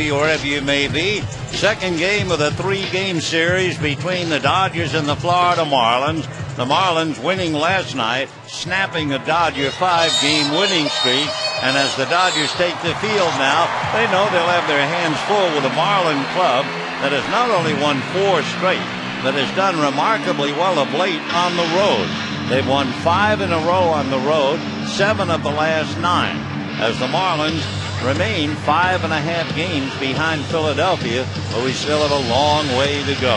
City, wherever you may be. Second game of the three-game series between the Dodgers and the Florida Marlins. The Marlins winning last night, snapping a Dodger 5-game winning streak. And as the Dodgers take the field now, they know they'll have their hands full with a Marlin club that has not only won 4 straight, but has done remarkably well of late on the road. They've won 5 in a row on the road, 7 of the last 9, as the Marlins remain 5.5 games behind Philadelphia, but we still have a long way to go.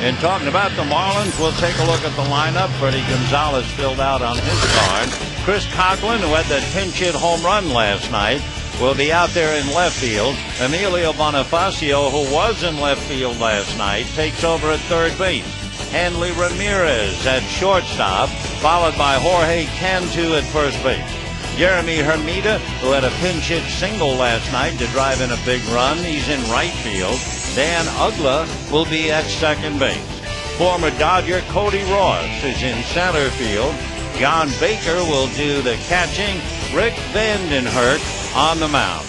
In talking about the Marlins, we'll take a look at the lineup. Freddie Gonzalez filled out on his card. Chris Coghlan, who had that pinch hit home run last night, will be out there in left field. Emilio Bonifacio, who was in left field last night, takes over at third base. Hanley Ramirez at shortstop, followed by Jorge Cantu at first base. Jeremy Hermida, who had a pinch hit single last night to drive in a big run, he's in right field. Dan Uggla will be at second base. Former Dodger Cody Ross is in center field. John Baker will do the catching. Rick Vandenhurst on the mound.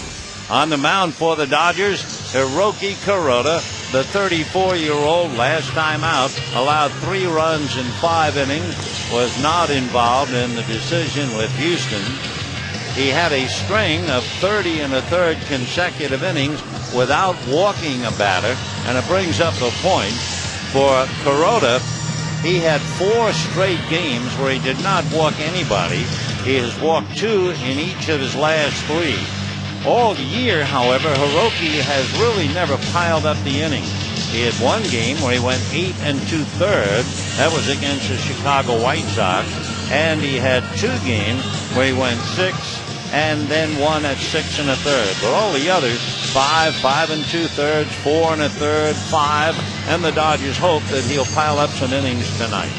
On the mound for the Dodgers, Hiroki Kuroda, the 34-year-old, last time out, allowed 3 runs in 5 innings, was not involved in the decision with Houston. He had a string of 30 1/3 consecutive innings without walking a batter, and it brings up a point for Kuroda. He had 4 straight games where he did not walk anybody. He has walked 2 in each of his last 3. All year, however, Hiroki has really never piled up the innings. He had 1 game where he went 8 2/3. That was against the Chicago White Sox. And he had 2 games where he went 6 and then 1 at 6 1/3. But all the others, 5 2/3, 4 1/3, 5. And the Dodgers hope that he'll pile up some innings tonight.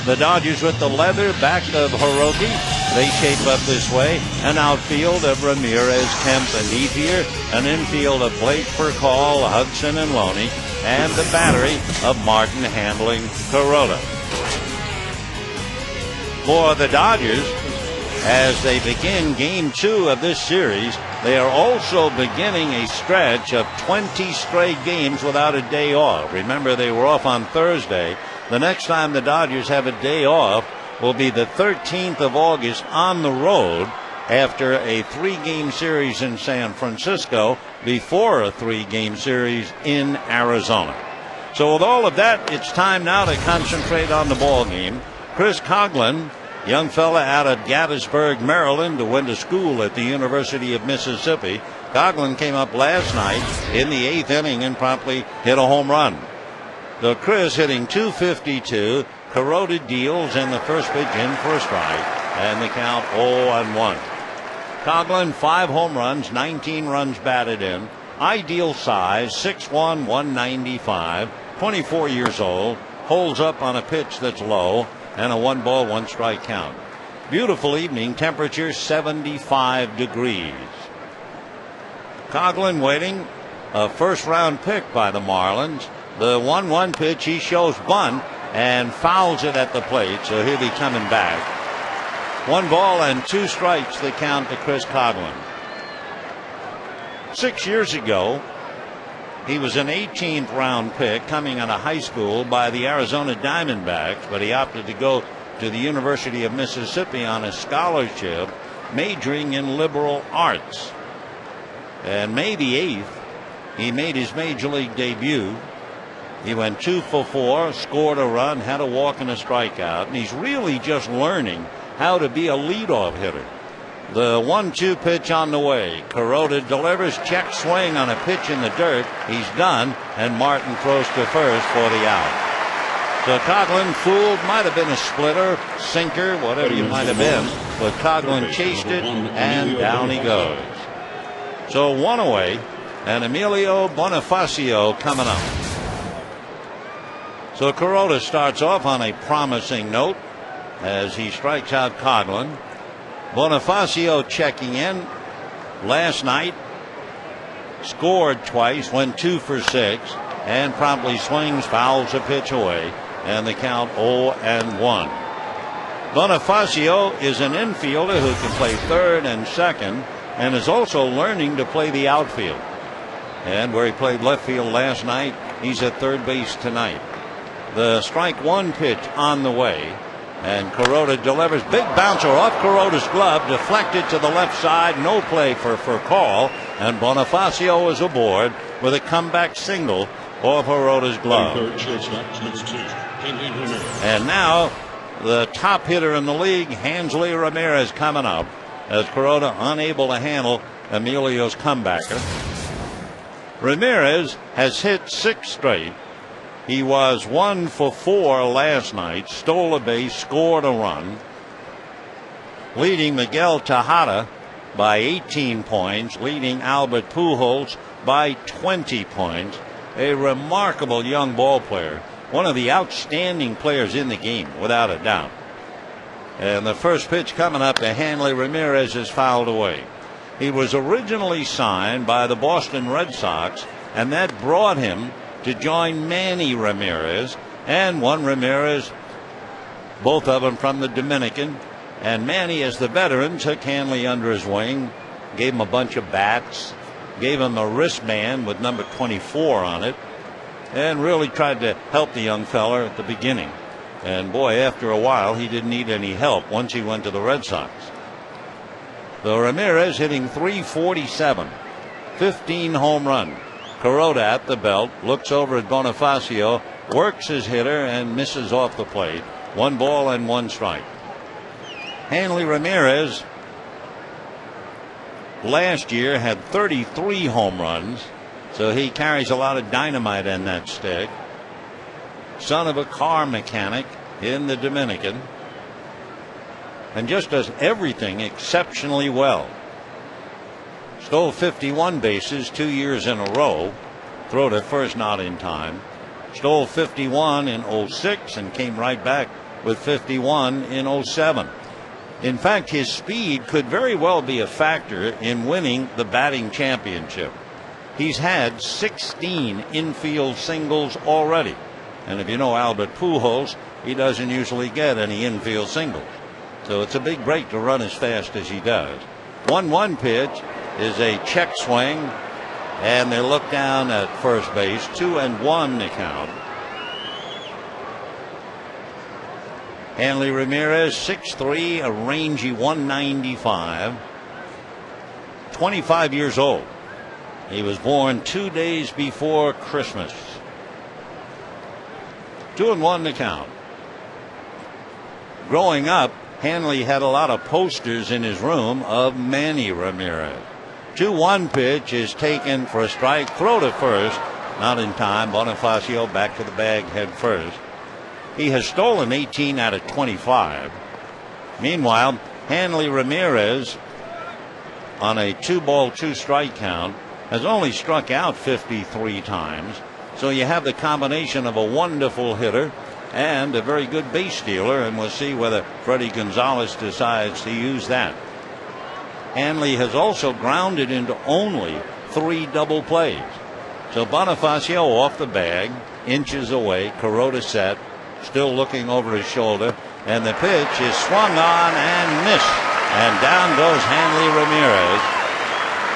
The Dodgers with the leather back of Hiroki. They shape up this way. An outfield of Ramirez, Kemp, and Ethier. An infield of Blake, Percall, Hudson, and Loney. And the battery of Martin handling Kuroda. For the Dodgers, as they begin Game 2 of this series, they are also beginning a stretch of 20 straight games without a day off. Remember, they were off on Thursday. The next time the Dodgers have a day off will be the 13th of August on the road after a 3-game series in San Francisco before a 3-game series in Arizona. So with all of that, it's time now to concentrate on the ball game. Chris Coghlan, young fella out of Gettysburg, Maryland, who went to school at the University of Mississippi. Coghlan came up last night in the 8th inning and promptly hit a home run. So Chris hitting .252. Kuroda deals in the first pitch in for a strike, and the count 0-1. Coghlan, 5 home runs, 19 runs batted in. Ideal size, 6'1", 195, 24 years old, holds up on a pitch that's low, and a 1-ball, 1-strike count. Beautiful evening, temperature 75 degrees. Coghlan waiting, a first-round pick by the Marlins. The 1-1 pitch, he shows bunt and fouls it at the plate, so he'll be coming back. 1 ball and 2 strikes, the count to Chris Coghlan. 6 years ago, he was an 18th round pick coming out of high school by the Arizona Diamondbacks, but he opted to go to the University of Mississippi on a scholarship, majoring in liberal arts. And May the 8th, he made his major league debut. He went 2 for 4, scored a run, had a walk and a strikeout, and he's really just learning how to be a leadoff hitter. The 1-2 pitch on the way. Kuroda delivers, check swing on a pitch in the dirt. He's done, and Martin throws to first for the out. So Coghlan fooled, might have been a splitter, sinker, whatever you might have been, but Coghlan chased it, and down he goes. So 1 away, and Emilio Bonifacio coming up. So Kuroda starts off on a promising note as he strikes out Coghlan. Bonifacio checking in last night, scored twice, went 2 for 6, and promptly swings, fouls a pitch away, and the count 0-1. Bonifacio is an infielder who can play third and second, and is also learning to play the outfield. And where he played left field last night, he's at third base tonight. The strike one pitch on the way. And Kuroda delivers. Big bouncer off Kuroda's glove, deflected to the left side. No play for call. And Bonifacio is aboard with a comeback single off Kuroda's glove. And now the top hitter in the league, Hansley Ramirez, coming up as Kuroda unable to handle Emilio's comebacker. Ramirez has hit 6 straight. He was 1 for 4 last night, stole a base, scored a run, leading Miguel Tejada by 18 points, leading Albert Pujols by 20 points. A remarkable young ball player, one of the outstanding players in the game, without a doubt. And the first pitch coming up to Hanley Ramirez is fouled away. He was originally signed by the Boston Red Sox, and that brought him to join Manny Ramirez and Juan Ramirez, both of them from the Dominican. And Manny, as the veteran, took Hanley under his wing, gave him a bunch of bats, gave him a wristband with number 24 on it, and really tried to help the young fella at the beginning. And boy, after a while, he didn't need any help once he went to the Red Sox. So Ramirez hitting .347, 15 home run. Kuroda at the belt, looks over at Bonifacio, works his hitter and misses off the plate. 1 ball and 1 strike. Hanley Ramirez last year had 33 home runs, so he carries a lot of dynamite in that stick. Son of a car mechanic in the Dominican, and just does everything exceptionally well. Stole 51 bases 2 years in a row. Throw to first not in time. Stole 51 in 06 and came right back with 51 in 07. In fact, his speed could very well be a factor in winning the batting championship. He's had 16 infield singles already. And if you know Albert Pujols, he doesn't usually get any infield singles. So it's a big break to run as fast as he does. 1-1 pitch is a check swing, and they look down at first base. 2-1 the count. Hanley Ramirez, 6'3", a rangy 195, 25 years old. He was born 2 days before Christmas. 2-1 the count. Growing up, Hanley had a lot of posters in his room of Manny Ramirez. 2-1 pitch is taken for a strike. Throw to first. Not in time. Bonifacio back to the bag head first. He has stolen 18 out of 25. Meanwhile, Hanley Ramirez, on a 2-ball, 2-strike count, has only struck out 53 times. So you have the combination of a wonderful hitter and a very good base stealer, and we'll see whether Freddie Gonzalez decides to use that. Hanley has also grounded into only 3 double plays. So Bonifacio off the bag, inches away, Kuroda set, still looking over his shoulder, and the pitch is swung on and missed. And down goes Hanley Ramirez.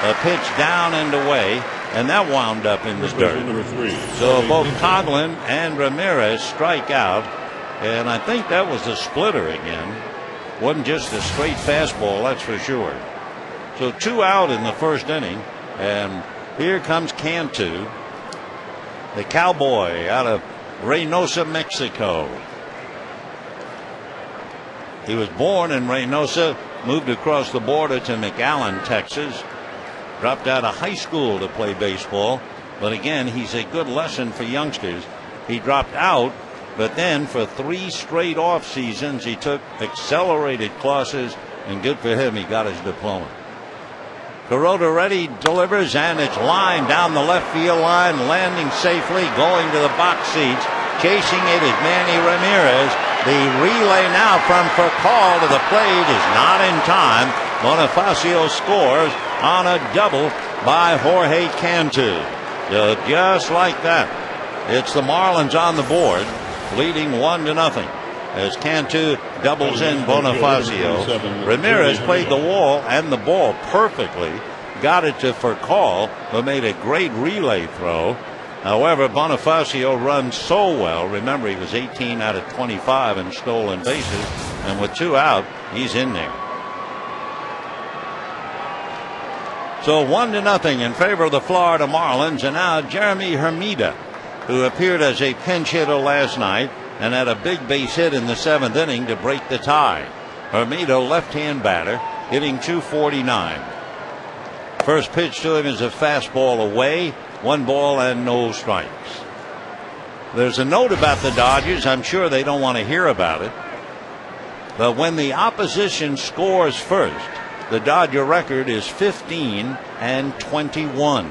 A pitch down and away, and that wound up in the dirt. So both Coghlan and Ramirez strike out, and I think that was a splitter again. Wasn't just a straight fastball, that's for sure. So 2 out in the first inning, and here comes Cantu, the cowboy out of Reynosa, Mexico. He was born in Reynosa, moved across the border to McAllen, Texas. Dropped out of high school to play baseball, but again, he's a good lesson for youngsters. He dropped out, but then for 3 straight off seasons, he took accelerated classes, and good for him, he got his diploma. Kuroda ready, delivers, and it's lined down the left field line, landing safely, going to the box seats. Chasing it is Manny Ramirez. The relay now from Furcal to the plate is not in time. Bonifacio scores on a double by Jorge Cantu. So just like that, it's the Marlins on the board, leading 1-0 as Cantu doubles in Bonifacio. Ramirez played the wall and the ball perfectly, got it to Furcal, who made a great relay throw. However, Bonifacio runs so well. Remember, he was 18 out of 25 in stolen bases, and with 2 out, he's in there. So 1-0 in favor of the Florida Marlins, and now Jeremy Hermida, who appeared as a pinch hitter last night and had a big base hit in the 7th inning to break the tie. Hermida, left-hand batter, hitting .249. First pitch to him is a fastball away, 1 ball and no strikes. There's a note about the Dodgers. I'm sure they don't want to hear about it. But when the opposition scores first, the Dodger record is 15-21.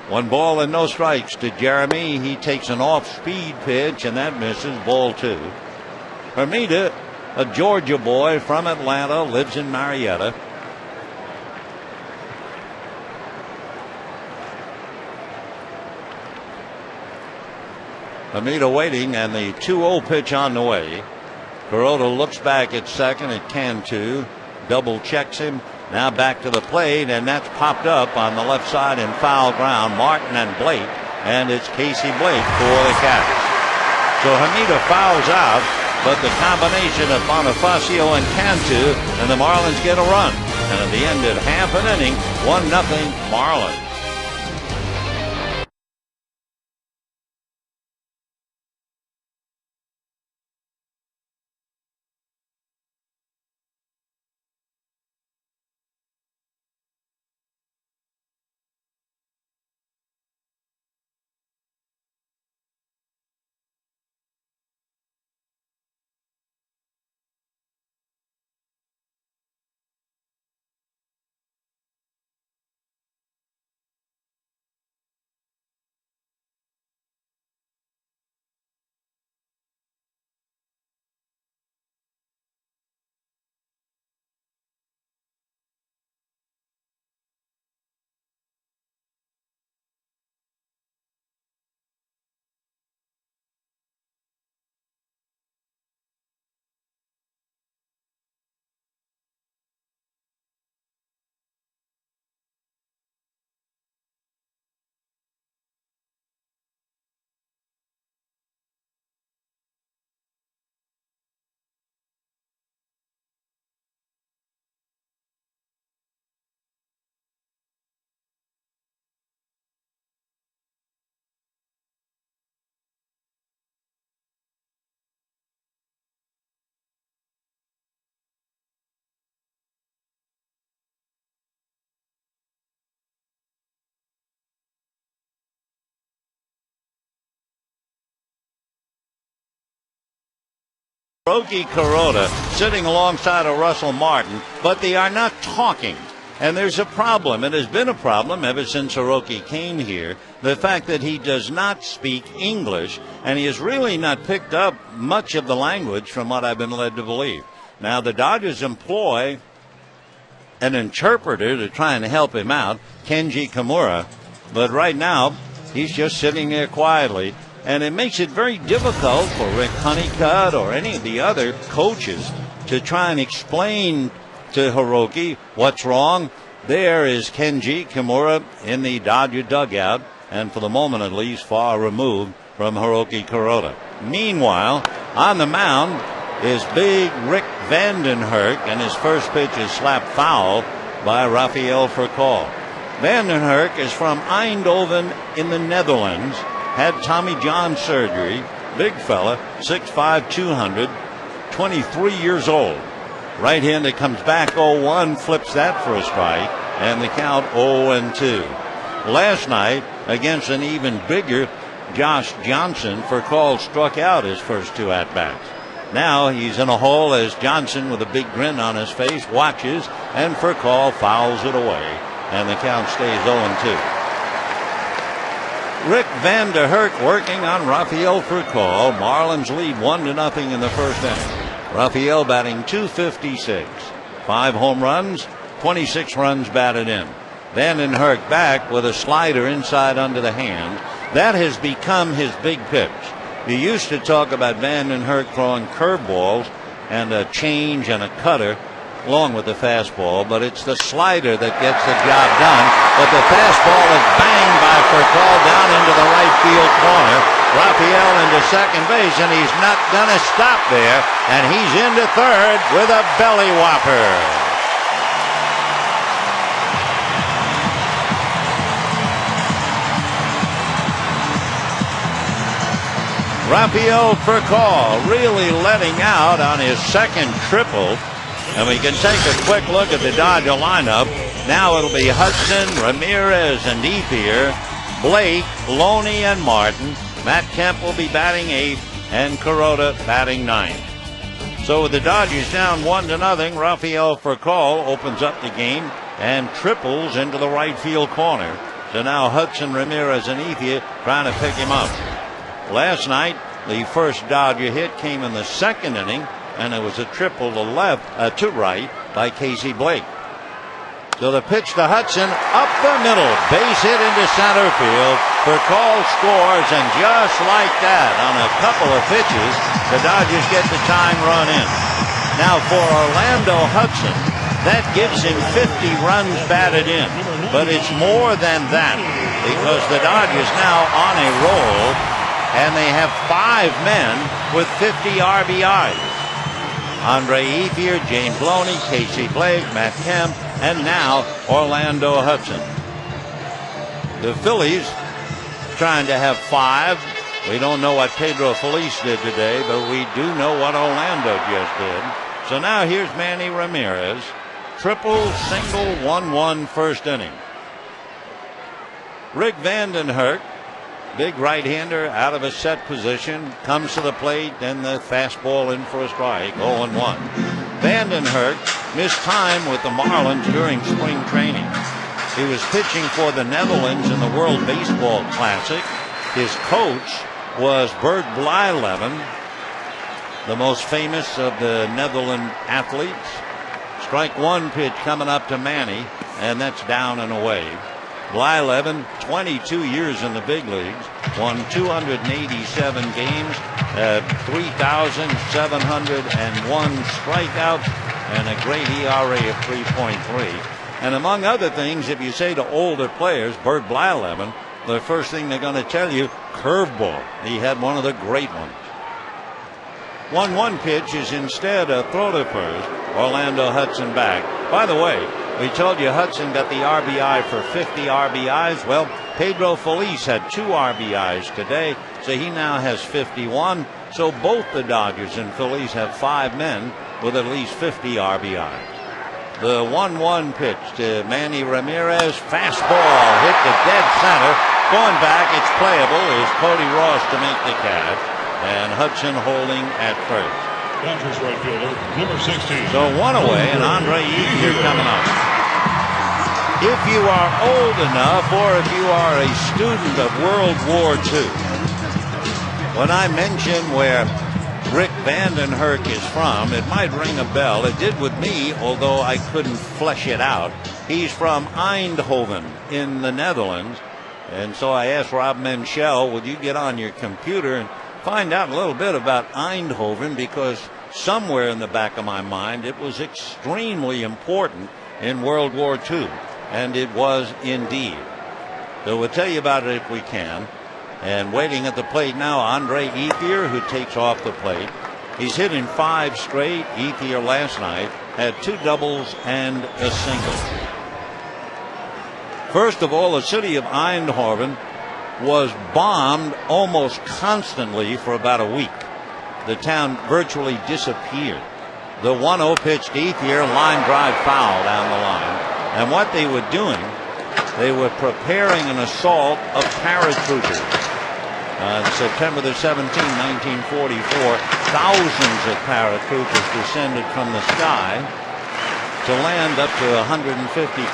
1 ball and no strikes to Jeremy. He takes an off-speed pitch, and that misses, ball 2. Hermida, a Georgia boy from Atlanta, lives in Marietta. Hermida waiting, and the 2-0 pitch on the way. Kuroda looks back at second at Cantu, double checks him. Now back to the plate, and that's popped up on the left side in foul ground. Martin and Blake, and it's Casey Blake for the catch. So Hermida fouls out, but the combination of Bonifacio and Cantu, and the Marlins get a run. And at the end of half an inning, 1-0 Marlins. Hiroki Kuroda sitting alongside of Russell Martin, but they are not talking. And there's a problem. It has been a problem ever since Hiroki came here. The fact that he does not speak English, and he has really not picked up much of the language from what I've been led to believe. Now, the Dodgers employ an interpreter to try and help him out, Kenji Kimura. But right now, he's just sitting there quietly. And it makes it very difficult for Rick Honeycutt or any of the other coaches to try and explain to Hiroki what's wrong. There is Kenji Kimura in the Dodger dugout, and for the moment at least far removed from Hiroki Kuroda. Meanwhile, on the mound is big Rick Vandenherk, and his first pitch is slapped foul by Rafael Furcal. Vandenherk is from Eindhoven in the Netherlands. Had Tommy John surgery. Big fella, 6'5", 200, 23 years old. Right-handed comes back 0-1, flips that for a strike, and the count 0-2. Last night, against an even bigger Josh Johnson, Furcal struck out his first 2 at-bats. Now he's in a hole as Johnson, with a big grin on his face, watches, and Furcal fouls it away, and the count stays 0-2. Rick Vandenherk working on Rafael Furcal. Marlins lead 1-0 in the first inning. Rafael batting .256. 5 home runs, 26 runs batted in. Vandenherk back with a slider inside under the hand. That has become his big pitch. You used to talk about Vandenherk throwing curveballs and a change and a cutter. along with the fastball, but it's the slider that gets the job done. But the fastball is banged by Furcal down into the right field corner. Raphael into second base, and he's not going to stop there, and he's into third with a belly whopper. Rafael Furcal really letting out on his second triple. And we can take a quick look at the Dodger lineup. Now it'll be Hudson, Ramirez, and Ethier, Blake, Loney, and Martin. Matt Kemp will be batting 8th, and Kuroda batting 9th. So with the Dodgers down 1-0, Rafael Furcal opens up the game and triples into the right field corner. So now Hudson, Ramirez, and Ethier trying to pick him up. Last night, the first Dodger hit came in the second inning, and it was a triple to right by Casey Blake. So the pitch to Hudson, up the middle, base hit into center field. Furcal scores, and just like that, on a couple of pitches, the Dodgers get the tying run in. Now for Orlando Hudson, that gives him 50 runs batted in. But it's more than that, because the Dodgers now on a roll, and they have 5 men with 50 RBIs. Andre Ethier, James Loney, Casey Blake, Matt Kemp, and now Orlando Hudson. The Phillies trying to have 5. We don't know what Pedro Feliz did today, but we do know what Orlando just did. So now here's Manny Ramirez. Triple, single, 1-1 first inning. Rick Vandenhurst, big right-hander out of a set position, comes to the plate, and the fastball in for a strike, 0-1. Vandenhurst missed time with the Marlins during spring training. He was pitching for the Netherlands in the World Baseball Classic. His coach was Bert Blyleven, the most famous of the Netherlands athletes. Strike one pitch coming up to Manny, and that's down and away. Blyleven, 22 years in the big leagues, won 287 games, 3,701 strikeouts, and a great ERA of 3.3. And among other things, if you say to older players, Bert Blyleven, the first thing they're going to tell you, curveball. He had one of the great ones. 1-1 pitch is instead a throw to first. Orlando Hudson back. By the way, we told you Hudson got the RBI for 50 RBIs. Well, Pedro Feliz had 2 RBIs today, so he now has 51. So both the Dodgers and Phillies have 5 men with at least 50 RBIs. The 1-1 pitch to Manny Ramirez. Fastball hit to dead center. Going back, it's playable. Is Cody Ross to make the catch. And Hudson holding at first. Dodgers right fielder, number 16. So one away, and Andre Ethier coming up. If you are old enough, or if you are a student of World War II, when I mention where Rick Vandenhurst is from, it might ring a bell. It did with me, although I couldn't flesh it out. He's from Eindhoven in the Netherlands. And so I asked Rob Menschel, would you get on your computer and find out a little bit about Eindhoven, because somewhere in the back of my mind it was extremely important in World War II, and it was indeed. So we'll tell you about it if we can. And waiting at the plate now, Andre Ethier, who takes off the plate. He's hit in 5 straight. Ethier last night had 2 doubles and a single. First of all, the city of Eindhoven was bombed almost constantly for about a week. The town virtually disappeared. The 1-0 pitch to Ethier, line drive foul down the line. And what they were doing, they were preparing an assault of paratroopers. September the 17th, 1944, thousands of paratroopers descended from the sky to land up to 150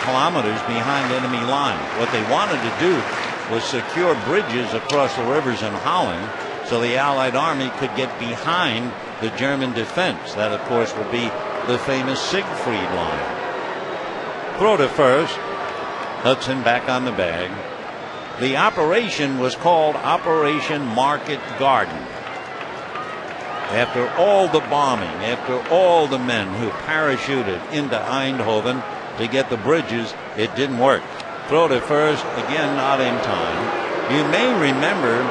kilometers behind enemy lines. What they wanted to do was secure bridges across the rivers in Holland so the Allied Army could get behind the German defense. That, of course, would be the famous Siegfried Line. Throw to first. Hudson back on the bag. The operation was called Operation Market Garden. After all the bombing, after all the men who parachuted into Eindhoven to get the bridges, it didn't work. Throw to first, again not in time. You may remember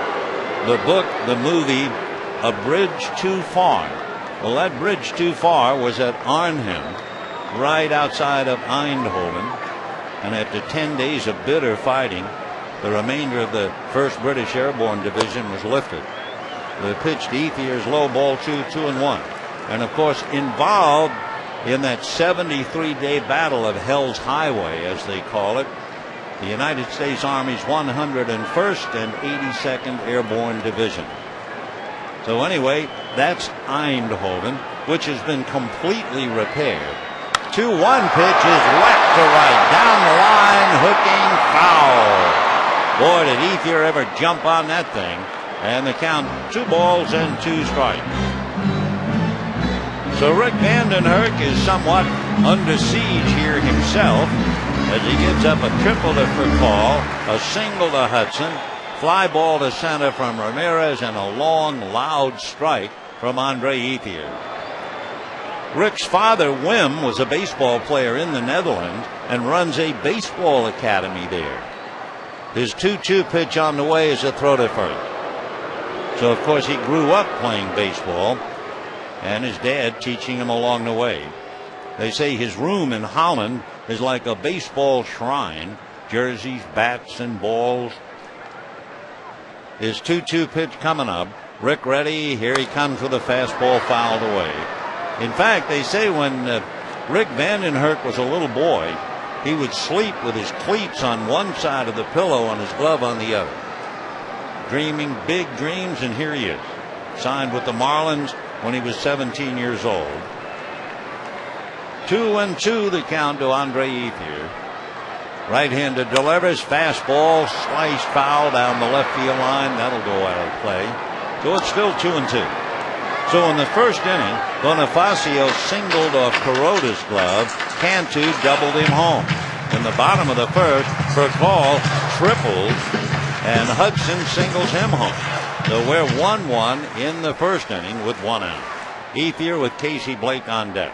the book, the movie, A Bridge Too Far. Well, that bridge too far was at Arnhem, right outside of Eindhoven. And after 10 days of bitter fighting, the remainder of the 1st British Airborne Division was lifted. They pitched Ethier's low ball 2-2-1. And of course, involved in that 73-day battle of Hell's Highway, as they call it, the United States Army's 101st and 82nd Airborne Division. So anyway, that's Eindhoven, which has been completely repaired. 2-1 pitch is left to right, down the line, hooking, foul. Boy, did Ethier ever jump on that thing. And the count, 2 balls and 2 strikes. So Rick Vandenherk is somewhat under siege here himself as he gives up a triple to Furcal, a single to Hudson, fly ball to center from Ramirez, and a long, loud strike from Andre Ethier. Rick's father, Wim, was a baseball player in the Netherlands and runs a baseball academy there. His 2-2 pitch on the way is a throw to first. So, of course, he grew up playing baseball, and his dad teaching him along the way. They say his room in Holland is like a baseball shrine, jerseys, bats, and balls. His 2-2 pitch coming up. Rick ready. Here he comes with a fastball fouled away. In fact, they say when Rick Vandenherk was a little boy, he would sleep with his cleats on one side of the pillow and his glove on the other. Dreaming big dreams, and here he is. Signed with the Marlins when he was 17 years old. 2-2 the count to Andre Ethier. Right-hander delivers, fastball, sliced foul down the left field line. That'll go out of play. So it's still 2-2. So in the first inning, Bonifacio singled off Kuroda's glove. Cantu doubled him home. In the bottom of the first, Furcal triples, and Hudson singles him home. So we're 1-1 in the first inning with 1 out. Ethier with Casey Blake on deck.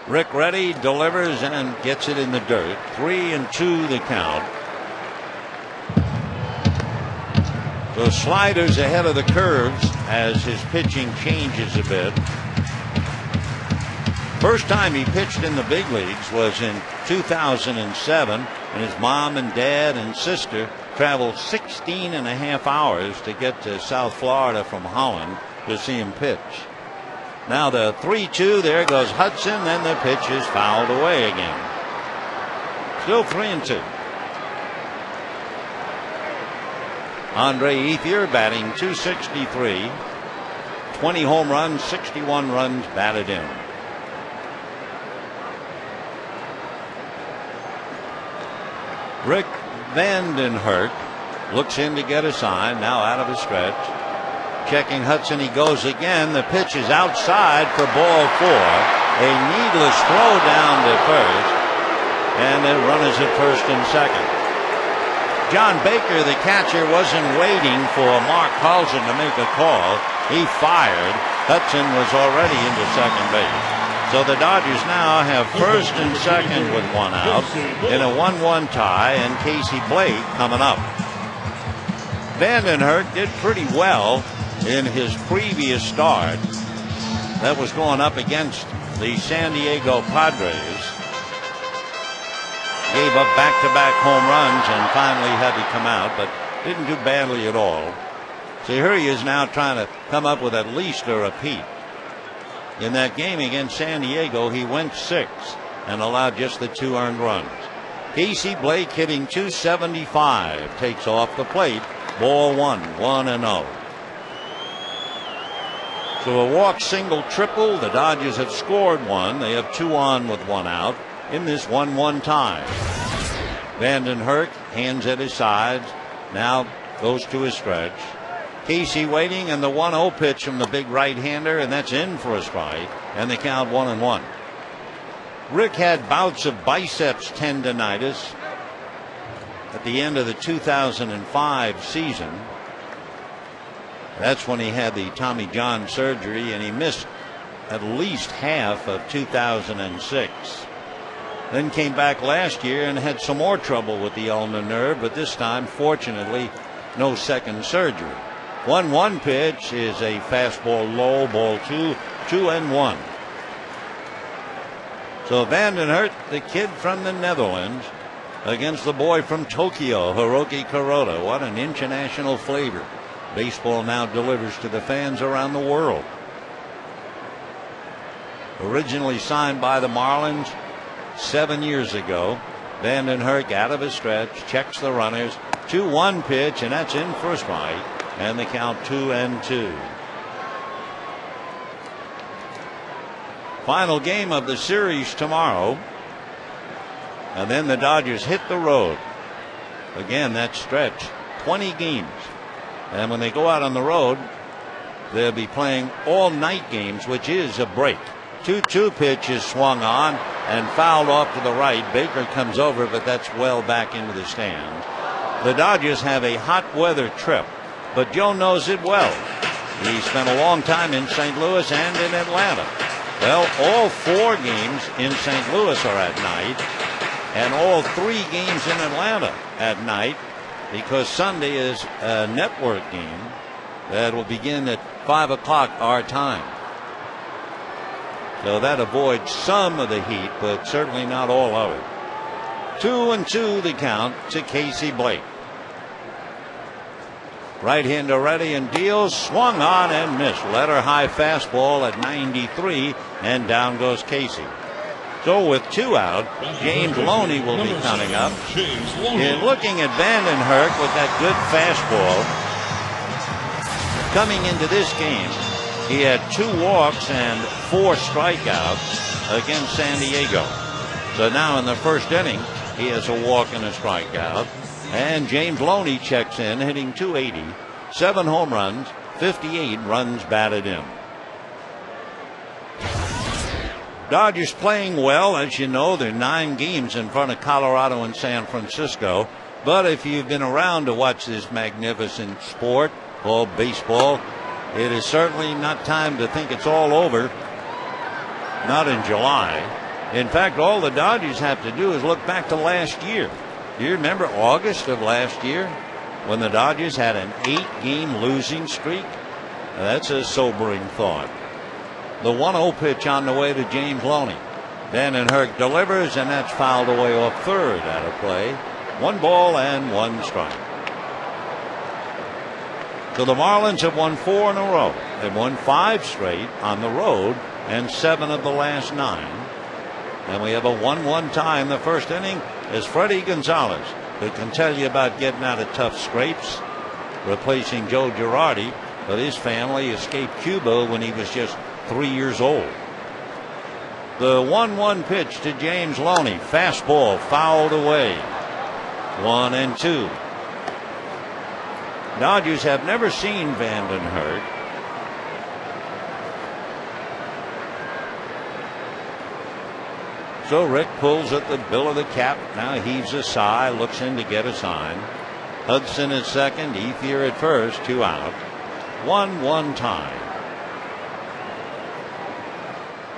Rick ready, delivers, and gets it in the dirt. 3-2 the count. So sliders ahead of the curves as his pitching changes a bit. First time he pitched in the big leagues was in 2007, and his mom and dad and sister traveled 16 and a half hours to get to South Florida from Holland to see him pitch. Now the 3-2, there goes Hudson, then the pitch is fouled away again. Still 3-2. Andre Ethier batting .263, 20 home runs, 61 runs batted in. Rick Vandenherk looks in to get a sign, now out of his stretch. Checking Hudson, he goes again. The pitch is outside for ball 4. A needless throw down to first, and the runners at first and second. John Baker, the catcher, wasn't waiting for Mark Carlson to make a call. He fired. Hudson was already into second base. So the Dodgers now have first and second with 1 out in a 1-1 tie, and Casey Blake coming up. Vandenherk did pretty well in his previous start. That was going up against the San Diego Padres. Gave up back-to-back home runs and finally had to come out, but didn't do badly at all. So here he is now trying to come up with at least a repeat. In that game against San Diego, he went 6 and allowed just the 2 earned runs. Casey Blake hitting .275 takes off the plate. Ball 1, 1-0. So a walk, single, triple. The Dodgers have scored 1. They have 2 on with 1 out in this 1-1 tie. Vandenherk, hands at his sides, now goes to his stretch. Casey waiting, and the 1-0 pitch from the big right-hander, and that's in for a strike, and the count 1-1. Rick had bouts of biceps tendonitis at the end of the 2005 season, That's when he had the Tommy John surgery, and he missed at least half of 2006. Then came back last year and had some more trouble with the ulnar nerve, but this time, fortunately, no second surgery. 1-1 pitch is a fastball low, ball 2-2-1. So Vandenhert, the kid from the Netherlands, against the boy from Tokyo, Hiroki Kuroda. What an international flavor baseball now delivers to the fans around the world. Originally signed by the Marlins 7 years ago, Vandenhert out of his stretch, checks the runners, 2-1 pitch, and that's in for a strike, and the count 2-2. Final game of the series tomorrow, and then the Dodgers hit the road. Again, that stretch, 20 games. And when they go out on the road, they'll be playing all night games, which is a break. 2-2 pitch is swung on and fouled off to the right. Baker comes over, but that's well back into the stand. The Dodgers have a hot weather trip, but Joe knows it well. He spent a long time in St. Louis and in Atlanta. Well, all 4 games in St. Louis are at night, and all 3 games in Atlanta at night, because Sunday is a network game that will begin at 5 o'clock our time. So that avoids some of the heat, but certainly not all of it. 2-2 the count to Casey Blake. Right-hander ready and deals, swung on and missed. Letter high fastball at 93, and down goes Casey. So with 2 out, James Loney will be coming up. And looking at Vandenhert with that good fastball. Coming into this game, he had 2 walks and 4 strikeouts against San Diego. So now in the first inning, he has a walk and a strikeout. And James Loney checks in, hitting .280, 7 home runs, 58 runs batted in. Dodgers playing well. As you know, they're 9 games in front of Colorado and San Francisco. But if you've been around to watch this magnificent sport called baseball, it is certainly not time to think it's all over. Not in July. In fact, all the Dodgers have to do is look back to last year. Do you remember August of last year when the Dodgers had an 8-game losing streak? Now, that's a sobering thought. The 1-0 pitch on the way to James Loney. Vandenhert delivers, and that's fouled away off third out of play. 1 ball and 1 strike. So the Marlins have won 4 in a row. They've won 5 straight on the road and 7 of the last 9. And we have a 1-1 tie in the first inning as Freddie Gonzalez, who can tell you about getting out of tough scrapes, replacing Joe Girardi, but his family escaped Cuba when he was just 3 years old. The 1-1 pitch to James Loney. Fastball fouled away. 1-2. Dodgers have never seen Vandenhert. So Rick pulls at the bill of the cap. Now heaves a sigh, looks in to get a sign. Hudson at second, Ethier at first, 2 out. 1-1 tie.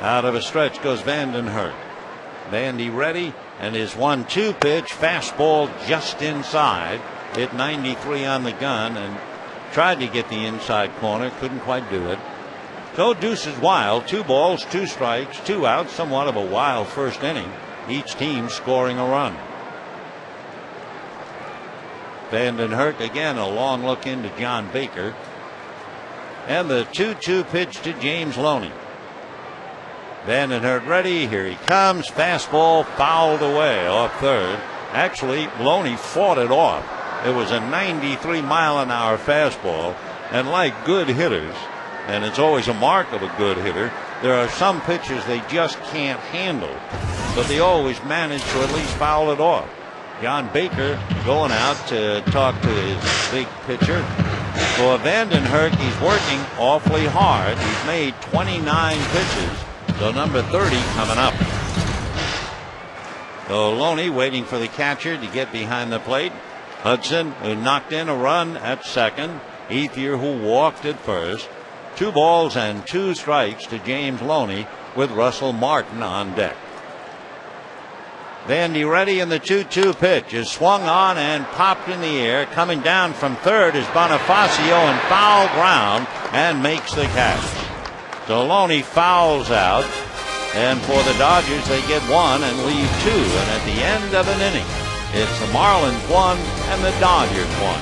Out of a stretch goes Vandenhert. Vandy ready, and his 1-2 pitch, fastball just inside. Hit 93 on the gun and tried to get the inside corner, couldn't quite do it. So deuce is wild. 2 balls, 2 strikes, 2 outs. Somewhat of a wild first inning. Each team scoring a run. Vandenhert again, a long look into John Baker. And the 2-2 pitch to James Loney. Vandenhert ready. Here he comes. Fastball fouled away off third. Actually, Loney fought it off. It was a 93-mile-an-hour fastball. And like good hitters, and it's always a mark of a good hitter, there are some pitches they just can't handle, but they always manage to at least foul it off. John Baker going out to talk to his big pitcher. For Vandenhert, he's working awfully hard. He's made 29 pitches, so number 30 coming up. So Loney waiting for the catcher to get behind the plate. Hudson, who knocked in a run at second. Ethier, who walked at first. 2 balls and 2 strikes to James Loney with Russell Martin on deck. Vandy ready, and the 2-2 pitch is swung on and popped in the air. Coming down from third is Bonifacio in foul ground and makes the catch. So Loney fouls out, and for the Dodgers they get 1 and leave 2. And at the end of an inning, it's the Marlins 1 and the Dodgers 1.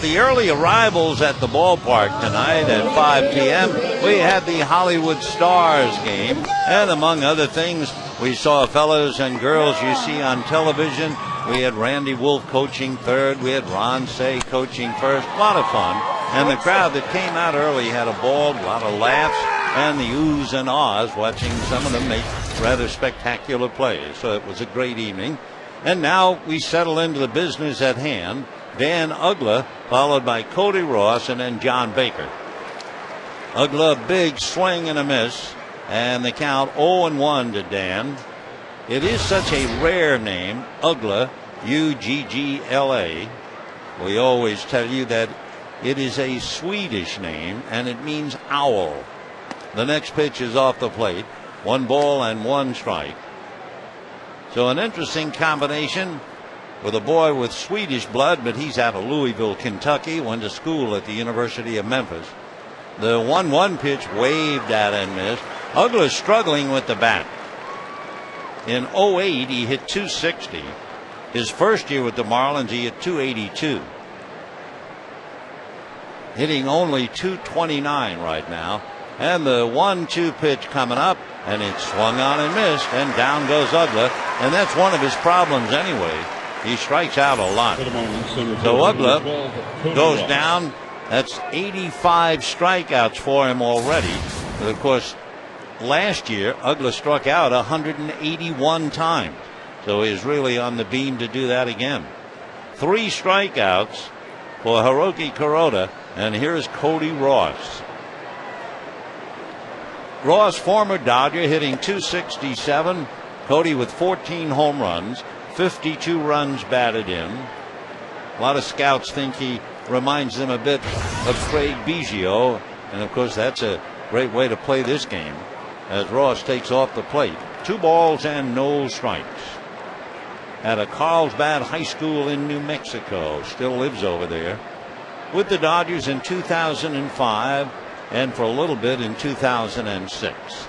The early arrivals at the ballpark tonight at 5 p.m. we had the Hollywood Stars game, and among other things, we saw fellows and girls you see on television. We had Randy Wolf coaching third. We had Ron Say coaching first. A lot of fun. And the crowd that came out early had a ball, a lot of laughs, and the oohs and ahs watching some of them make rather spectacular plays. So it was a great evening. And now we settle into the business at hand. Dan Uggla, followed by Cody Ross, and then John Baker. Uggla, big swing and a miss, and the count 0-1 to Dan. It is such a rare name, Uggla, Uggla. We always tell you that it is a Swedish name, and it means owl. The next pitch is off the plate. 1 ball and 1 strike. So an interesting combination with a boy with Swedish blood, but he's out of Louisville, Kentucky, went to school at the University of Memphis. The 1-1 pitch waved at and missed. Uggla struggling with the bat. In 2008, he hit .260. His first year with the Marlins, he hit .282. Hitting only .229 right now. And the 1-2 pitch coming up, and it swung on and missed, and down goes Uggla. And that's one of his problems anyway. He strikes out a lot. So Uggla goes down. That's 85 strikeouts for him already. But of course, last year, Uggla struck out 181 times. So he's really on the beam to do that again. 3 strikeouts for Hiroki Kuroda. And here's Cody Ross. Ross, former Dodger, hitting .267. Cody with 14 home runs. 52 runs batted in. A lot of scouts think he reminds them a bit of Craig Biggio. And of course, that's a great way to play this game as Ross takes off the plate. 2 balls and no strikes. At a Carlsbad High School in New Mexico. Still lives over there. With the Dodgers in 2005 and for a little bit in 2006.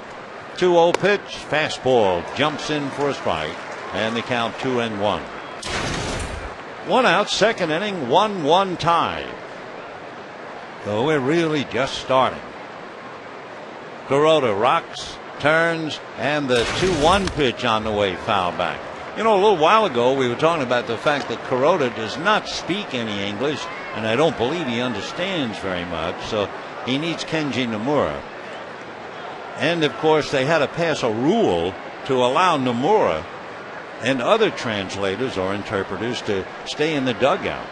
2-0 pitch. Fastball jumps in for a strike. And the count 2-1. 1 out, second inning, 1-1 tie. So we're really just starting. Kuroda rocks turns, and the 2-1 pitch on the way, foul back. You know, a little while ago we were talking about the fact that Kuroda does not speak any English, and I don't believe he understands very much, so he needs Kenji Nomura. And of course they had to pass a rule to allow Nomura and other translators or interpreters to stay in the dugout.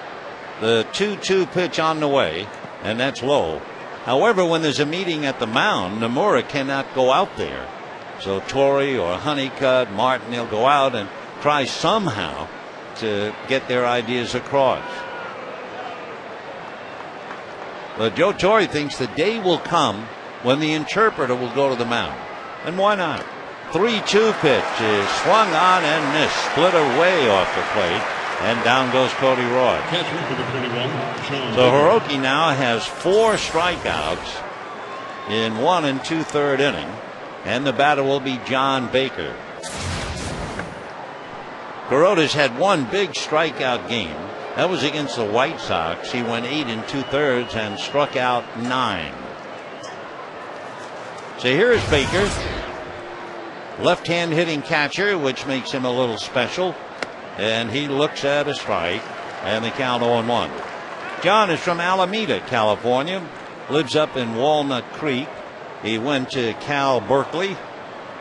The 2-2 pitch on the way, and that's low. However, when there's a meeting at the mound, Nomura cannot go out there. So Torrey or Honeycutt, Martin, they'll go out and try somehow to get their ideas across. But Joe Torre thinks the day will come when the interpreter will go to the mound. And why not? 3-2 pitch is swung on and missed. Split away off the plate. And down goes Cody Roy. Catcher for the 21, Sean So Baker. Hiroki now has 4 strikeouts in 1 2/3 inning. And the batter will be John Baker. Kuroda's had 1 big strikeout game. That was against the White Sox. He went 8 2/3 and struck out 9. So here's Baker. Left-hand hitting catcher, which makes him a little special. And he looks at a strike, and the count 0-1. John is from Alameda, California. Lives up in Walnut Creek. He went to Cal Berkeley.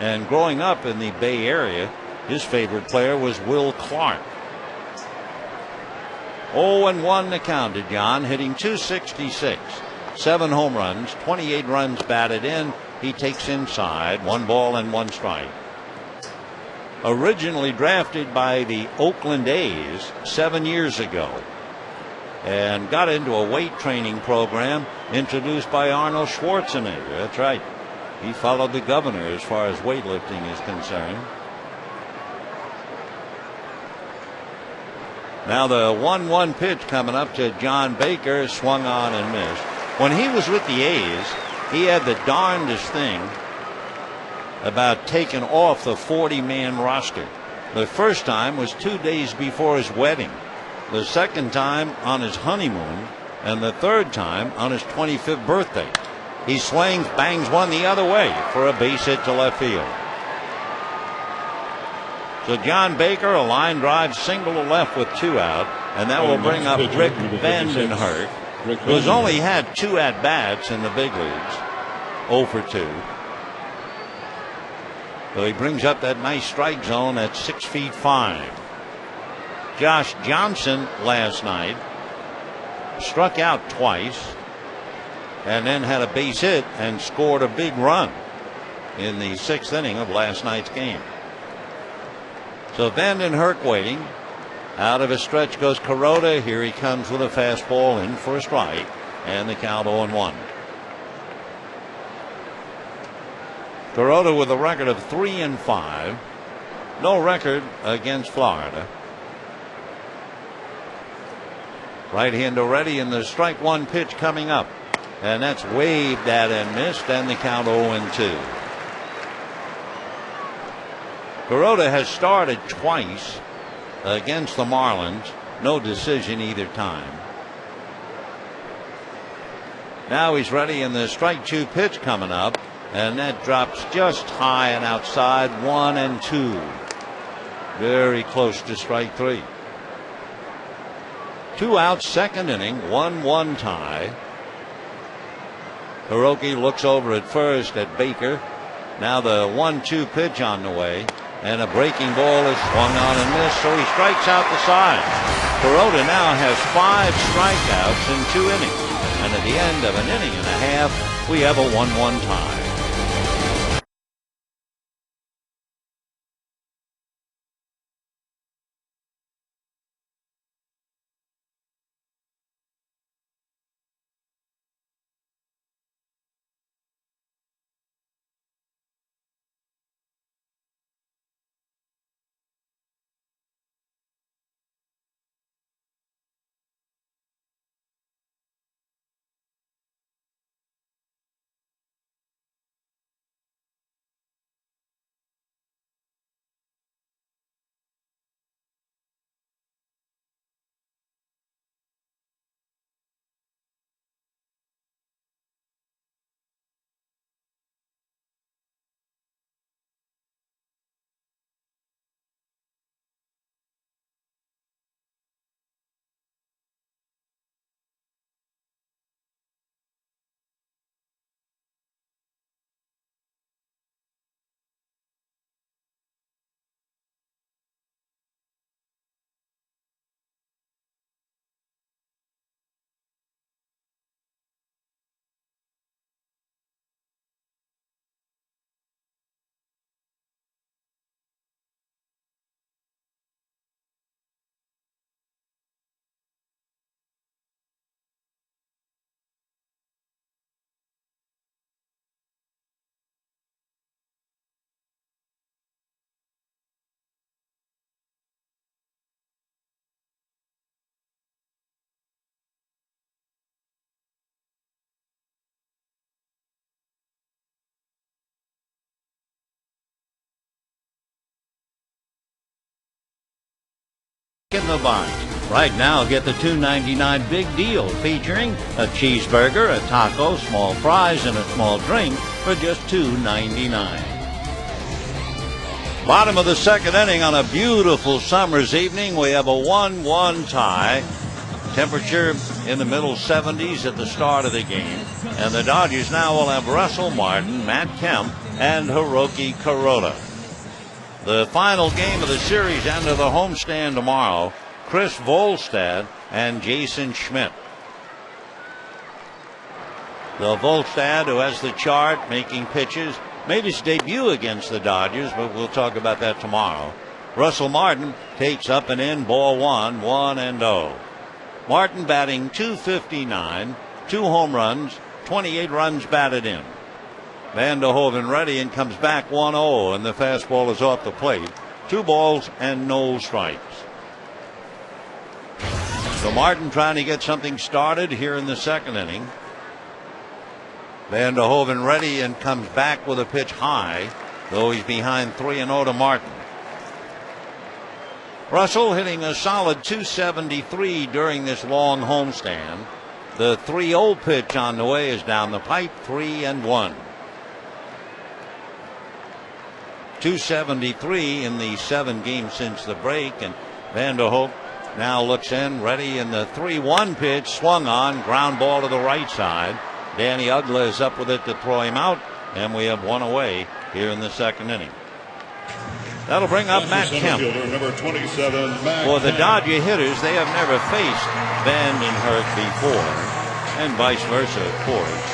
And growing up in the Bay Area, his favorite player was Will Clark. 0-1 the count to John, hitting .266. 7 home runs, 28 runs batted in. He takes inside, 1 ball and 1 strike. Originally drafted by the Oakland A's 7 years ago, and got into a weight training program introduced by Arnold Schwarzenegger. That's right. He followed the governor as far as weightlifting is concerned. Now the 1-1 pitch coming up to John Baker, swung on and missed. When he was with the A's, he had the darndest thing about taking off the 40-man roster. The first time was 2 days before his wedding. The second time on his honeymoon, and the third time on his 25th birthday. He swings, bangs one the other way for a base hit to left field. So John Baker, a line drive single to left with 2 out, and that will bring up Rick Vandenhurst, who's only had 2 at-bats in the big leagues, 0 for 2. So he brings up that nice strike zone at 6 feet 5. Josh Johnson last night struck out twice and then had a base hit and scored a big run in the 6th inning of last night's game. So Vandenhurst waiting. Out of his stretch goes Kuroda. Here he comes with a fastball in for a strike, and the count 0-1. Kuroda with a record of 3-5. No record against Florida. Right-hander ready, and the strike 1 pitch coming up. And that's waved at and missed, and the count 0-2. Kuroda has started twice against the Marlins. No decision either time. Now he's ready, and the strike 2 pitch coming up. And that drops just high and outside, 1-2. Very close to strike 3. 2 outs, 2nd inning, 1-1 tie. Hiroki looks over at first at Baker. Now the 1-2 pitch on the way. And a breaking ball is swung on and missed, so he strikes out the side. Kuroda now has 5 strikeouts in 2 innings. And at the end of an inning and a half, we have a 1-1 tie. in the box. Right now, get the $2.99 big deal featuring a cheeseburger, a taco, small fries, and a small drink for just $2.99. Bottom of the second inning on a beautiful summer's evening. We have a 1-1 tie. Temperature in the middle 70s at the start of the game. And the Dodgers now will have Russell Martin, Matt Kemp, and Hiroki Kuroda. The final game of the series and of the homestand tomorrow, Chris Volstad and Jason Schmidt. The Volstad, who has the chart, making pitches, made his debut against the Dodgers, but we'll talk about that tomorrow. Russell Martin takes up and in, ball one, 1-0. Martin batting .259, 2 home runs, 28 runs batted in. Van der Hoeven ready and comes back 1-0, and the fastball is off the plate. 2 balls and no strikes. So Martin trying to get something started here in the second inning. Van der Hoeven ready and comes back with a pitch high, though he's behind 3-0 to Martin. Russell hitting a solid .273 during this long homestand. The 3-0 pitch on the way is down the pipe, 3-1. .273 in the 7 games since the break, and Van der Hoeven now looks in, ready, and the 3-1 pitch swung on, ground ball to the right side. Danny Uggla is up with it to throw him out, and we have 1 away here in the second inning. That'll bring up Matt Kemp. Number 27, Matt For the Kemp. Dodger hitters, they have never faced Vandenhurst before, and vice versa, of course.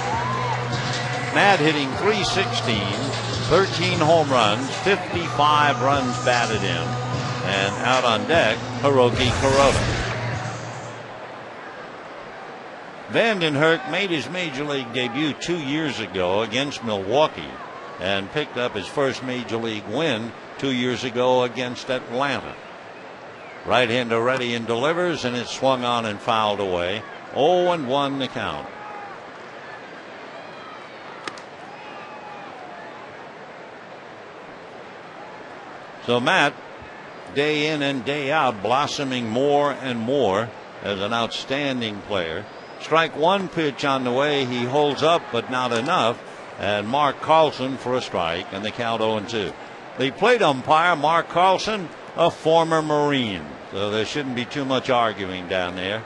Matt hitting .316, 13 home runs, 55 runs batted in. And out on deck, Hiroki Kuroda. Vandenhurst made his major league debut 2 years ago against Milwaukee and picked up his first major league win 2 years ago against Atlanta. Right-hander ready and delivers, and it's swung on and fouled away. 0-1 the count. So Matt, day in and day out, blossoming more and more as an outstanding player. Strike 1 pitch on the way. He holds up, but not enough. And Mark Carlson for a strike, and the count 0-2. The plate umpire, Mark Carlson, a former Marine, so there shouldn't be too much arguing down there.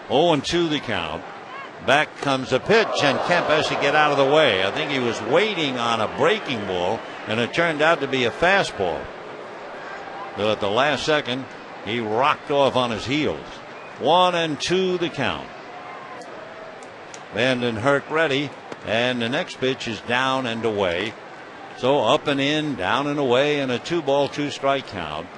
0-2 the count. Back comes a pitch, and Kemp has to get out of the way. I think he was waiting on a breaking ball, and it turned out to be a fastball. So at the last second, he rocked off on his heels. 1-2 the count. Vandenhurst ready, and the next pitch is down and away. So up and in, down and away, and a 2-ball, 2-strike count.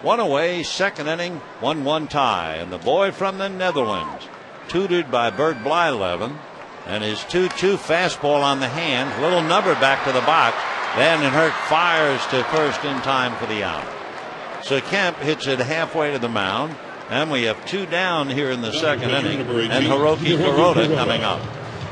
1 away, second inning, 1-1 tie. And the boy from the Netherlands, tutored by Bert Blyleven, and his 2-2 fastball on the hand, little number back to the box. Vandenhurst fires to first in time for the out. So Kemp hits it halfway to the mound, and we have 2 down here in the second inning, and Hiroki Kuroda coming up.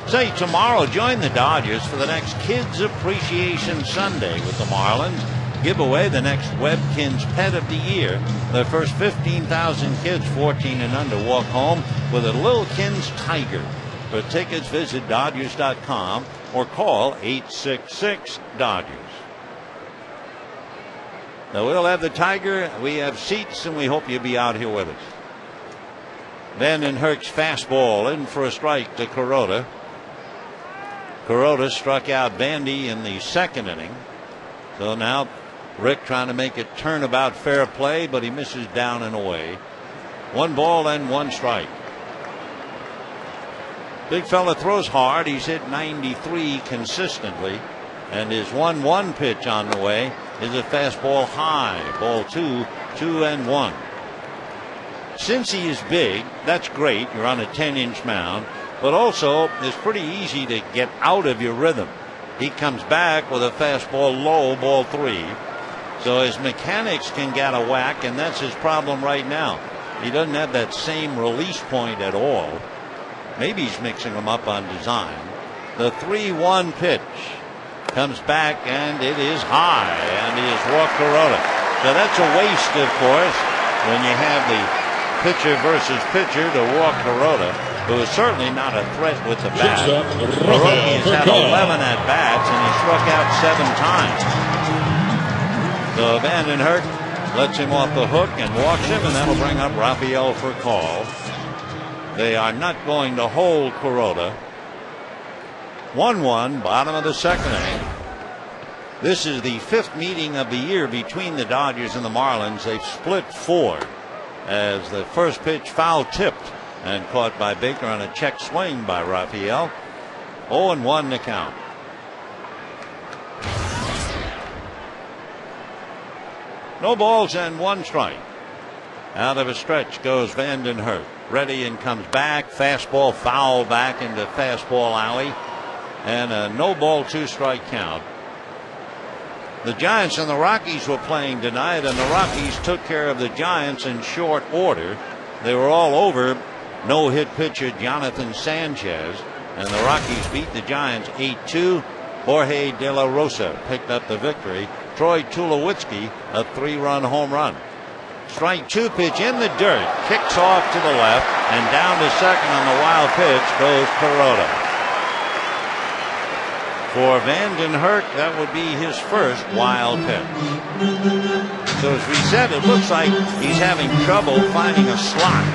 Say tomorrow, join the Dodgers for the next Kids Appreciation Sunday with the Marlins. Give away the next Webkinz Pet of the Year. The first 15,000 kids 14 and under walk home with a Lilkins Tiger. For tickets, visit Dodgers.com or call 866-DODGERS. Now we'll have the Tiger. We have seats, and we hope you'll be out here with us. Vandenhurst's fastball in for a strike to Kuroda. Kuroda struck out Vandy in the second inning. So now Rick trying to make it turnabout fair play, but he misses down and away. 1 ball and 1 strike. Big fella throws hard. He's hit 93 consistently. And his 1-1 pitch on the way is a fastball high. Ball 2, 2-1. Since he is big, that's great. You're on a 10-inch mound. But also, it's pretty easy to get out of your rhythm. He comes back with a fastball low, ball 3. So his mechanics can get a whack, and that's his problem right now. He doesn't have that same release point at all. Maybe he's mixing them up on design. The 3-1 pitch comes back, and it is high, and he has walked Kuroda. So that's a waste, of course. when you have the pitcher versus pitcher to walk Kuroda, who is certainly not a threat with the bat. Kuroda has had 11 at bats and he struck out 7 times. So Vanden Hurst lets him off the hook and walks him, and that'll bring up Rafael for call. They are not going to hold Kuroda. 1-1, bottom of the second inning. This is the 5th meeting of the year between the Dodgers and the Marlins. They've split 4 as the first pitch foul tipped and caught by Baker on a check swing by Rafael. 0-1 to count. No balls and 1 strike. Out of a stretch goes Vanden Hurst. Ready and comes back. Fastball foul back into fastball alley. And a no ball 2 strike count. The Giants and the Rockies were playing tonight, and the Rockies took care of the Giants in short order. They were all over no-hit pitcher Jonathan Sanchez, and the Rockies beat the Giants 8-2. Jorge De La Rosa picked up the victory. Troy Tulowitzki, a 3-run home run. Strike 2 pitch in the dirt, kicks off to the left, and down to second on the wild pitch goes Kuroda. For Vanden Hurst, that would be his first wild pitch. So as we said, it looks like he's having trouble finding a slot.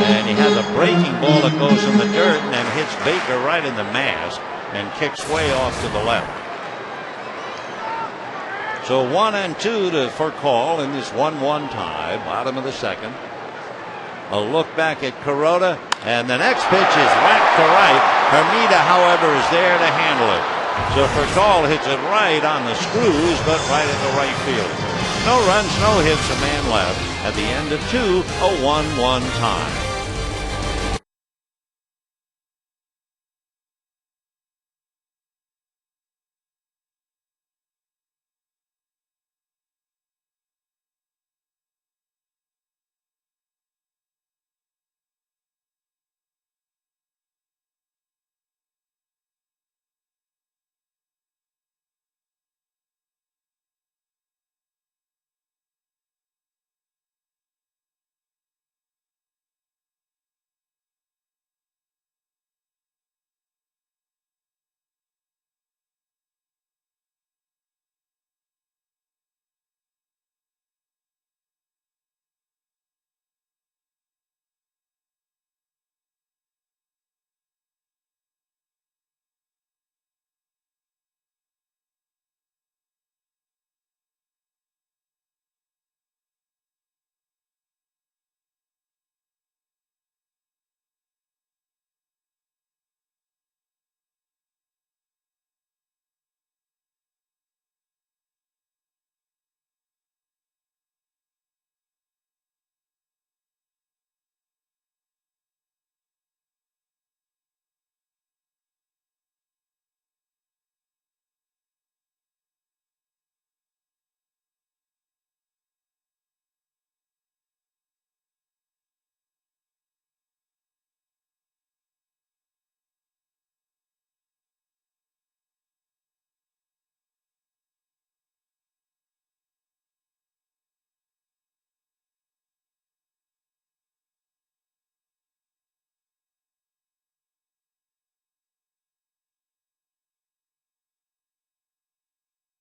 And he has a breaking ball that goes in the dirt and then hits Baker right in the mask and kicks way off to the left. So 1-2 for call in this 1-1 tie, bottom of the second. A look back at Kuroda, and the next pitch is whacked to right. Hermida, however, is there to handle it. So Furcal hits it right on the screws, but right at the right field. No runs, no hits, a man left. At the end of 2, a 1-1 tie.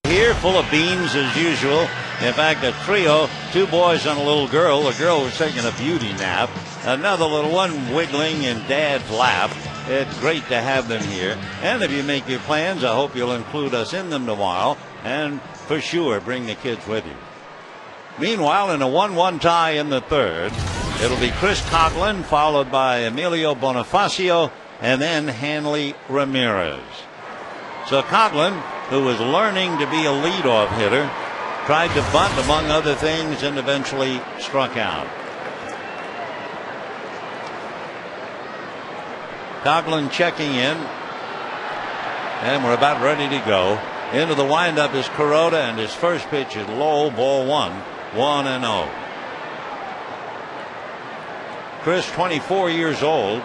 Here, full of beans as usual. In fact, a trio, 2 boys and a little girl. The girl was taking a beauty nap. Another little one wiggling in Dad's lap. It's great to have them here. And if you make your plans, I hope you'll include us in them tomorrow. And for sure, bring the kids with you. Meanwhile, in a 1-1 tie in the 3rd, it'll be Chris Coghlan, followed by Emilio Bonifacio, and then Hanley Ramirez. So Coghlan, who was learning to be a leadoff hitter, tried to bunt among other things and eventually struck out. Coghlan checking in, and we're about ready to go. Into the windup is Kuroda, and his first pitch is low, ball 1, 1-0. Chris, 24 years old,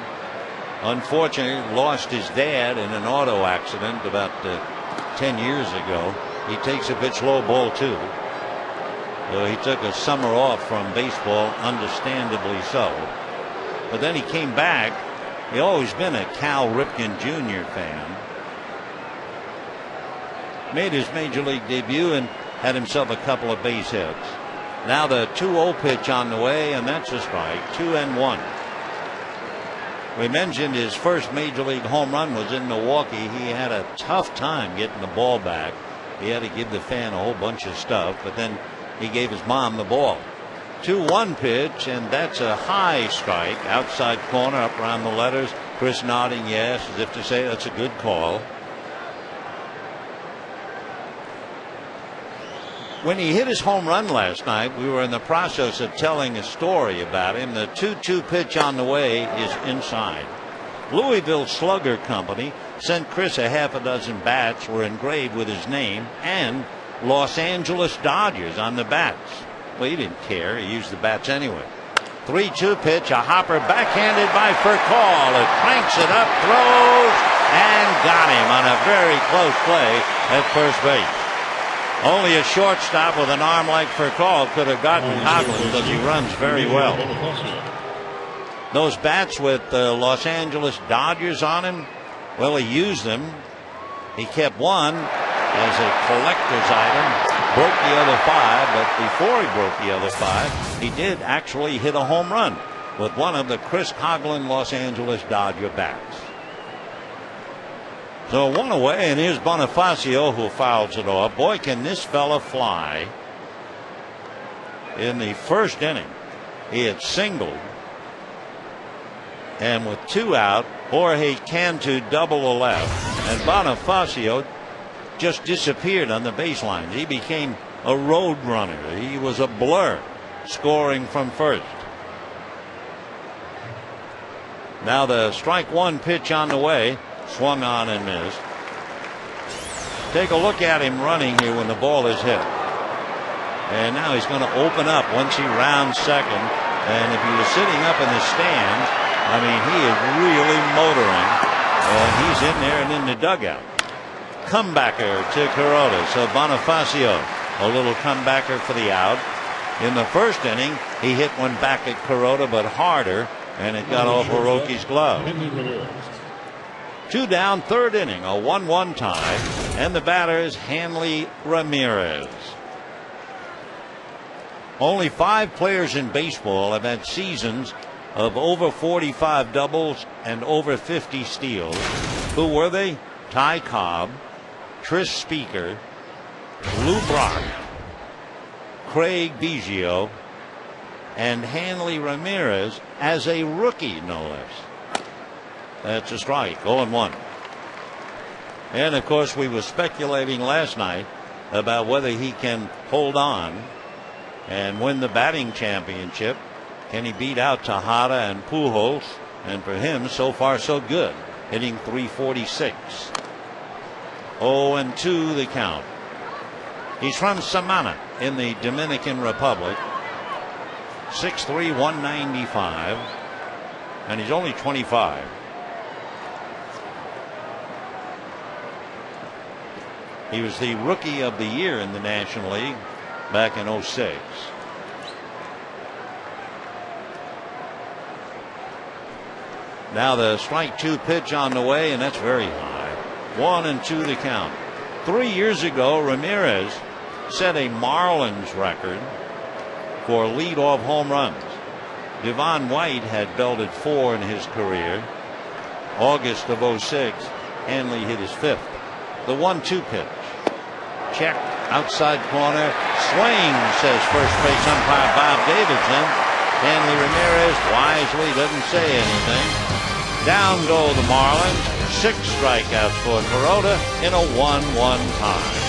unfortunately lost his dad in an auto accident about 10 years ago. He takes a pitch low, ball 2. So he took a summer off from baseball, understandably so. But then he came back. He always been a Cal Ripken Jr. fan. Made his major league debut and had himself a couple of base hits. Now the 2-0 pitch on the way, and that's a strike. 2-1. We mentioned his first major league home run was in Milwaukee. He had a tough time getting the ball back. He had to give the fan a whole bunch of stuff, but then he gave his mom the ball. 2-1 pitch, and that's a high strike. Outside corner, up around the letters. Chris nodding yes, as if to say that's a good call. When he hit his home run last night, we were in the process of telling a story about him. The 2-2 pitch on the way is inside. Louisville Slugger Company sent Chris a half a dozen bats were engraved with his name and Los Angeles Dodgers on the bats. Well, he didn't care. He used the bats anyway. 3-2 pitch, a hopper backhanded by Furcal. It cranks it up, throws, and got him on a very close play at first base. Only a shortstop with an arm like Furcal could have gotten Coughlin because he runs very well. Those bats with the Los Angeles Dodgers on him, well, he used them. He kept one as a collector's item, broke the other 5, but before he broke the other 5, he did actually hit a home run with one of the Chris Coughlin Los Angeles Dodger bats. So 1 away, and here's Bonifacio who fouls it off. Boy, can this fella fly. In the first inning, he had singled. And with 2 out, Jorge Cantu double a left. And Bonifacio just disappeared on the baselines. He became a road runner. He was a blur scoring from first. Now the strike 1 pitch on the way. Swung on and missed. Take a look at him running here when the ball is hit. And now he's going to open up once he rounds second. And if he was sitting up in the stands, I mean, he is really motoring. And he's in there and in the dugout. Comebacker to Kuroda. So Bonifacio, a little comebacker for the out. In the first inning, he hit one back at Kuroda, but harder, and it got off Hiroki's glove. 2 down, third inning, a 1-1 tie, and the batter is Hanley Ramirez. Only 5 players in baseball have had seasons of over 45 doubles and over 50 steals. Who were they? Ty Cobb, Tris Speaker, Lou Brock, Craig Biggio, and Hanley Ramirez as a rookie, no less. That's a strike. 0-1. And of course, we were speculating last night about whether he can hold on and win the batting championship. Can he beat out Tejada and Pujols? And for him, so far so good, hitting .346. 0-2 the count. He's from Samana in the Dominican Republic. 6'3", 195, and he's only 25. He was the Rookie of the Year in the National League back in '06. Now the strike 2 pitch on the way, and that's very high. 1-2 the count. 3 years ago, Ramirez set a Marlins record for leadoff home runs. Devon White had belted 4 in his career. August of '06, Hanley hit his 5th. The 1-2 pitch. Check, outside corner, swing, says first base umpire Bob Davidson. Hanley Ramirez wisely doesn't say anything. Down go the Marlins. 6 strikeouts for Kuroda in a 1-1 tie.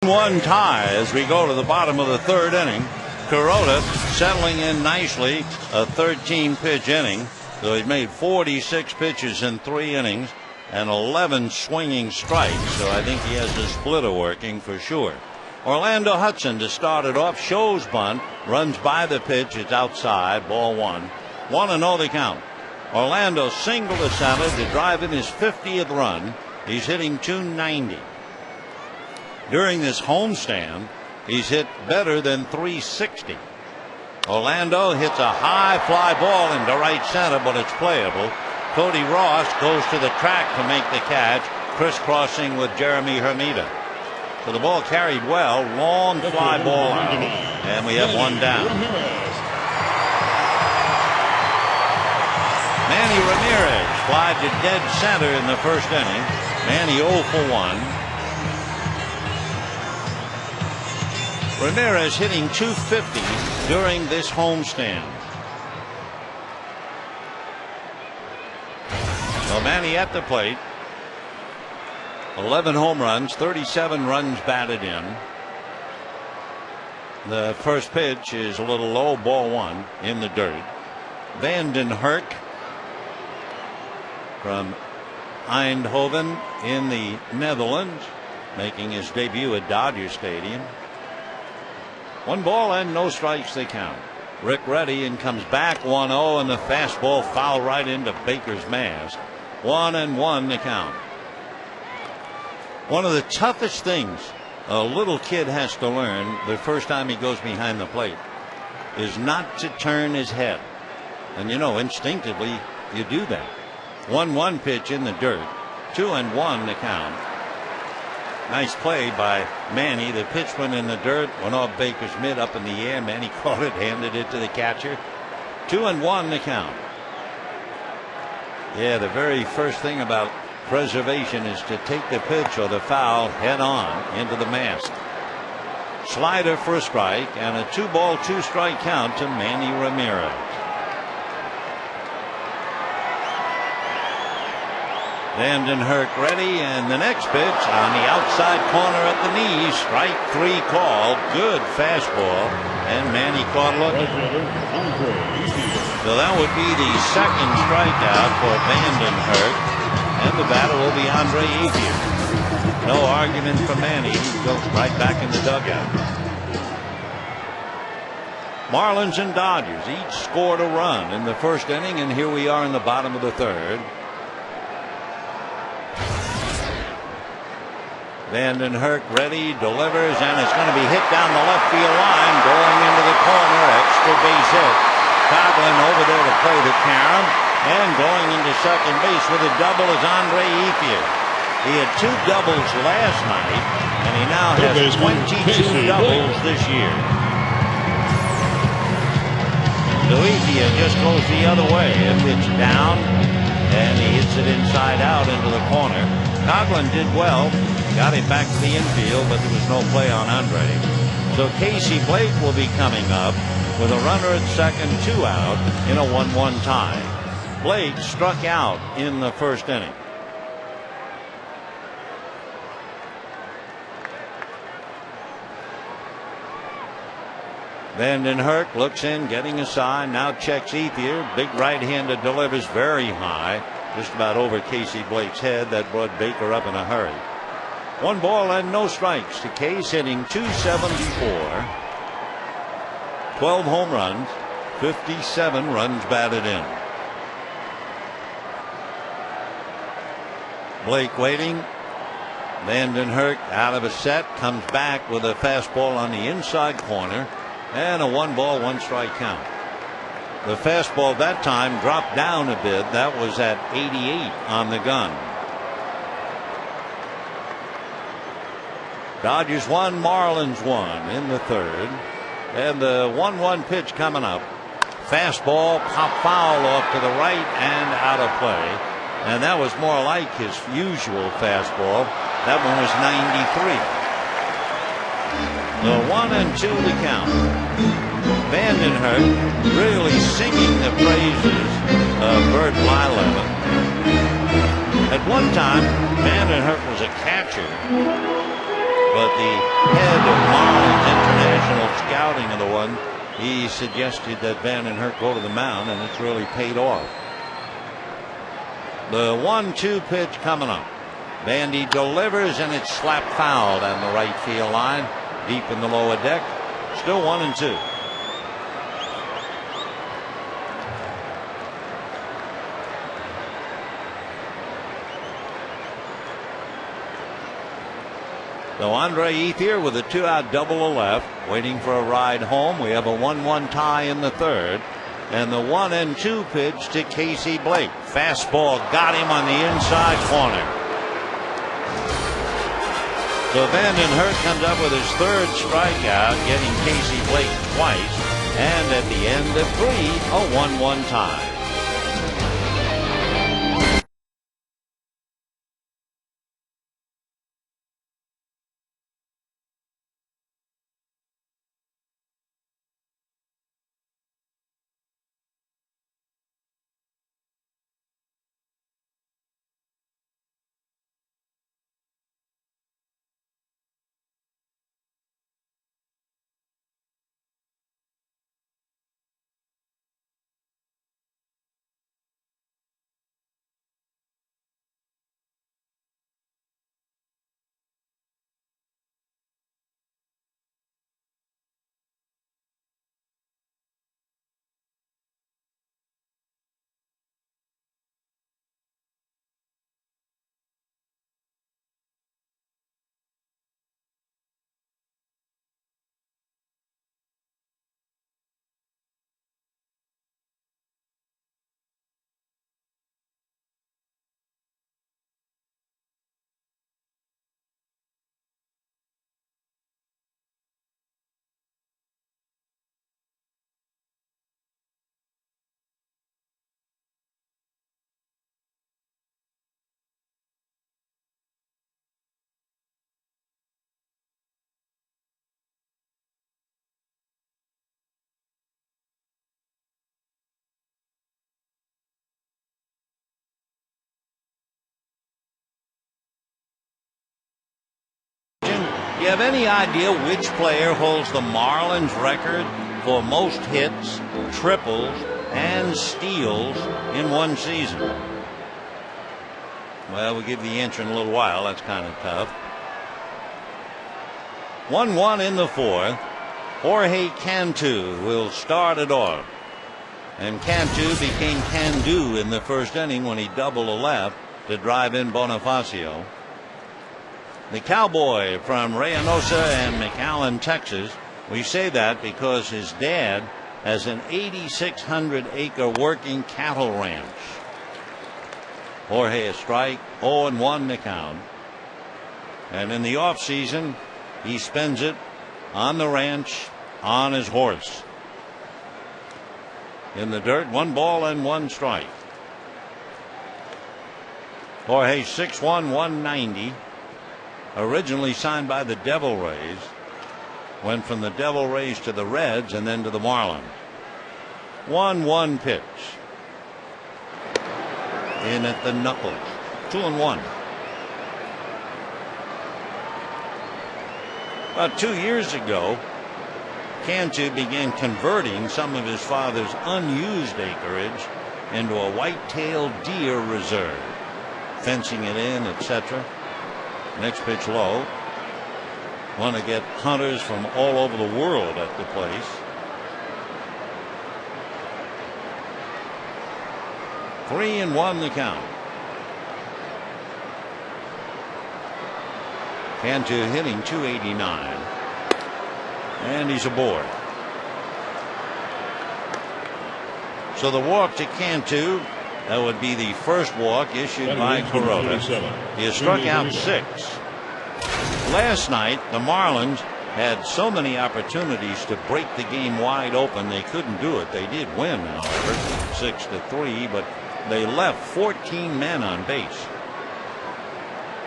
1 tie as we go to the bottom of the third inning. Kuroda settling in nicely, a 13-pitch inning. So he's made 46 pitches in 3 innings and 11 swinging strikes. So I think he has the splitter working for sure. Orlando Hudson to start it off. Shows bunt, runs by the pitch. It's outside, ball 1. 1-0 the count. Orlando single to center to drive in his 50th run. He's hitting .290. During this homestand, he's hit better than .360. Orlando hits a high fly ball into right center, but it's playable. Cody Ross goes to the track to make the catch, crisscrossing with Jeremy Hermida. So the ball carried well, long fly ball out, and we have 1 down. Manny Ramirez flied to dead center in the first inning. Manny 0 for 1. Ramirez hitting .250 during this homestand. Well, Manny at the plate. 11 home runs, 37 runs batted in. The first pitch is a little low, ball 1 in the dirt. Vanden Hurk from Eindhoven in the Netherlands, making his debut at Dodger Stadium. 1 ball and no strikes they count. Rick Reddy and comes back 1-0, and the fastball foul right into Baker's mask. 1-1 the count. One of the toughest things a little kid has to learn the first time he goes behind the plate is not to turn his head. And you know, instinctively you do that. 1-1 pitch in the dirt. 2-1 the count. Nice play by Manny. The pitch went in the dirt, went off Baker's mid, up in the air. Manny caught it, handed it to the catcher. 2-1 the count. Yeah, the very first thing about preservation is to take the pitch or the foul head on into the mask. Slider for a strike, and a 2-ball, 2-strike count to Manny Ramirez. Vanden Hurk ready, and the next pitch on the outside corner at the knees. Strike 3 called. Good fastball, and Manny caught looking. So that would be the second strikeout for Vanden Hurk, and the batter will be Andre Ethier. No argument for Manny. He goes right back in the dugout. Marlins and Dodgers each scored a run in the first inning, and here we are in the bottom of the third. Vanden Hurk ready, delivers, and it's going to be hit down the left field line, going into the corner. Extra base hit. Coughlin over there to play the carom, and going into second base with a double is Andre Ethier. He had 2 doubles last night, and he now has 22 doubles this year. So Ethier just goes the other way. A pitch down, and he hits it inside out into the corner. Coughlin did well. Got him back to the infield, but there was no play on Andre. So Casey Blake will be coming up with a runner at second, 2 out in a 1-1 tie. Blake struck out in the first inning. Vanden Hurk looks in, getting a sign, now checks Ethier. Big right-hander delivers very high, just about over Casey Blake's head. That brought Baker up in a hurry. 1 ball and no strikes to Case, hitting .274. 12 home runs, 57 runs batted in. Blake waiting. Vanden Hurk out of a set, comes back with a fastball on the inside corner, and a 1 ball, 1 strike count. The fastball that time dropped down a bit. That was at 88 on the gun. Dodgers 1, Marlins 1 in the third. And the 1-1 pitch coming up. Fastball, pop foul off to the right and out of play. And that was more like his usual fastball. That one was 93. The 1-2 to count. Vanden Hurk really singing the praises of Bert Blyleven. At one time, Vanden Hurk was a catcher. but the head of Marlins International Scouting of the one, he suggested that Van and Herk go to the mound, and it's really paid off. The 1-2 pitch coming up. Bandy delivers, and it's slap foul down the right field line, deep in the lower deck. Still 1-2. So Andre Ethier with a 2-out double to left, waiting for a ride home. We have a 1-1 tie in the third. And the 1-2 pitch to Casey Blake. Fastball got him on the inside corner. So Van den Herk comes up with his third strikeout, getting Casey Blake twice. And at the end of 3, a 1-1 tie. Do you have any idea which player holds the Marlins record for most hits, triples, and steals in one season? Well, we'll give the answer in a little while. That's kind of tough. 1-1 in the fourth. Jorge Cantu will start it off. And Cantu became Can-Do in the first inning when he doubled a left to drive in Bonifacio. The Cowboy from Reynosa and McAllen, Texas. We say that because his dad has an 8,600-acre working cattle ranch. Jorge a strike, 0-1 to count. And in the offseason, he spends it on the ranch on his horse. In the dirt, 1 ball and 1 strike. Jorge 6'1", 190. Originally signed by the Devil Rays. Went from the Devil Rays to the Reds and then to the Marlins. 1-1 pitch. In at the knuckles. 2-1. About 2 years ago, Cantu began converting some of his father's unused acreage into a white-tailed deer reserve, fencing it in, etc. Next pitch low. Want to get hunters from all over the world at the place. Three and 1 the count. Cantu hitting .289. And he's aboard. So the walk to Cantu, that would be the first walk issued by Kuroda. He has struck out 6. Last night, the Marlins had so many opportunities to break the game wide open, they couldn't do it. They did win, however, 6-3, but they left 14 men on base.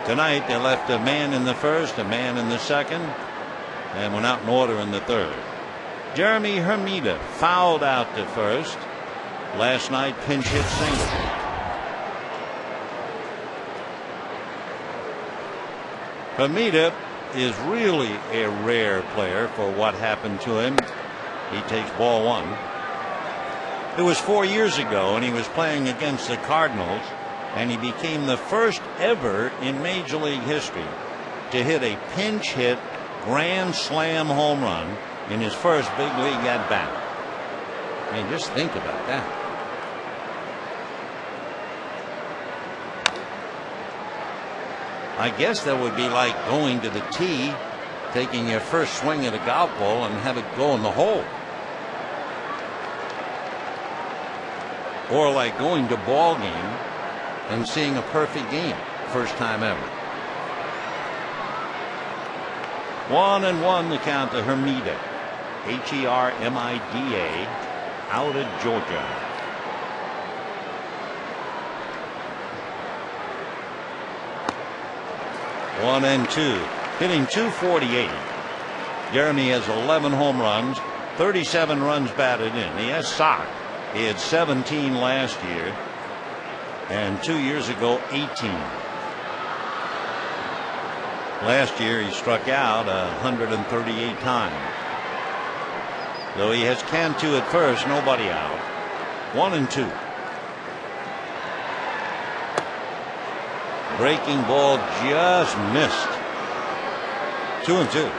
Tonight, they left a man in the first, a man in the second, and went out in order in the third. Jeremy Hermida fouled out to first. Last night, pinch hit single. Hermida is really a rare player for what happened to him. He takes ball one. It was 4 years ago, and he was playing against the Cardinals, and he became the first ever in Major League history to hit a pinch hit grand slam home run in his first big league at bat. I mean, just think about that. I guess that would be like going to the tee, taking your first swing at a golf ball and have it go in the hole. Or like going to ball game and seeing a perfect game, first time ever. 1-1 the count to Hermida, Hermida, out of Georgia. One and two, hitting .248. Jeremy has 11 home runs, 37 runs batted in. He has socked. He had 17 last year, and 2 years ago 18. Last year he struck out 138 times. Though he has Cantu at first, nobody out. 1-2. Breaking ball just missed. 2-2.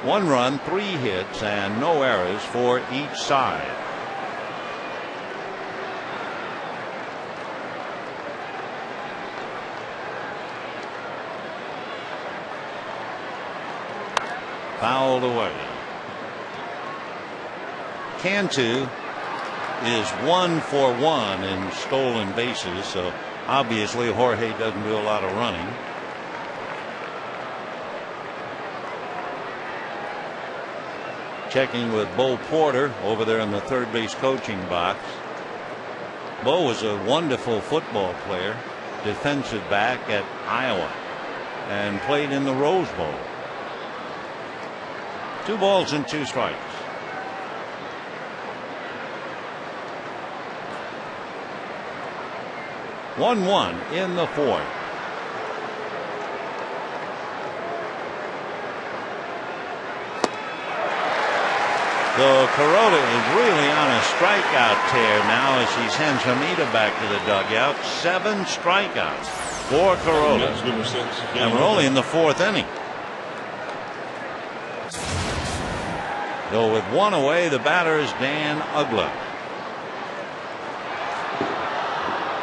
One run, 3 hits, and no errors for each side. Fouled away. Cantu is 1 for 1 in stolen bases, so obviously Jorge doesn't do a lot of running. Checking with Bo Porter over there in the third base coaching box. Bo was a wonderful football player, defensive back at Iowa, and played in the Rose Bowl. 2 balls and 2 strikes. One in the fourth. So Kuroda is really on a strikeout tear now as he sends Hermida back to the dugout. 7 strikeouts for Kuroda. And we're only in the 4th inning. So with 1 away, the batter is Dan Uggla.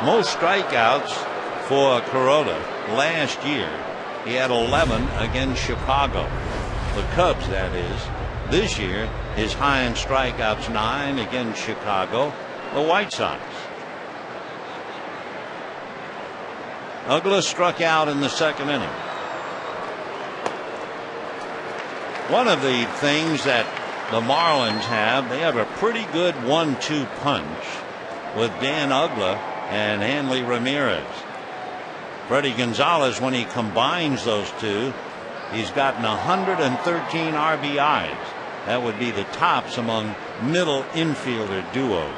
Most strikeouts for Kuroda last year. He had 11 against Chicago. The Cubs, that is. This year, his high in strikeouts 9 against Chicago, the White Sox. Uggla struck out in the 2nd inning. One of the things that the Marlins have, they have a pretty good 1-2 punch with Dan Uggla and Hanley Ramirez. Freddie Gonzalez, when he combines those two, he's gotten 113 RBIs. That would be the tops among middle infielder duos.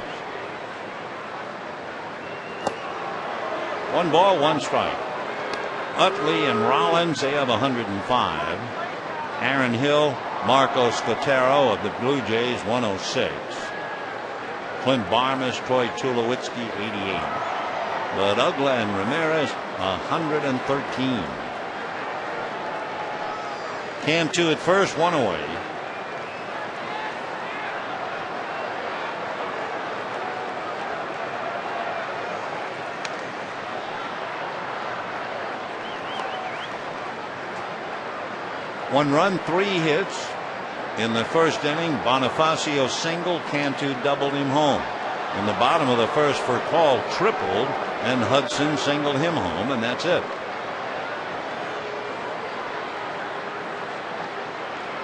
1 ball, 1 strike. Utley and Rollins, they have 105. Aaron Hill, Marco Scotero of the Blue Jays, 106. Clint Barmes, Troy Tulowitzki, 88. But Uggla and Ramirez, 113. Cantu at first, 1 away. One run, 3 hits. In the first inning, Bonifacio singled, Cantu doubled him home. In the bottom of the first, Furcal tripled, and Hudson singled him home, and that's it.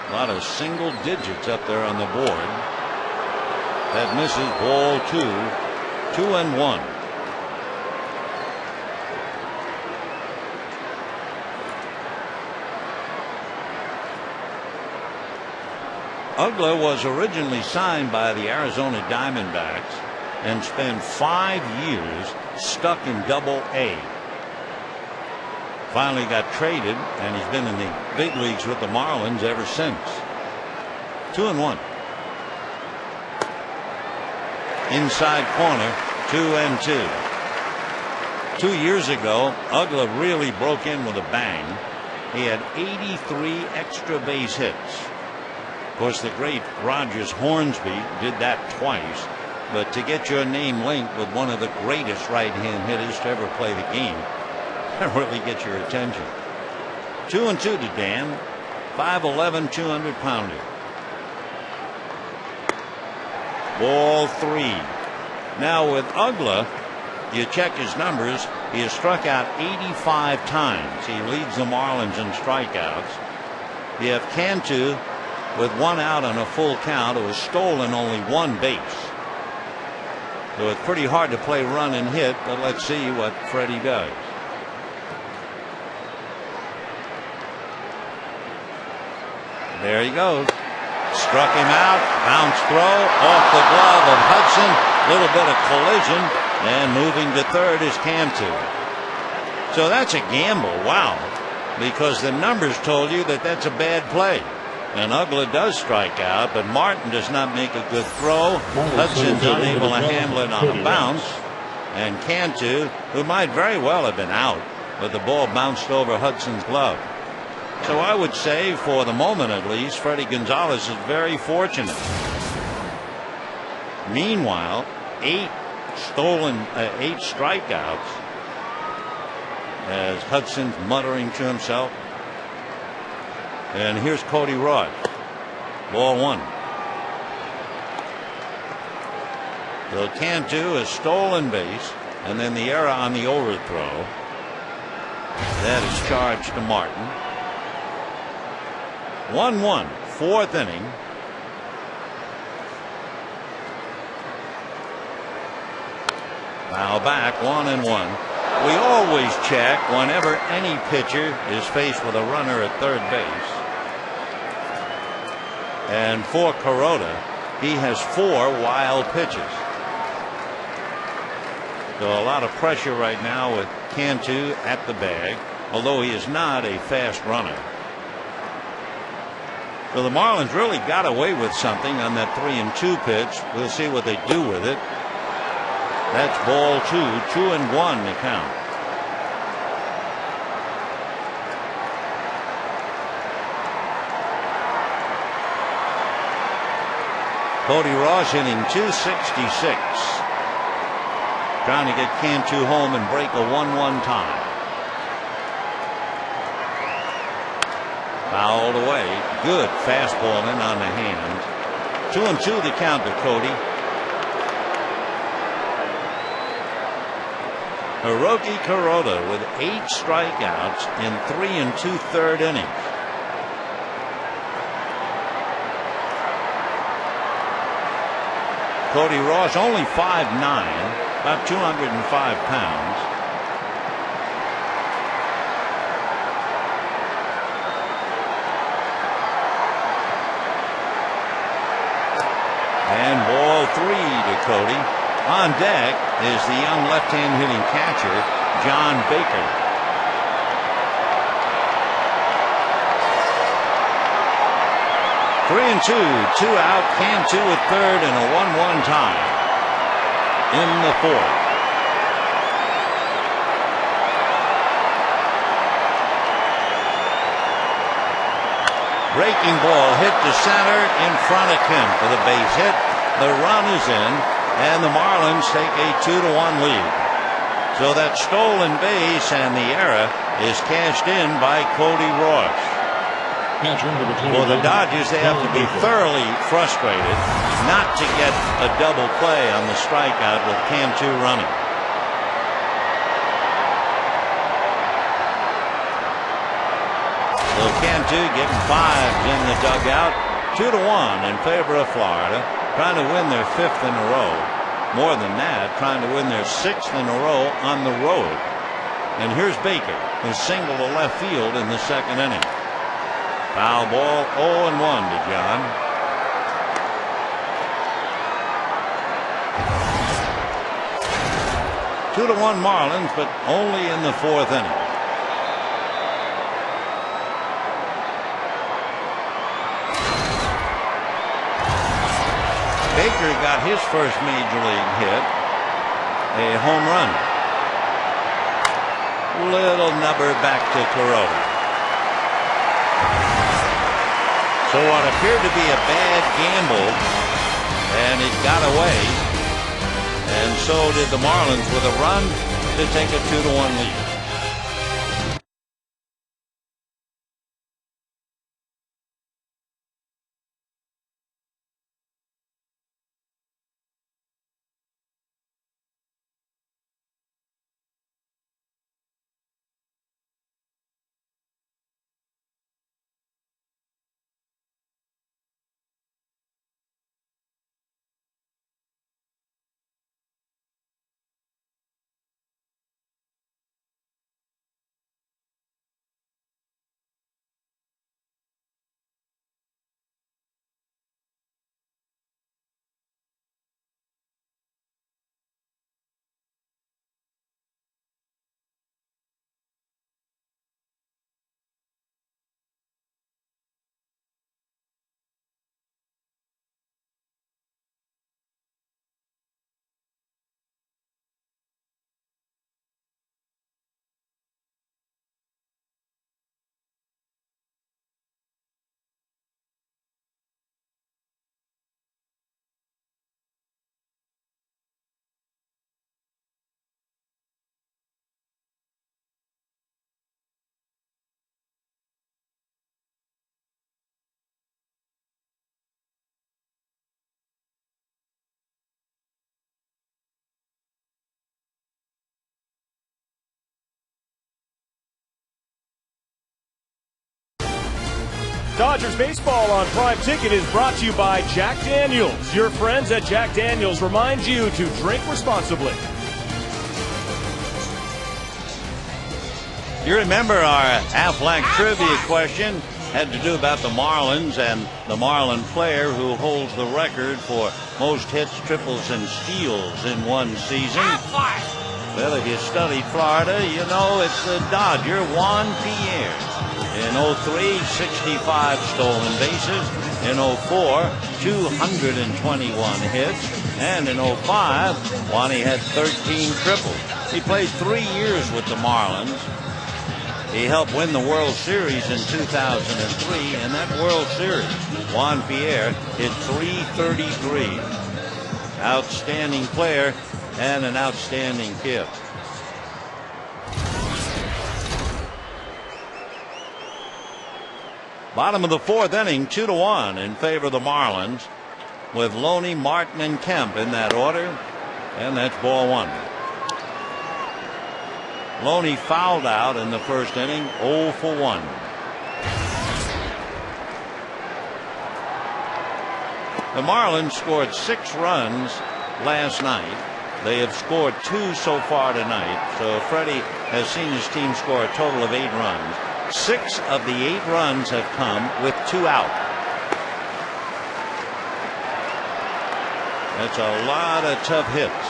A lot of single digits up there on the board. That misses, ball 2. 2-1. Uggla was originally signed by the Arizona Diamondbacks and spent 5 years stuck in Double-A. Finally got traded, and he's been in the big leagues with the Marlins ever since. 2-1. Inside corner, 2-2. 2 years ago, Uggla really broke in with a bang. He had 83 extra base hits. Of course, the great Rogers Hornsby did that twice. But to get your name linked with one of the greatest right-hand hitters to ever play the game, that really gets your attention. 2-2 to Dan. 5'11", 200-pounder. Ball 3. Now with Uggla, you check his numbers. He has struck out 85 times. He leads the Marlins in strikeouts. You have Cantu with 1 out on a full count, who has stolen only 1 base. So it's pretty hard to play run and hit, but let's see what Freddie does. There he goes. Struck him out. Bounce throw off the glove of Hudson. Little bit of collision, and moving to third is Cantu. So that's a gamble. Wow. Because the numbers told you that that's a bad play. And Uggla does strike out, but Martin does not make a good throw. Hudson's unable to handle it on a bounce. And Cantu, who might very well have been out, but the ball bounced over Hudson's glove. So I would say, for the moment at least, Freddie Gonzalez is very fortunate. Meanwhile, 8 strikeouts, as Hudson's muttering to himself. And here's Cody Ross. Ball 1. So Cantu has stolen base, and then the error on the overthrow. That is charged to Martin. 1-1, 4th inning. Foul back, 1-1. We always check whenever any pitcher is faced with a runner at third base. And for Kuroda, he has 4 wild pitches. So a lot of pressure right now with Cantu at the bag, although he is not a fast runner. So the Marlins really got away with something on that 3-2 pitch. We'll see what they do with it. That's ball 2, 2-1 to count. Cody Ross hitting .266. Trying to get Cantu home and break a 1-1 tie. Fouled away. Good fastball in on the hands. 2-2 the count to Cody. Hiroki Kuroda with 8 strikeouts in 3 2/3 innings. Cody Ross only 5'9", about 205 pounds. And ball 3 to Cody. On deck is the young left-hand hitting catcher, John Baker. Three and two out. Cantu at third and a 1-1 tie in the 4th. Breaking ball hit to center in front of Kemp for the base hit. The run is in, and the Marlins take a 2-1 lead. So that stolen base and the error is cashed in by Cody Ross. For the Dodgers, they have to be thoroughly frustrated not to get a double play on the strikeout with Cantu running. So Cantu getting 5s in the dugout. 2-1 in favor of Florida, trying to win their 5th in a row. More than that, trying to win their 6th in a row on the road. And here's Baker, who singled to left field in the 2nd inning. Foul ball, 0-1 to John. 2-1 Marlins, but only in the fourth inning. Baker got his first major league hit, a home run. Little nubber back to Corona. So what appeared to be a bad gamble, and it got away, and so did the Marlins with a run to take a 2-1 lead. Dodgers baseball on Prime Ticket is brought to you by Jack Daniels. Your friends at Jack Daniels remind you to drink responsibly. You remember our Aflac trivia question had to do about the Marlins and the Marlin player who holds the record for most hits, triples, and steals in one season. Well, if you studied Florida, you know it's the Dodger, Juan Pierre. In 03, 65 stolen bases. In 04, 221 hits. And in 05, Juan had 13 triples. He played 3 years with the Marlins. He helped win the World Series in 2003. In that World Series, Juan Pierre hit .333. Outstanding player and an outstanding kid. Bottom of the fourth inning, 2-1 in favor of the Marlins, with Loney, Martin, and Kemp in that order, and that's ball one. Loney fouled out in the first inning, 0 for 1. The Marlins scored 6 runs last night. They have scored 2 so far tonight, so Freddie has seen his team score a total of 8 runs. 6 of the 8 runs have come with 2 out. That's a lot of tough hits.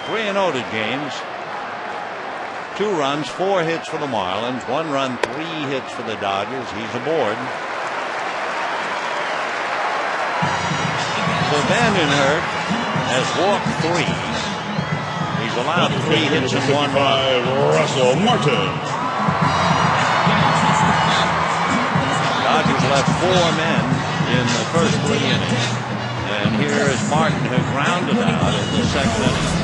3-0 to James. 2 runs, 4 hits for the Marlins. 1 run, 3 hits for the Dodgers. He's aboard. So Vandenberg has walked 3. He's allowed 3 hits and 1 run. Russell Martin. Dodgers left 4 men in the first 3 innings. And here is Martin, who grounded out in the second inning.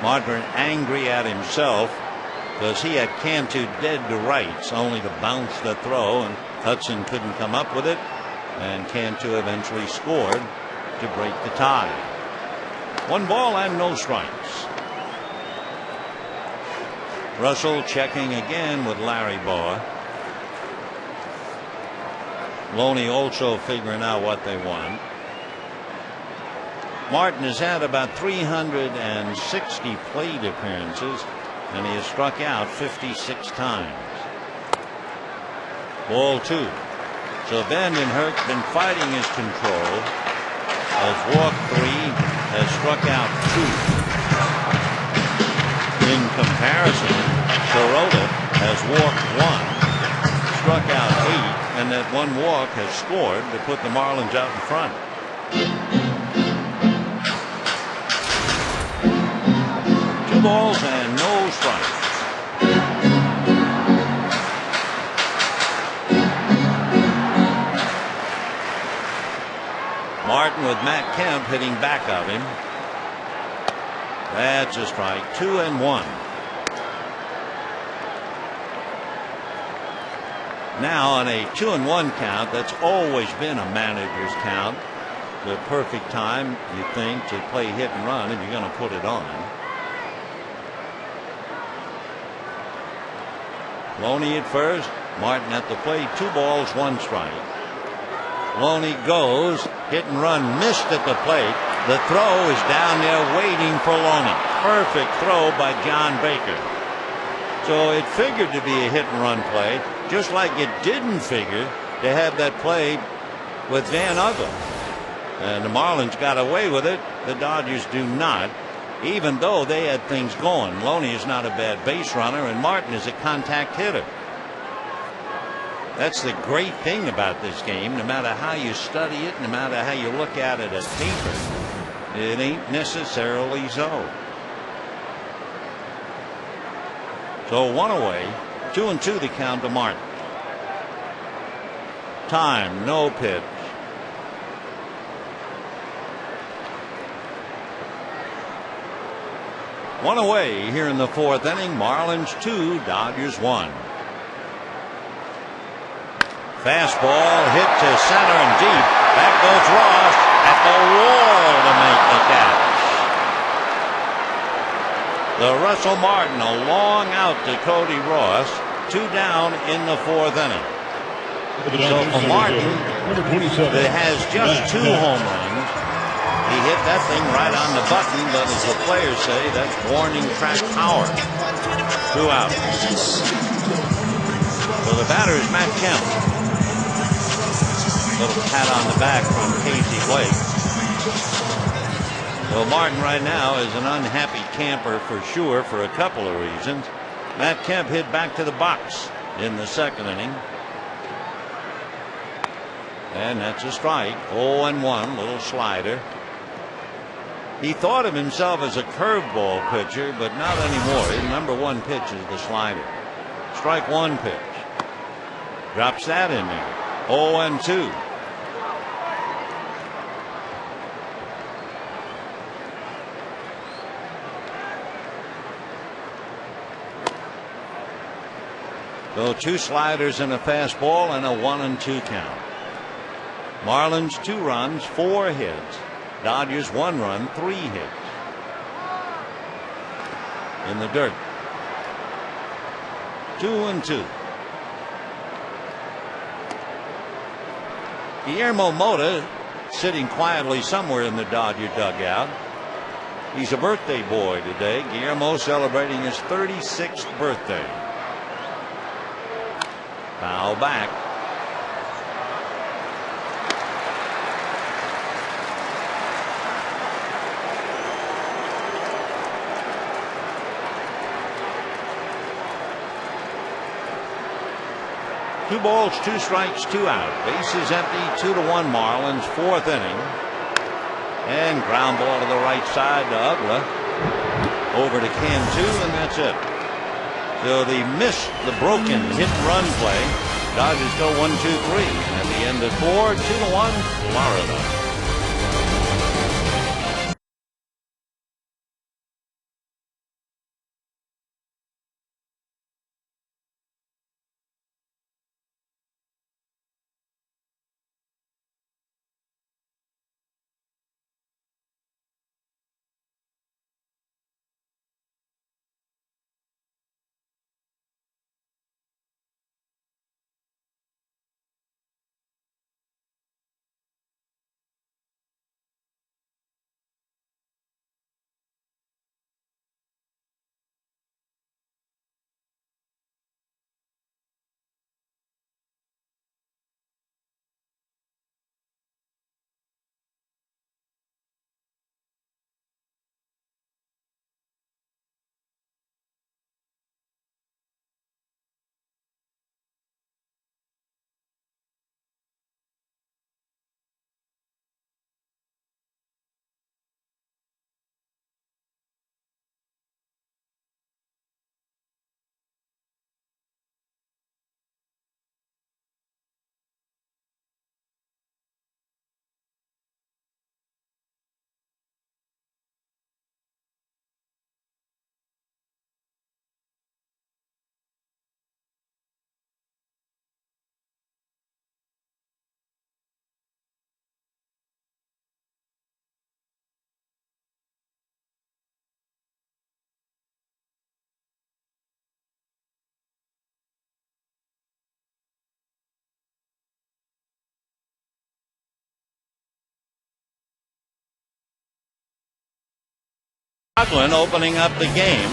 Martin angry at himself because he had Cantu dead to rights, only to bounce the throw, and Hudson couldn't come up with it. And Cantu eventually scored to break the tie. 1 ball and no strikes. Russell checking again with Larry Baugh. Loney also figuring out what they want. Martin has had about 360 plate appearances, and he has struck out 56 times. Ball 2. So Vandenberg's been fighting his control. has walked 3, has struck out 2. In comparison, Sirota has walked 1, struck out 8, and that 1 walk has scored to put the Marlins out in front. 2 balls and no strikes. Martin with Matt Kemp hitting back of him. That's a strike. 2-1. Now on a 2-1 count, that's always been a manager's count. The perfect time, you think, to play hit and run if you're going to put it on. Loney at first, Martin at the plate. 2 balls, 1 strike. Loney goes, hit and run, missed at the plate. The throw is down there waiting for Loney. Perfect throw by John Baker. So it figured to be a hit and run play, just like it didn't figure to have that play with Van Uggla. And the Marlins got away with it. The Dodgers do not, even though they had things going. Loney is not a bad base runner, and Martin is a contact hitter. That's the great thing about this game. No matter how you study it, no matter how you look at it as paper, it ain't necessarily so. So 1 away, 2-2 the count to Martin. Time, no pitch. One away here in the 4th inning. Marlins 2, Dodgers 1. Fastball hit to center and deep. Back goes Ross at the wall to make the catch. The Russell Martin, a long out to Cody Ross. 2 down in the 4th inning. So for Martin, that has just 2 home runs, he hit that thing right on the button, but as the players say, that's warning track power. 2 out. So the batter is Matt Kemp. Little pat on the back from Casey Blake. Well, Martin right now is an unhappy camper for sure for a couple of reasons. Matt Kemp hit back to the box in the 2nd inning. And that's a strike. 0-1, little slider. He thought of himself as a curveball pitcher, but not anymore. His number 1 pitch is the slider. Strike 1 pitch. Drops that in there. 0-2. So 2 sliders and a fastball and a 1-2 count. Marlins 2 runs, 4 hits. Dodgers 1 run, 3 hits. In the dirt. 2-2. Guillermo Mota sitting quietly somewhere in the Dodger dugout. He's a birthday boy today. Guillermo celebrating his 36th birthday. Foul back. Two balls, 2 strikes, 2 out. Bases empty, 2-1 Marlins, 4th inning. And ground ball to the right side to Uggla. Over to Cantu, and that's it. So they missed the broken hit and run play. Dodgers go 1-2-3. At the end of 4, 2-1 Florida. Uggla opening up the game.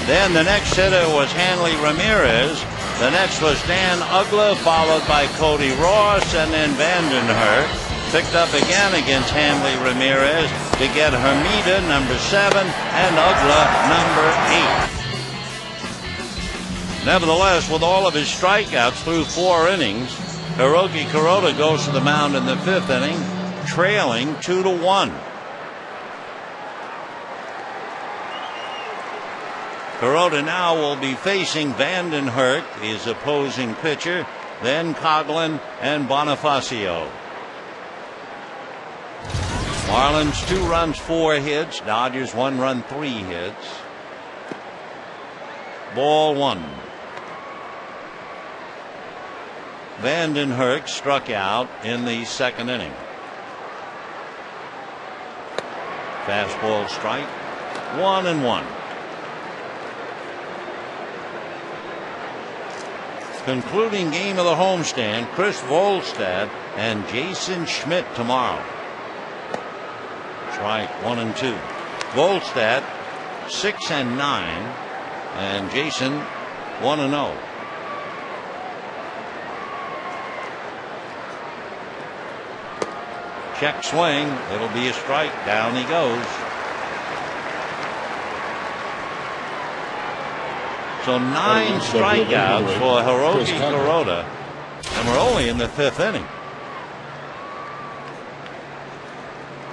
Then the next hitter was Ramirez. The next was Dan Uggla, followed by Cody Ross, and then Vandenhurst picked up again against Ramirez to get Hermida, number 7, and Uggla, number 8. Nevertheless, with all of his strikeouts through 4 innings, Hiroki Kuroda goes to the mound in the 5th inning, trailing 2-1. Kuroda now will be facing Vandenhurst, his opposing pitcher, then Coughlin and Bonifacio. Marlins 2 runs, 4 hits. Dodgers 1 run, 3 hits. Ball 1. Vandenhurst struck out in the 2nd inning. Fastball strike. 1-1. Concluding game of the homestand, Chris Volstad and Jason Schmidt tomorrow. Strike 1-2. Volstad 6-9, and Jason 1-0. Check swing. It'll be a strike. Down he goes. So 9 strikeouts for Hiroki Kuroda, and we're only in the 5th inning.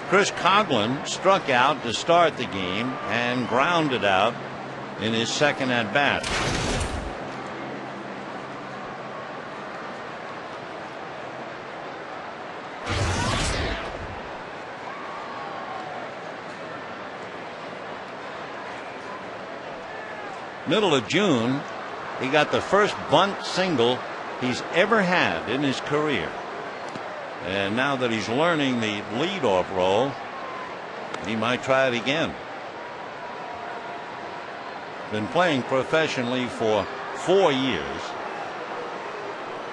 Chris Coughlin struck out to start the game and grounded out in his 2nd at bat. Middle of June, he got the first bunt single he's ever had in his career. And now that he's learning the leadoff role, he might try it again. Been playing professionally for 4 years.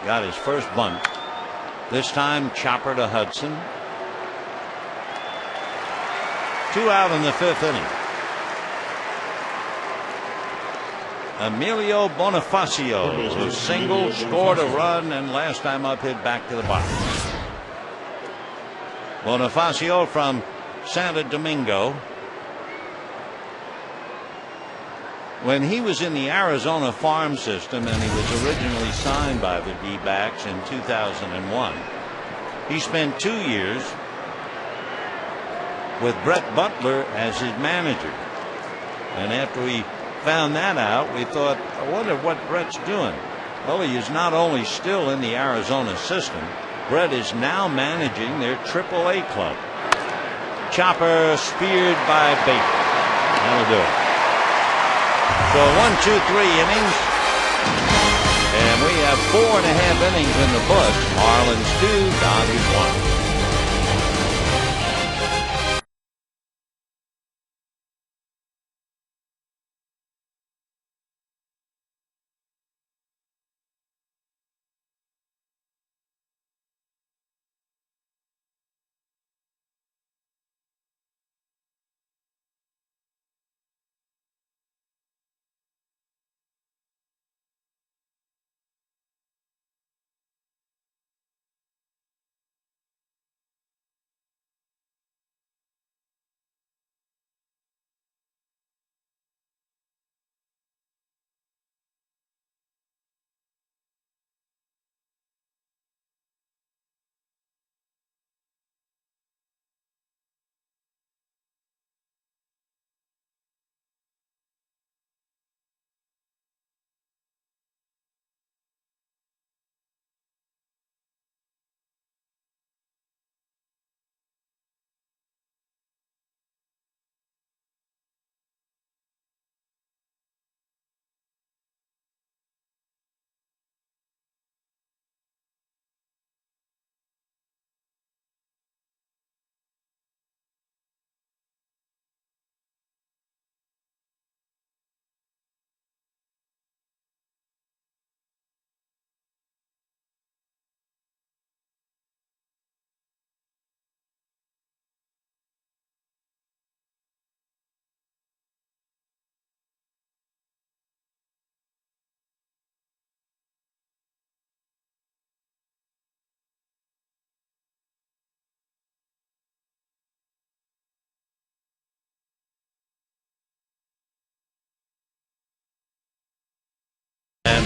Got his first bunt. This time chopper to Hudson. 2 out in the 5th inning. Emilio Bonifacio, who singled, scored a run, and last time up hit back to the box. Bonifacio from Santo Domingo. When he was in the Arizona farm system, and he was originally signed by the D-backs in 2001, he spent 2 years with Brett Butler as his manager. And after we found that out, we thought, I wonder what Brett's doing. Well, he is not only still in the Arizona system, Brett is now managing their AAA club. Chopper speared by Baker. That'll do it. So 1, 2, 3 innings. And we have 4.5 innings in the books. Marlins 2, Dodgers 1.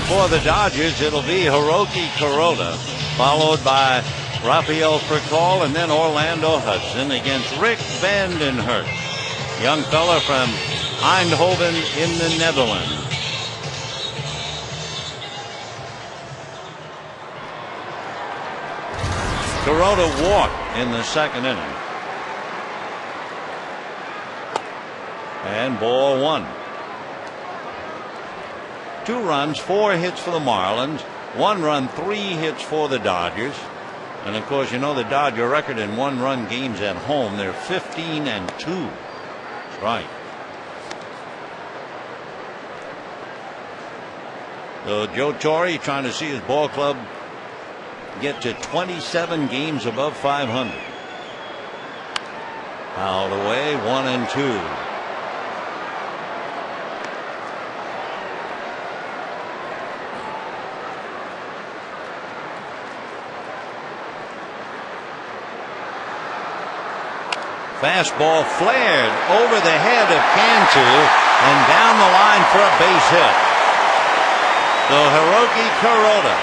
For the Dodgers, it'll be Hiroki Kuroda, followed by Rafael Furcal, and then Orlando Hudson against Rick van den Hurk, young fella from Eindhoven in the Netherlands. Kuroda walked in the second inning. And ball one. 2 runs, 4 hits for the Marlins. 1 run, 3 hits for the Dodgers. And of course, you know the Dodger record in 1-run games at home. They're 15-2. That's right. So Joe Torre trying to see his ball club get to 27 games above 500. Fouled away, 1-2. Fastball flared over the head of Cantu and down the line for a base hit. So Hiroki Kuroda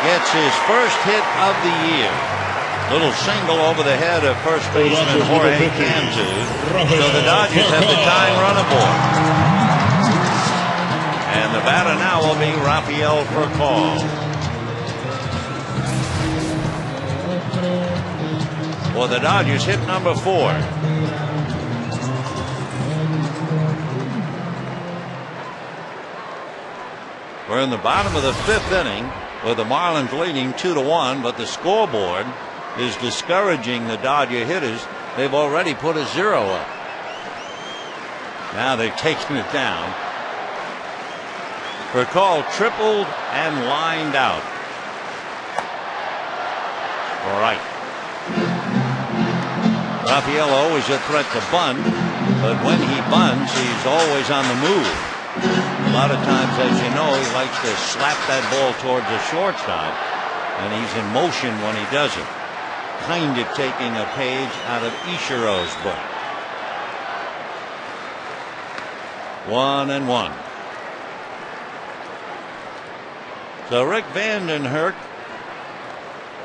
gets his first hit of the year. Little single over the head of first baseman Jorge Cantu. So the Dodgers have the tying run aboard. And the batter now will be Rafael Furcal. For the Dodgers, hit number 4. We're in the bottom of the 5th inning with the Marlins leading 2-1, but the scoreboard is discouraging the Dodger hitters. They've already put a 0 up. Now they've taken it down. Furcal tripled and lined out. All right. Rafael always a threat to bunt, but when he bunts, he's always on the move. A lot of times, as you know, he likes to slap that ball towards the shortstop, and he's in motion when he does it. Kind of taking a page out of Ichiro's book. 1-1. So Rick van den Hurk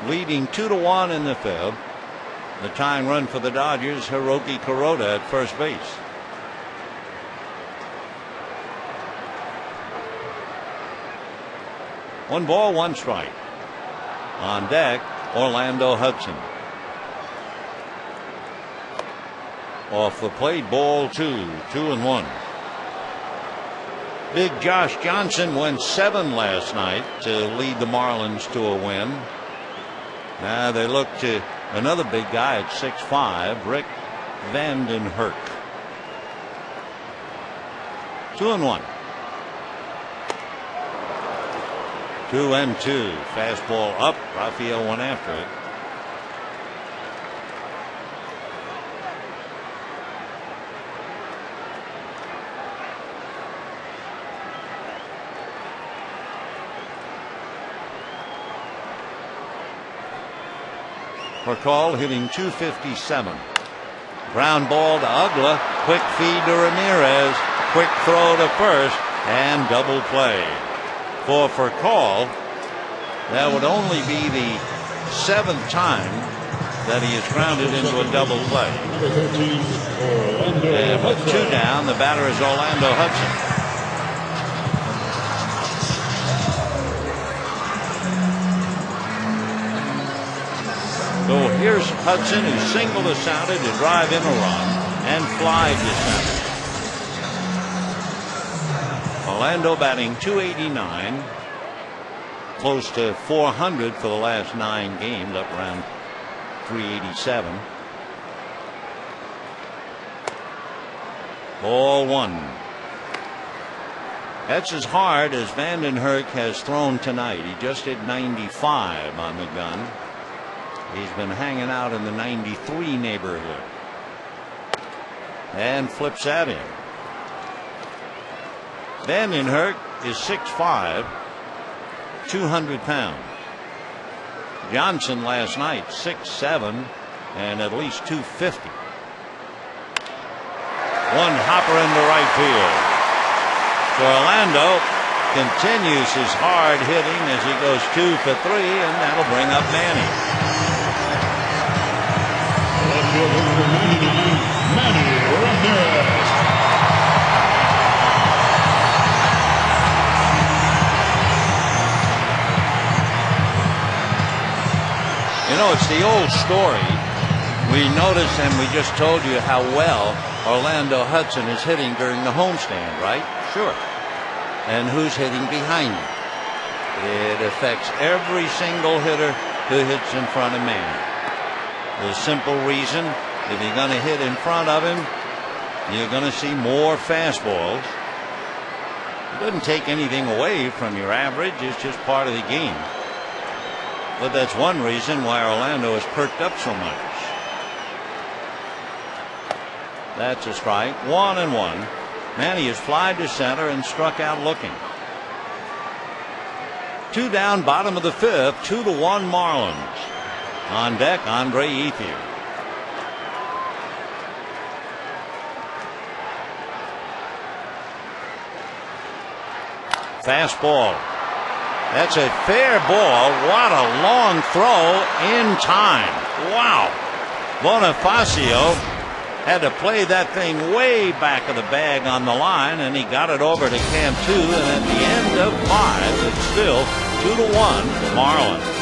leading 2-1 in the 5th. The tying run for the Dodgers, Hiroki Kuroda at first base. One ball, 1 strike. On deck, Orlando Hudson. Off the plate, ball 2, 2-1. Big Josh Johnson went 7 last night to lead the Marlins to a win. Now they look to another big guy at 6'5", Rick van den Hurk. 2-1. 2-2. Fastball up. Rafael went after it. Furcal hitting .257. Ground ball to Uggla. Quick feed to Ramirez. Quick throw to first and double play. For Furcal, that would only be the 7th time that he has grounded into a double play. And with 2 down, the batter is Orlando Hudson. So here's Hudson, who singled to center to drive in a run and fly to center. Orlando batting .289, close to .400 for the last 9 games, up around .387. Ball 1. That's as hard as van den Hurk has thrown tonight. He just hit 95 on the gun. He's been hanging out in the 93 neighborhood. And flips that in. Van den Hurk is 6'5", 200 pounds. Johnson last night 6'7", and at least 250. One hopper into right field. So Orlando continues his hard hitting as he goes 2 for 3, and that'll bring up Manny. Manny Ramirez. You know, it's the old story. We noticed, and we just told you how well Orlando Hudson is hitting during the homestand, right? Sure. And who's hitting behind him? It affects every single hitter who hits in front of Manny. The simple reason, if you're going to hit in front of him, you're going to see more fastballs. It doesn't take anything away from your average. It's just part of the game. But that's one reason why Orlando is perked up so much. That's a strike. 1-1. Manny has flied to center and struck out looking. 2 down, bottom of the 5th. 2-1 Marlins. On deck, Andre Ethier. Fastball. That's a fair ball. What a long throw in time. Wow. Bonifacio had to play that thing way back of the bag on the line, and he got it over to Camp 2, and at the end of 5, it's still 2-1 Marlins.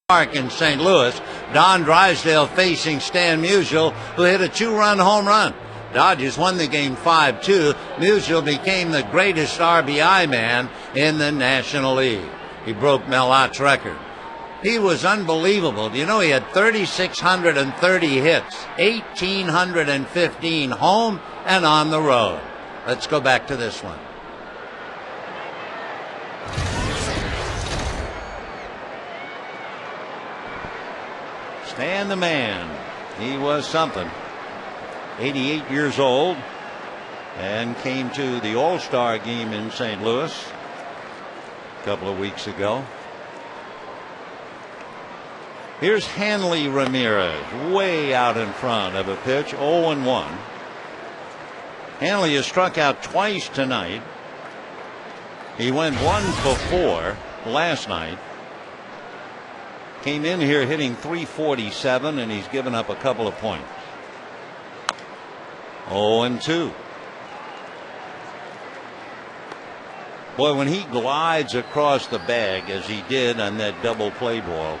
Park in St. Louis. Don Drysdale facing Stan Musial, who hit a 2-run home run. Dodgers won the game 5-2. Musial became the greatest RBI man in the National League. He broke Mel Ott's record. He was unbelievable. You know, he had 3,630 hits, 1,815 home and on the road. Let's go back to this one. Stan the man. He was something. 88 years old and came to the All-Star game in St. Louis a couple of weeks ago. Here's Hanley Ramirez way out in front of a pitch. 0-1. Hanley has struck out twice tonight. He went 1 for 4 last night. Came in here hitting .347, and he's given up a couple of points. 0-2. Boy, when he glides across the bag as he did on that double play ball,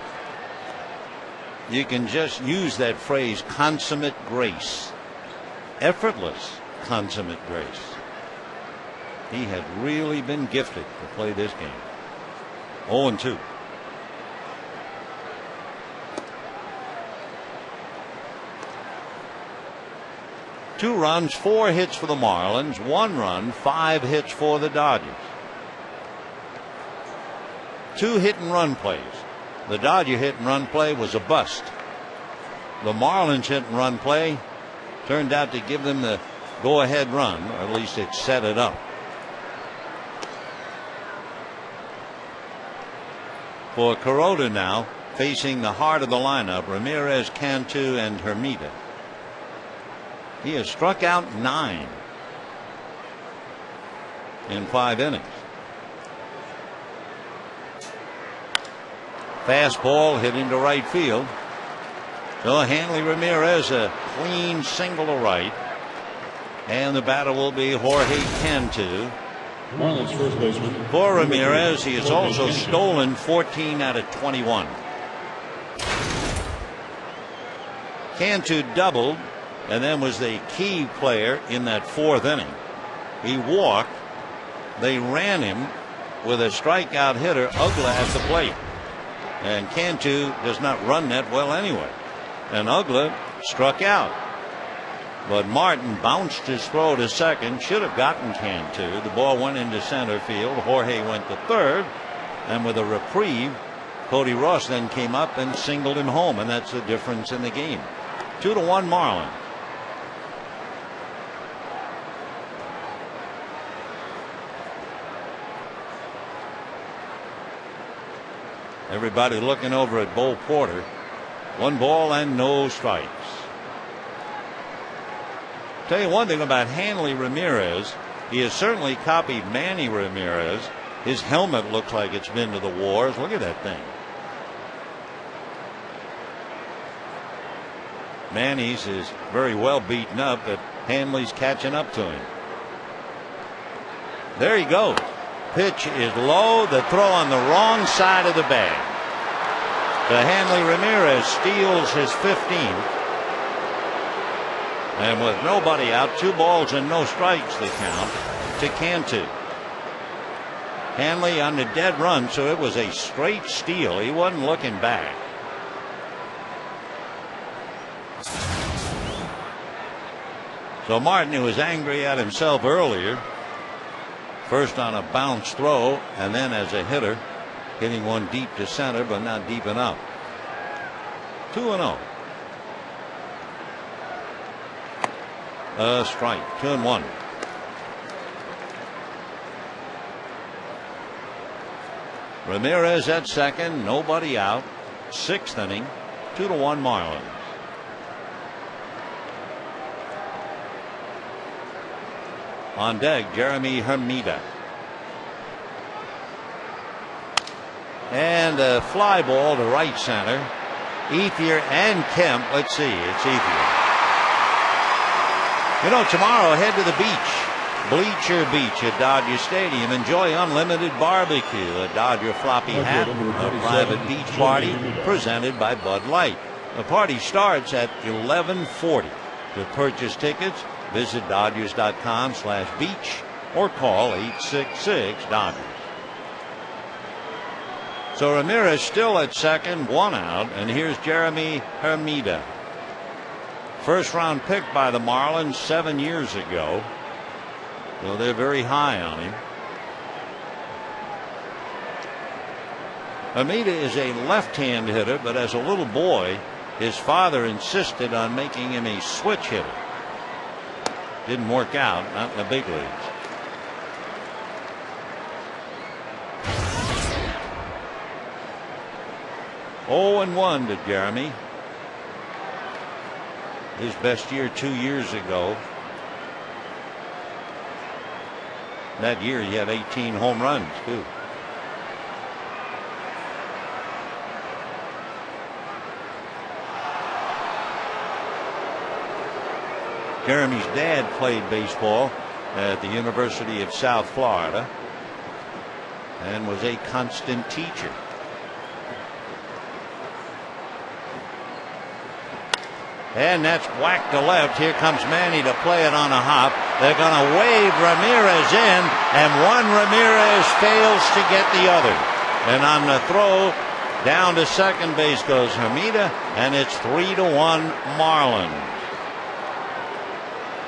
you can just use that phrase, consummate grace. Effortless consummate grace. He had really been gifted to play this game. 0-2. Two runs, 4 hits for the Marlins, 1 run, 5 hits for the Dodgers. 2 hit and run plays. The Dodger hit and run play was a bust. The Marlins hit and run play turned out to give them the go ahead run, or at least it set it up. For Kuroda now, facing the heart of the lineup, Ramirez, Cantu, and Hermida. He has struck out 9 in 5 innings. Fastball hit into right field. So Hanley Ramirez, a clean single to right. And the batter will be Jorge Cantu. Marlins first baseman. For Ramirez, he has also stolen 14 out of 21. Cantu doubled and then was the key player in that 4th inning. He walked. They ran him with a strikeout hitter, Uggla, at the plate. And Cantu does not run that well anyway. And Uggla struck out. But Martin bounced his throw to second, should have gotten Cantu. The ball went into center field. Jorge went to third. And with a reprieve, Cody Ross then came up and singled him home. And that's the difference in the game. 2-1 Marlins. Everybody looking over at Bo Porter. 1 ball and no strikes. Tell you one thing about Hanley Ramirez. He has certainly copied Manny Ramirez. His helmet looks like it's been to the wars. Look at that thing. Manny's is very well beaten up, but Hanley's catching up to him. There he goes. Pitch is low. The throw on the wrong side of the bag. The Hanley Ramirez steals his 15th. And with nobody out, 2 balls and no strikes the count to Cantu. Hanley on the dead run, so it was a straight steal. He wasn't looking back. So Martin, who was angry at himself earlier, first on a bounce throw and then as a hitter, hitting one deep to center but not deep enough. 2-0. A strike. 2-1. Ramirez at second, nobody out. 6th inning, 2-1 Marlins. On deck, Jeremy Hermida. And a fly ball to right center. Ethier and Kemp. Let's see, it's Ethier. You know, tomorrow head to the beach. Bleacher Beach at Dodger Stadium. Enjoy unlimited barbecue, a Dodger floppy hat, a private beach party presented by Bud Light. The party starts at 11:40. To purchase tickets, visit Dodgers.com/beach or call 866-DODGERS. So Ramirez still at second, 1 out, and here's Jeremy Hermida. First round pick by the Marlins 7 years ago. So they're very high on him. Hermida is a left-hand hitter, but as a little boy, his father insisted on making him a switch hitter. Didn't work out, not in the big leagues. (0-1) to Jeremy. His best year 2 years ago. That year he had 18 home runs too. Jeremy's dad played baseball at the University of South Florida and was a constant teacher. And that's whacked to left. Here comes Manny to play it on a hop. They're going to wave Ramirez in, and one Ramirez fails to get the other. And on the throw down to second base goes Hermida, and it's 3-1 Marlins.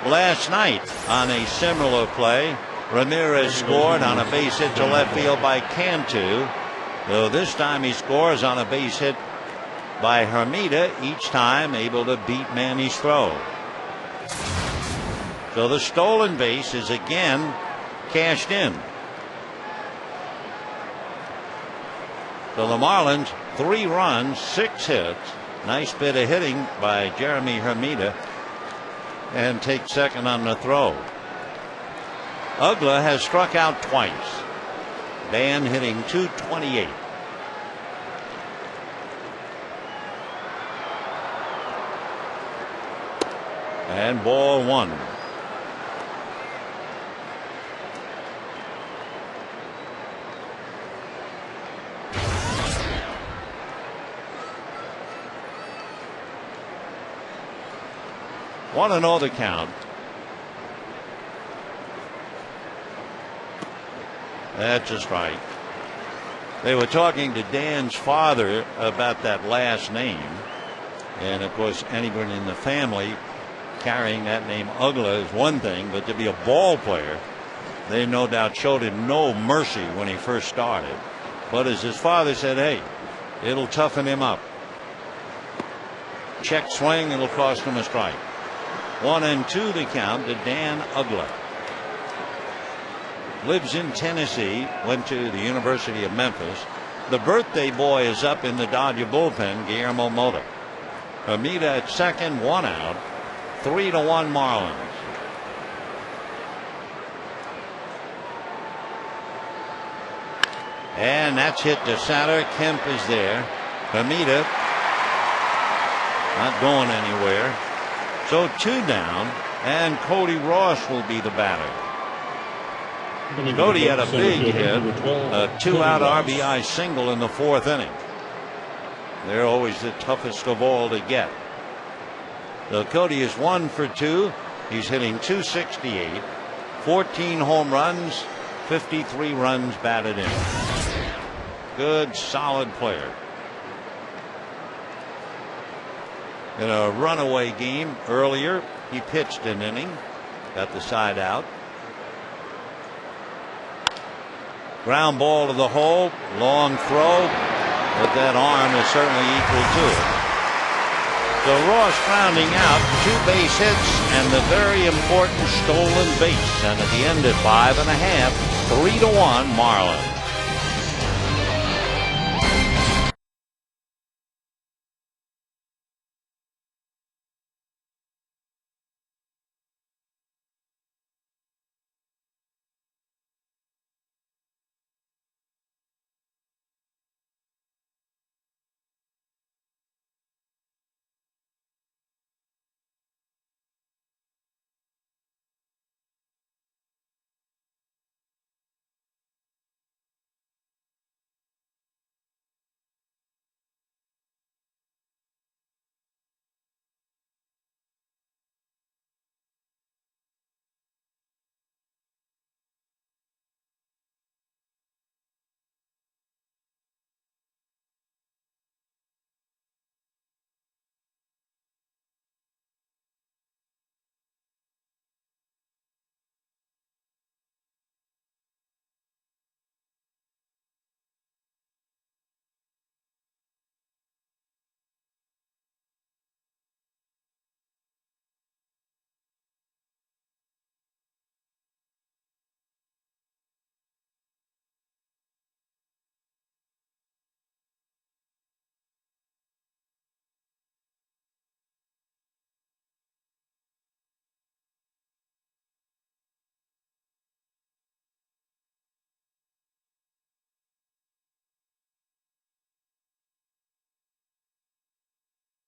Last night on a similar play, Ramirez scored on a base hit to left field by Cantu. So this time he scores on a base hit by Hermida, each time able to beat Manny's throw. So the stolen base is again cashed in. So the Marlins, 3 runs, 6 hits. Nice bit of hitting by Jeremy Hermida, and take second on the throw. Uggla has struck out twice. Dan hitting .228. And ball 1. Want to know the count. That's a strike. They were talking to Dan's father about that last name. And of course, anyone in the family carrying that name Uggla is one thing, but to be a ball player, they no doubt showed him no mercy when he first started. But as his father said, hey, it'll toughen him up. Check swing, it'll cost him a strike. 1-2 the count to Dan Uggla. Lives in Tennessee, went to the University of Memphis. The birthday boy is up in the Dodger bullpen, Guillermo Mota. Hermida at second, 1 out, 3-1 Marlins. And that's hit to center. Kemp is there. Hermida not going anywhere. So 2 down, and Cody Ross will be the batter. Cody had a big hit, a 2-out RBI single in the 4th inning. They're always the toughest of all to get. So Cody is 1 for 2. He's hitting .268, 14 home runs, 53 runs batted in. Good, solid player. In a runaway game earlier, he pitched an inning, got the side out. Ground ball to the hole, long throw, but that arm is certainly equal to it. So Ross grounding out, 2 base hits, and the very important stolen base. And at the end at 5 1/2, 3-1 Marlins.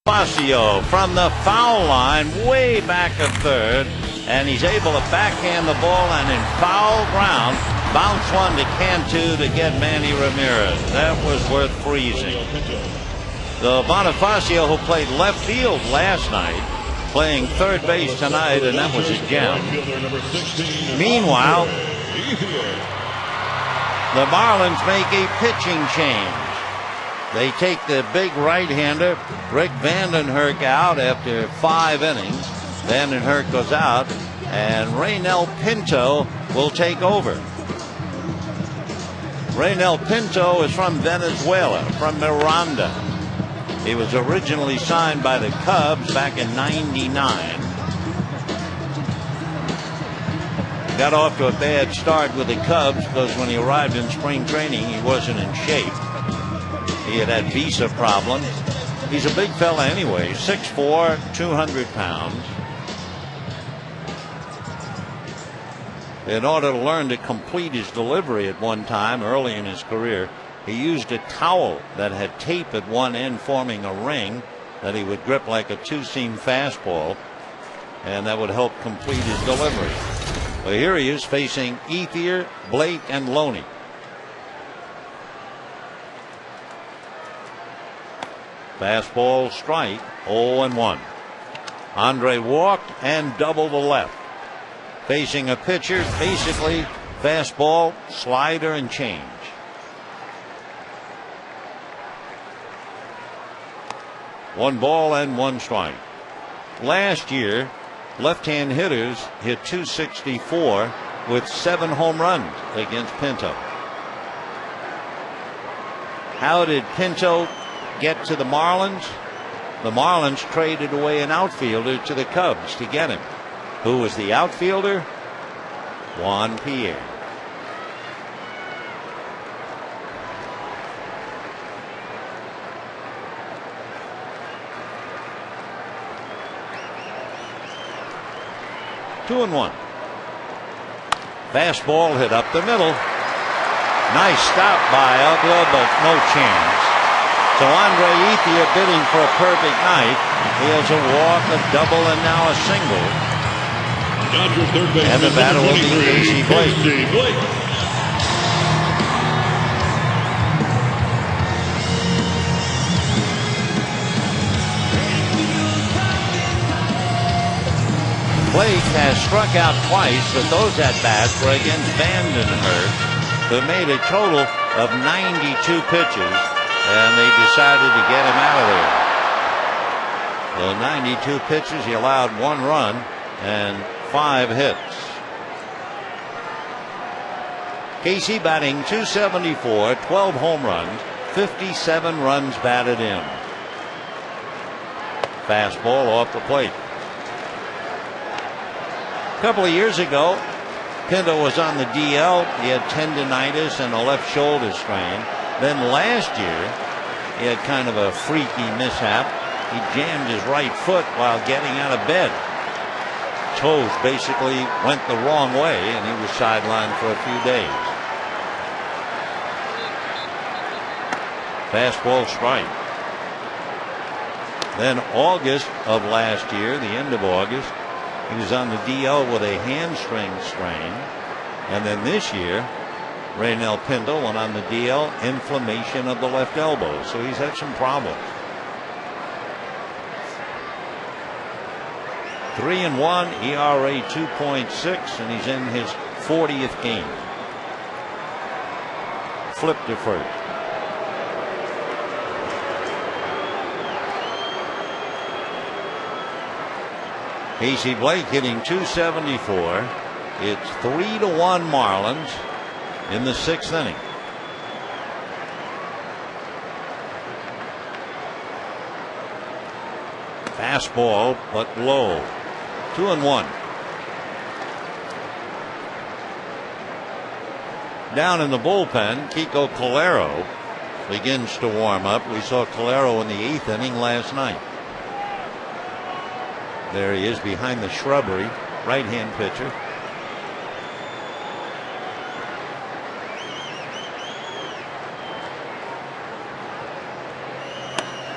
Bonifacio from the foul line way back at third, and he's able to backhand the ball and in foul ground bounce one to Cantu to get Manny Ramirez. That was worth freezing. The Bonifacio, who played left field last night, playing third base tonight, and that was a gem. Meanwhile, the Marlins make a pitching change. They take the big right-hander, Rick Vandenherk, out after 5 innings. Vandenherk goes out, and Raynel Pinto will take over. Raynel Pinto is from Venezuela, from Miranda. He was originally signed by the Cubs back in '99. Got off to a bad start with the Cubs because when he arrived in spring training, he wasn't in shape. He had visa problems. He's a big fella anyway, 6'4", 200 pounds. In order to learn to complete his delivery at one time early in his career, he used a towel that had tape at one end forming a ring that he would grip like a two-seam fastball, and that would help complete his delivery. Well, here he is facing Ethier, Blake, and Loney. Fastball strike, 0-1. Andre walked and doubled the left. Facing a pitcher, basically fastball, slider, and change. One ball and one strike. Last year, left-hand hitters hit .264 with 7 home runs against Pinto. How did Pinto get to the Marlins? The Marlins traded away an outfielder to the Cubs to get him. Who was the outfielder? Juan Pierre. Two and one. Fastball hit up the middle. Nice stop by Uggla, but no chance. So Andre Ethier bidding for a perfect night. He has a walk, a double, and now a single. Dodgers third baseman, And the batter will be Casey Blake. Blake has struck out twice, but those at-bats were against Vandenhurst, who made a total of 92 pitches, and they decided to get him out of there. So 92 pitches, he allowed 1 run and 5 hits. Casey batting .274, 12 home runs, 57 runs batted in. Fastball off the plate. A couple of years ago, Pinto was on the DL. He had tendinitis and a left shoulder strain. Then last year, he had kind of a freaky mishap. He jammed his right foot while getting out of bed. Toes basically went the wrong way, and he was sidelined for a few days. Fastball strike. Then August of last year, the end of August, he was on the DL with a hamstring strain. And then this year, Raynel Pinto went on the DL, inflammation of the left elbow. So he's had some problems. 3-1, ERA 2.6, and he's in his 40th game. Flip to first. Casey Blake hitting .274. It's 3-1 Marlins in the 6th inning. Fastball, but low. 2-1. Down in the bullpen, Kiko Calero begins to warm up. We saw Calero in the 8th inning last night. There he is behind the shrubbery, right-hand pitcher.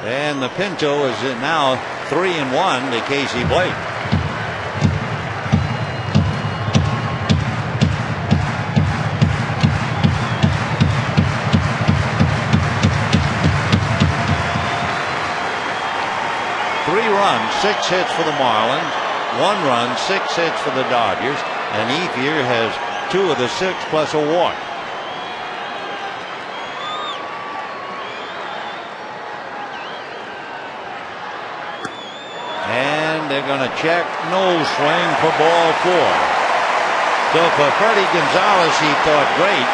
And the Pinto is now 3-1 to Casey Blake. Runs, 6 hits for the Marlins, 1 run, 6 hits for the Dodgers, and Ethier has 2 of the 6 plus a walk. And they're going to check, no swing for ball 4. So for Freddie Gonzalez, he thought great.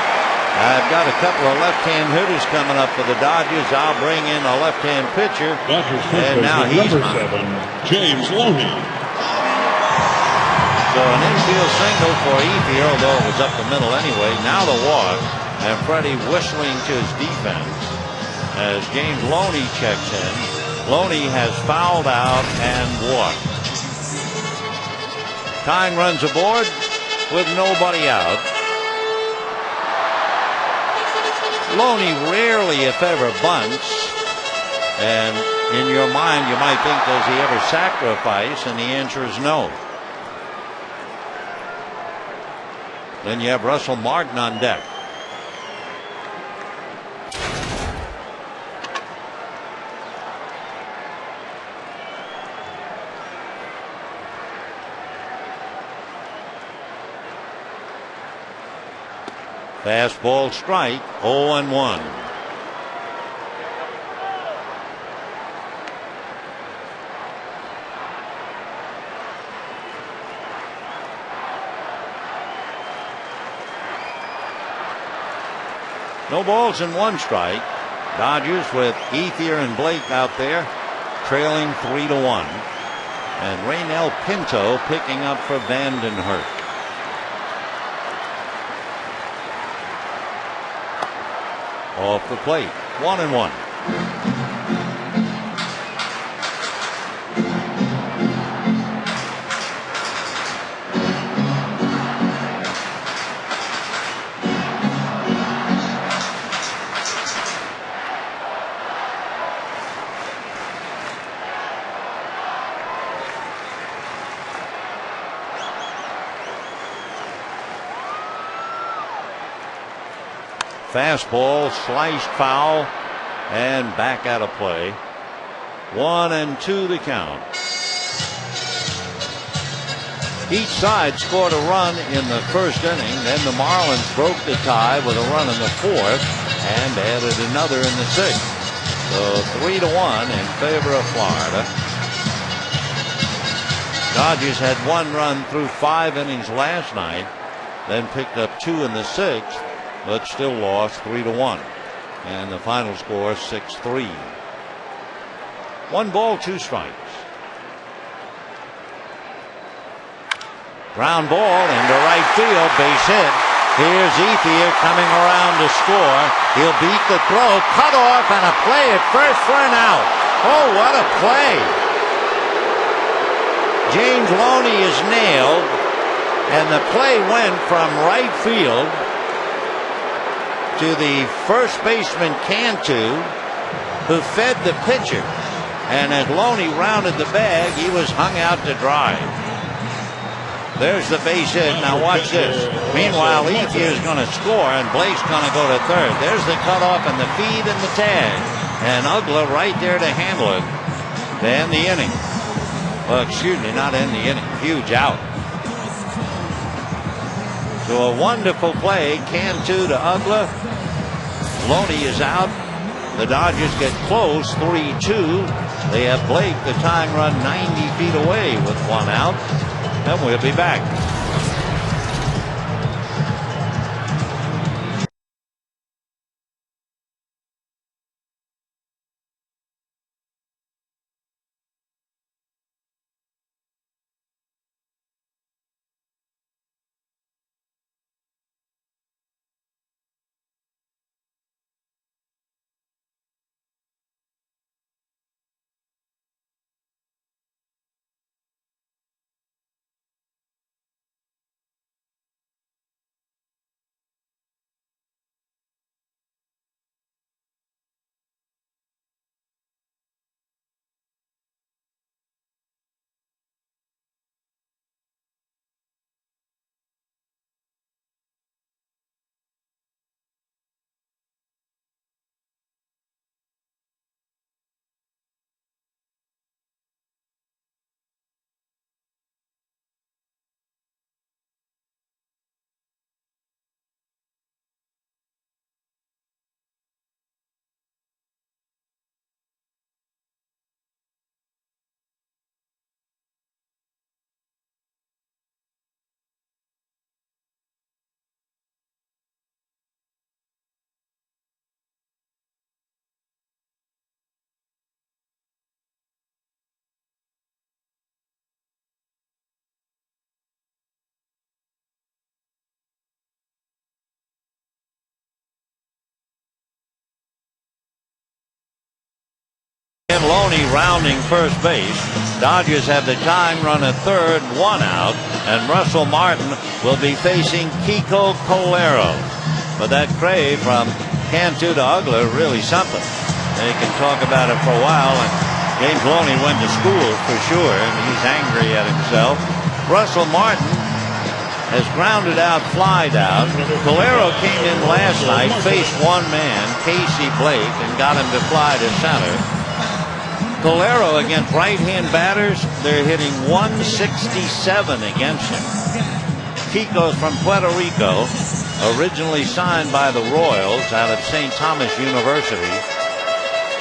I've got a couple of left-hand hitters coming up for the Dodgers. I'll bring in a left-hand pitcher. Dodgers first And now baseman, he's number 7, James Loney. So an infield single for Ethier, although it was up the middle anyway. Now the walk, and Freddie whistling to his defense as James Loney checks in. Loney has fouled out and walked. Tying runs aboard with nobody out. Loney rarely, if ever, bunts. And in your mind, you might think, does he ever sacrifice? And the answer is no. Then you have Russell Martin on deck. Fastball strike, 0-1. No balls and 1 strike. Dodgers with Ethier and Blake out there, trailing 3-1. And Raynel Pinto picking up for Vandenhurst. Off the plate, 1-1. Fastball sliced foul and back out of play. 1-2 the count. Each side scored a run in the first inning. Then the Marlins broke the tie with a run in the 4th and added another in the 6th. So 3-1 in favor of Florida. Dodgers had 1 run through 5 innings last night, then picked up 2 in the 6th. But still lost 3-1. And the final score 6-3. 1 ball, 2 strikes. Ground ball into right field, base hit. Here's Ethier coming around to score. He'll beat the throw, cut off, and a play at first for an out. Oh, what a play. James Loney is nailed, and the play went from right field to the first baseman Cantu, who fed the pitcher. And as Loney rounded the bag, he was hung out to dry. There's the base hit. Now watch this. Meanwhile, Ethier is going to score, and Blake's going to go to third. There's the cutoff and the feed and the tag. And Uggla right there to handle it to end the inning. Well, excuse me, not end the inning. Huge out. So a wonderful play. Cantu to Uggla. Loney is out. The Dodgers get close, 3-2. They have Blake, the tying run, 90 feet away with 1 out. And we'll be back. rounding first base. Dodgers have the tying run at third, 1 out, and Russell Martin will be facing Kiko Colero. But that crave from Cantu to Uggla really something. They can talk about it for a while, and James Loney went to school for sure, and he's angry at himself. Russell Martin has grounded out, flied out. Colero came in last night, faced one man, Casey Blake, and got him to fly to center. Colero against right-hand batters, they're hitting 167 against him. Kiko's from Puerto Rico, originally signed by the Royals out of St. Thomas University.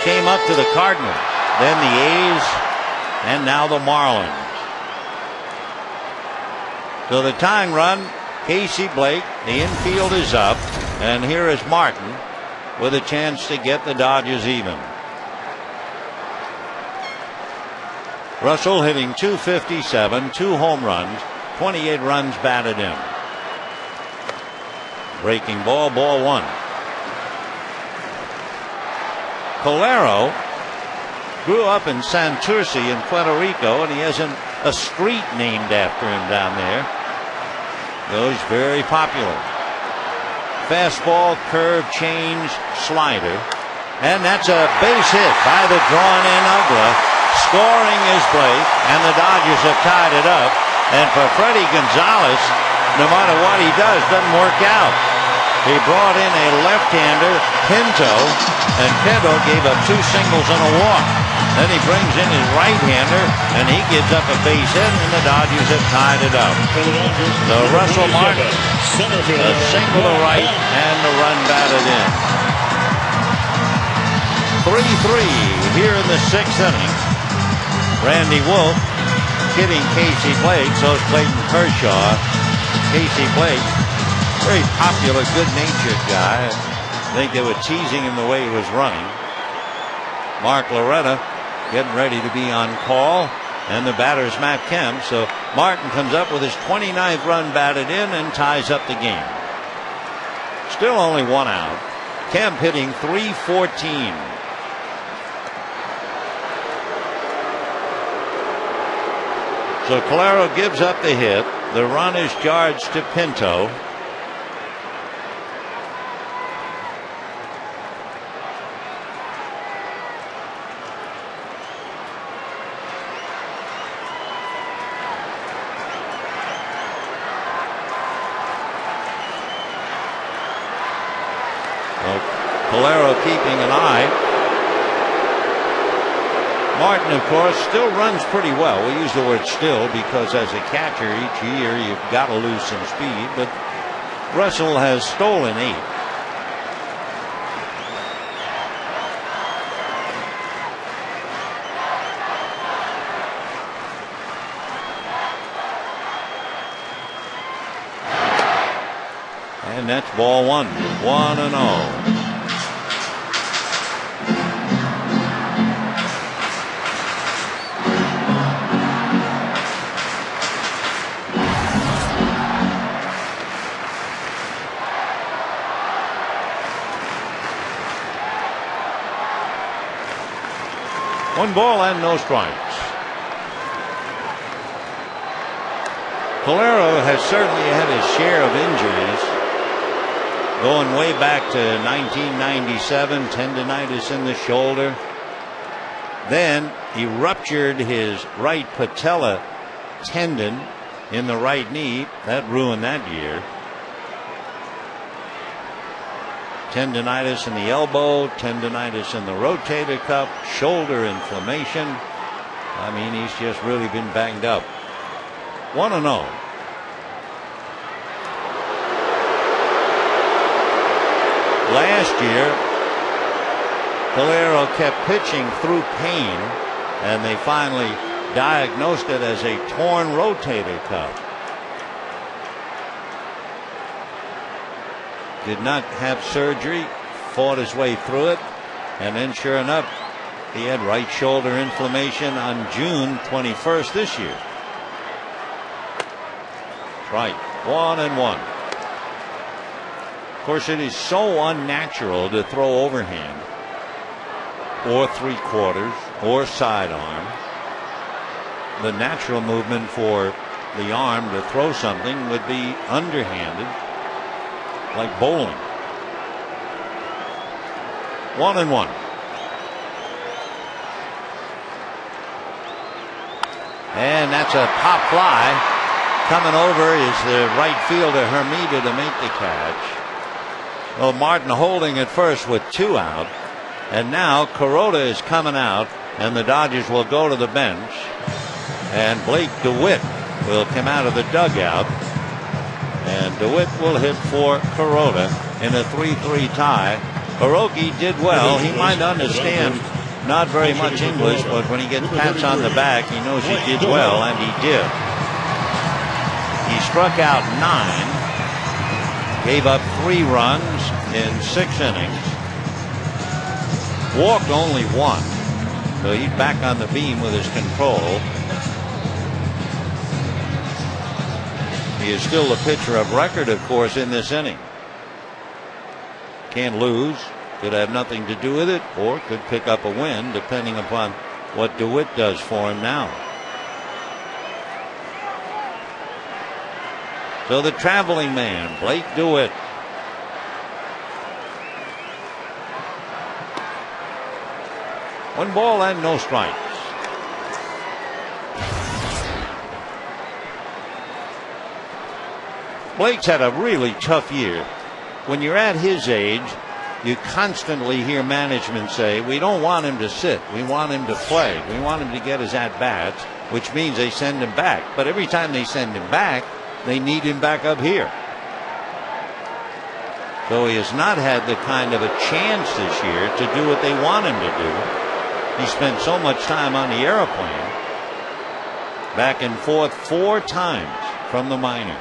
Came up to the Cardinals, then the A's, and now the Marlins. So the tying run, Casey Blake, the infield is up, and here is Martin with a chance to get the Dodgers even. Russell hitting .257, 2 home runs, 28 runs batted in. Breaking ball, ball 1. Colero grew up in Santurce in Puerto Rico, and he has a street named after him down there. So he's very popular. Fastball, curve, change, slider. And that's a base hit by the drawn-in Uggla. Scoring is Blake, and the Dodgers have tied it up. And for Freddie Gonzalez, no matter what he does, doesn't work out. He brought in a left-hander, Pinto, and Pinto gave up 2 singles and a walk. Then he brings in his right-hander, and he gives up a base hit, and the Dodgers have tied it up. So Russell Martin, a single to right, and the run batted in. 3-3 here in the 6th inning. Randy Wolf hitting Casey Blake, so is Clayton Kershaw. Casey Blake, very popular, good-natured guy. I think they were teasing him the way he was running. Mark Loretta getting ready to be on call, and the batter is Matt Kemp. So Martin comes up with his 29th run batted in and ties up the game. Still only 1 out. Kemp hitting .314. So Colero gives up the hit. The run is charged to Pinto. Colero keeping an eye. Martin, of course, still runs pretty well. We use the word still because as a catcher each year you've got to lose some speed, but Russell has stolen 8. And that's ball 1. 1-0. One ball and no strikes. Colero has certainly had his share of injuries. Going way back to 1997, tendinitis in the shoulder. Then he ruptured his right patella tendon in the right knee. That ruined that year. Tendinitis in the elbow, tendinitis in the rotator cuff, shoulder inflammation. I mean, he's just really been banged up. 1-0. Last year, Colero kept pitching through pain, and they finally diagnosed it as a torn rotator cuff. Did not have surgery, fought his way through it, and then sure enough, he had right shoulder inflammation on June 21st this year. Right, 1-1. Of course, it is so unnatural to throw overhand or 3/4 or sidearm. The natural movement for the arm to throw something would be underhanded, like bowling. 1-1. And that's a pop fly. Coming over is the right fielder Hermida to make the catch. Well, Martin holding at first with 2 out. And now Kuroda is coming out, and the Dodgers will go to the bench. And Blake DeWitt will come out of the dugout. And DeWitt will hit for Kuroda in a 3-3 tie. Hiroki did well. He might understand not very much English, but when he gets pats on the back, he knows he did well, and he did. He struck out 9, gave up 3 runs in 6 innings, walked only 1, so he's back on the beam with his control. He is still the pitcher of record, of course, in this inning. Can't lose. Could have nothing to do with it, or could pick up a win depending upon what DeWitt does for him now. So the traveling man, Blake DeWitt. One ball and no strikes. Blake's had a really tough year. When you're at his age, you constantly hear management say, we don't want him to sit. We want him to play. We want him to get his at-bats, which means they send him back. But every time they send him back, they need him back up here. So he has not had the kind of a chance this year to do what they want him to do. He spent so much time on the airplane, back and forth 4 times from the minors.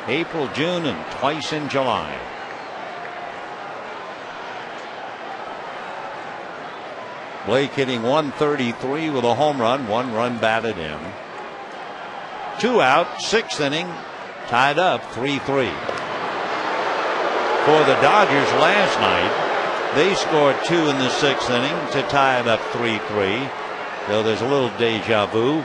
April, June, and twice in July. Blake hitting 133 with a home run, 1 run batted in. 2 out, 6th inning, tied up 3-3. For the Dodgers last night, they scored 2 in the 6th inning to tie it up 3-3. So there's a little deja vu.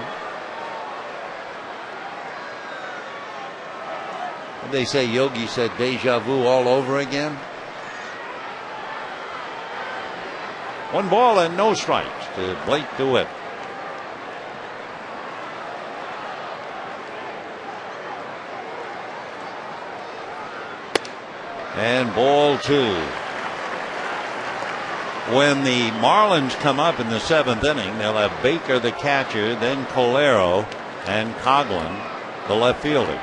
They say Yogi said deja vu all over again. 1 ball and no strikes to Blake DeWitt. And ball 2. When the Marlins come up in the 7th inning, they'll have Baker the catcher, then Colero, and Coughlin the left fielder.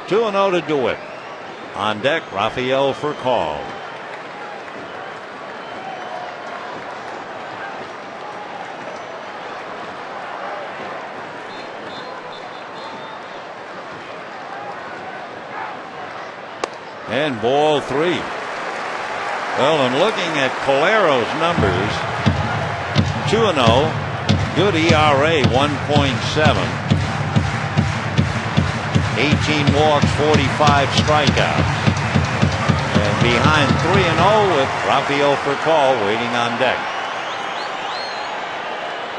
2-0 to DeWitt. On deck, Rafael for call. And ball 3. Well, and looking at Colero's numbers, 2-0, good ERA, 1.7. 18 walks, 45 strikeouts. And behind 3-0 with Rafael Furcal waiting on deck.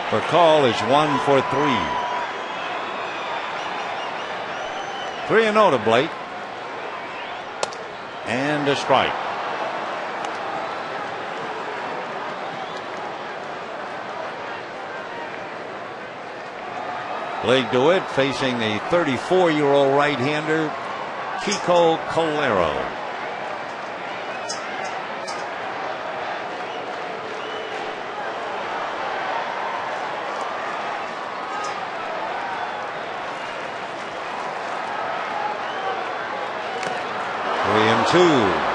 Furcal is 1 for 3. 3-0 to Blake. And a strike. Blake DeWitt facing the 34-year-old right-hander Kiko Colero. Three and 2.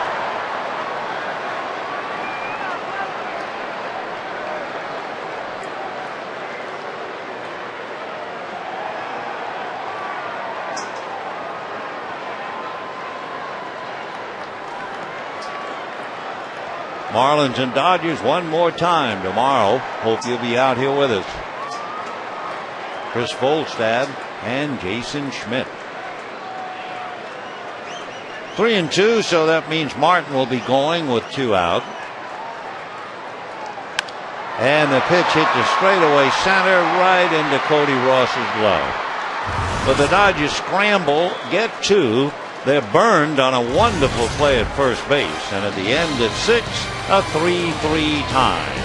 Marlins and Dodgers one more time tomorrow. Hope you'll be out here with us. Chris Volstad and Jason Schmidt. 3 and 2, so that means Martin will be going with 2 out. And the pitch hit the straightaway center right into Cody Ross's glove. But the Dodgers scramble, get two. They're burned on a wonderful play at first base. And at the end of 6, a 3-3 tie.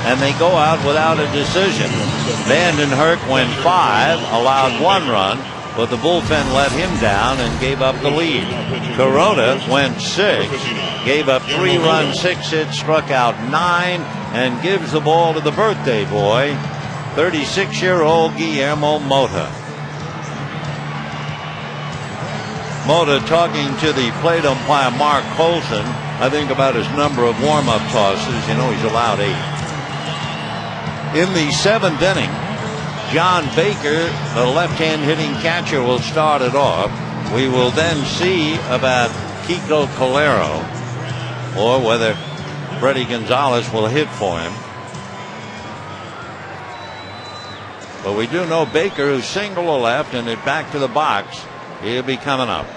And they go out without a decision. Vandenhurst went 5, allowed 1 run, but the bullpen let him down and gave up the lead. Corona went 6, gave up 3 runs, 6 hits, struck out 9, and gives the ball to the birthday boy, 36-year-old Guillermo Mota. Mota talking to the plate umpire Mark Colson, I think about his number of warm-up tosses. You know, he's allowed 8. In the 7th inning, John Baker, the left-hand hitting catcher, will start it off. We will then see about Kiko Calero, or whether Freddie Gonzalez will hit for him. But we do know Baker, who's single to left and hit back to the box, he'll be coming up.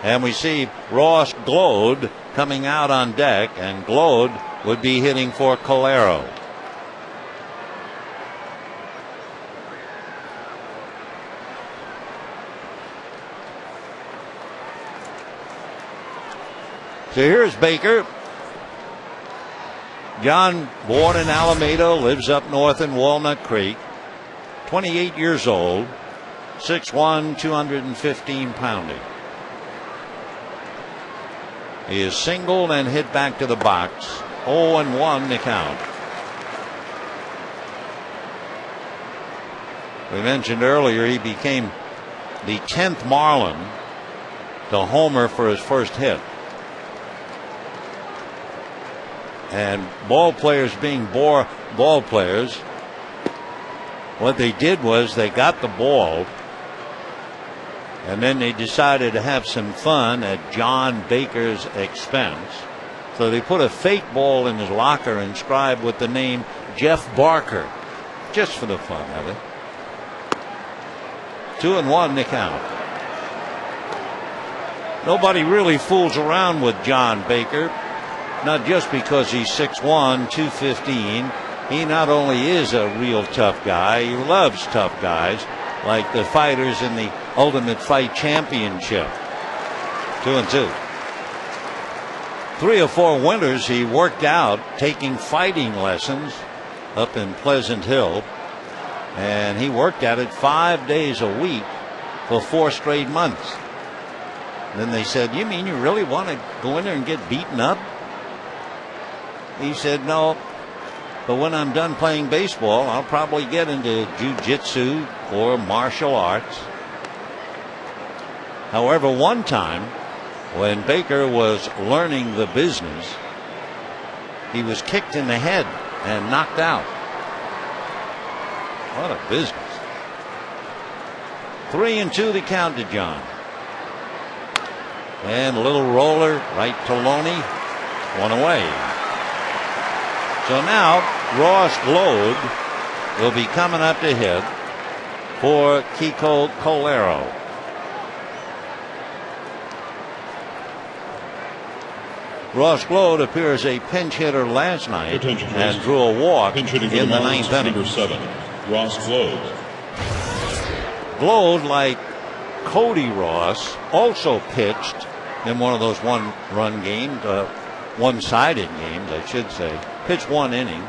And we see Ross Glode coming out on deck, and Glode would be hitting for Calero. So here's Baker. John, born in Alameda, lives up north in Walnut Creek. 28 years old, 6'1", 215 pounding. He is singled and hit back to the box. 0-1 the count. We mentioned earlier he became the 10th Marlin to homer for his first hit. And ball players being ball players, what they did was they got the ball and then they decided to have some fun at John Baker's expense. So they put a fake ball in his locker inscribed with the name Jeff Barker, just for the fun of it. 2-1 the count. Nobody really fools around with John Baker. Not just because he's 6'1", 215. He not only is a real tough guy, he loves tough guys, like the fighters in the Ultimate Fight Championship. 2-2. 3 or 4 winters he worked out taking fighting lessons up in Pleasant Hill. And he worked at it 5 days a week for 4 straight months. Then they said, "You mean you really want to go in there and get beaten up?" He said, "No, But when I'm done playing baseball, I'll probably get into jiu-jitsu or martial arts. However, one time when Baker was learning the business, he was kicked in the head and knocked out. What a business. 3-2 the count to John. And a little roller right to Loney. One away. So now Ross Glode will be coming up to hit for Kiko Colero. Ross Glode appears a pinch hitter last night and drew a walk in the ninth inning. Number 7, Ross Glode. Glode, like Cody Ross, also pitched in one of those one-run games, one-sided games, I should say. Pitched 1 inning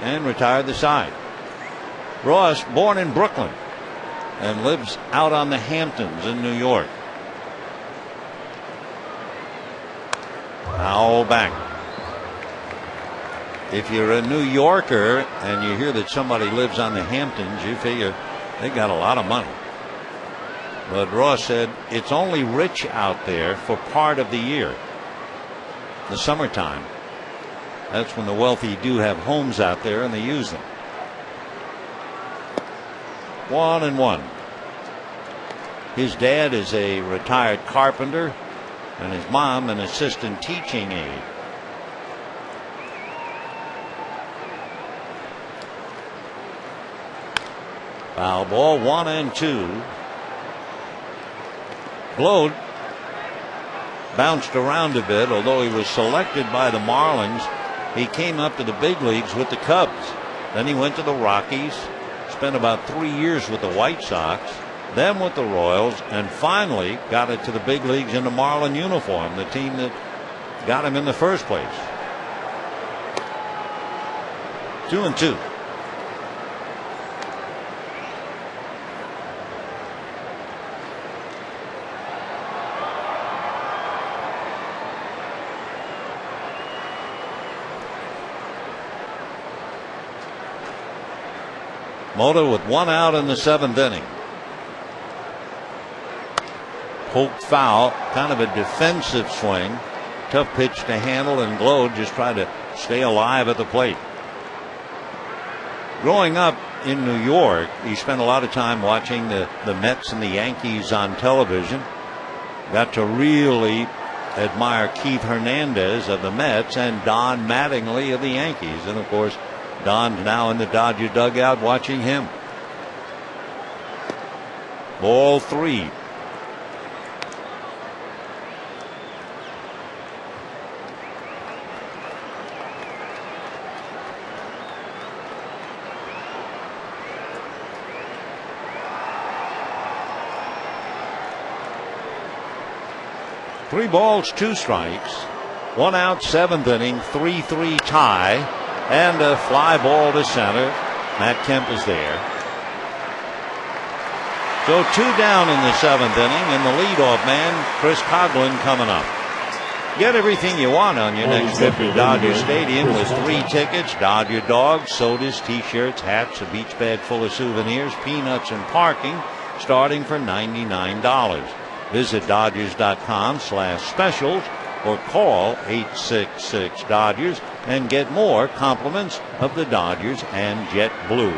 and retired the side. Ross, born in Brooklyn and lives out on the Hamptons in New York. Foul back. If you're a New Yorker and you hear that somebody lives on the Hamptons, you figure they got a lot of money. But Ross said it's only rich out there for part of the year. The summertime. That's when the wealthy do have homes out there and they use them. 1-1. His dad is a retired carpenter and his mom an assistant teaching aide. Foul ball, 1-2. Glode bounced around a bit, although he was selected by the Marlins. He came up to the big leagues with the Cubs. Then he went to the Rockies, spent about 3 years with the White Sox, then with the Royals, and finally got it to the big leagues in the Marlin uniform, the team that got him in the first place. 2-2. Mota with 1 out in the 7th inning. Poked foul, kind of a defensive swing. Tough pitch to handle, and Glode just tried to stay alive at the plate. Growing up in New York, he spent a lot of time watching the Mets and the Yankees on television. Got to really admire Keith Hernandez of the Mets and Don Mattingly of the Yankees. And of course, Don's now in the Dodger dugout watching him. Ball 3. Three balls, 2 strikes. 1 out, 7th inning, 3-3 tie. And a fly ball to center. Matt Kemp is there. So 2 down in the 7th inning, and the leadoff man, Chris Coghlan, coming up. Get everything you want on your next trip to Dodger Stadium with 3 tickets, Dodger dogs, sodas, t-shirts, hats, a beach bag full of souvenirs, peanuts, and parking, starting for $99. Visit Dodgers.com/specials or call 866-DODGERS and get more compliments of the Dodgers and JetBlue.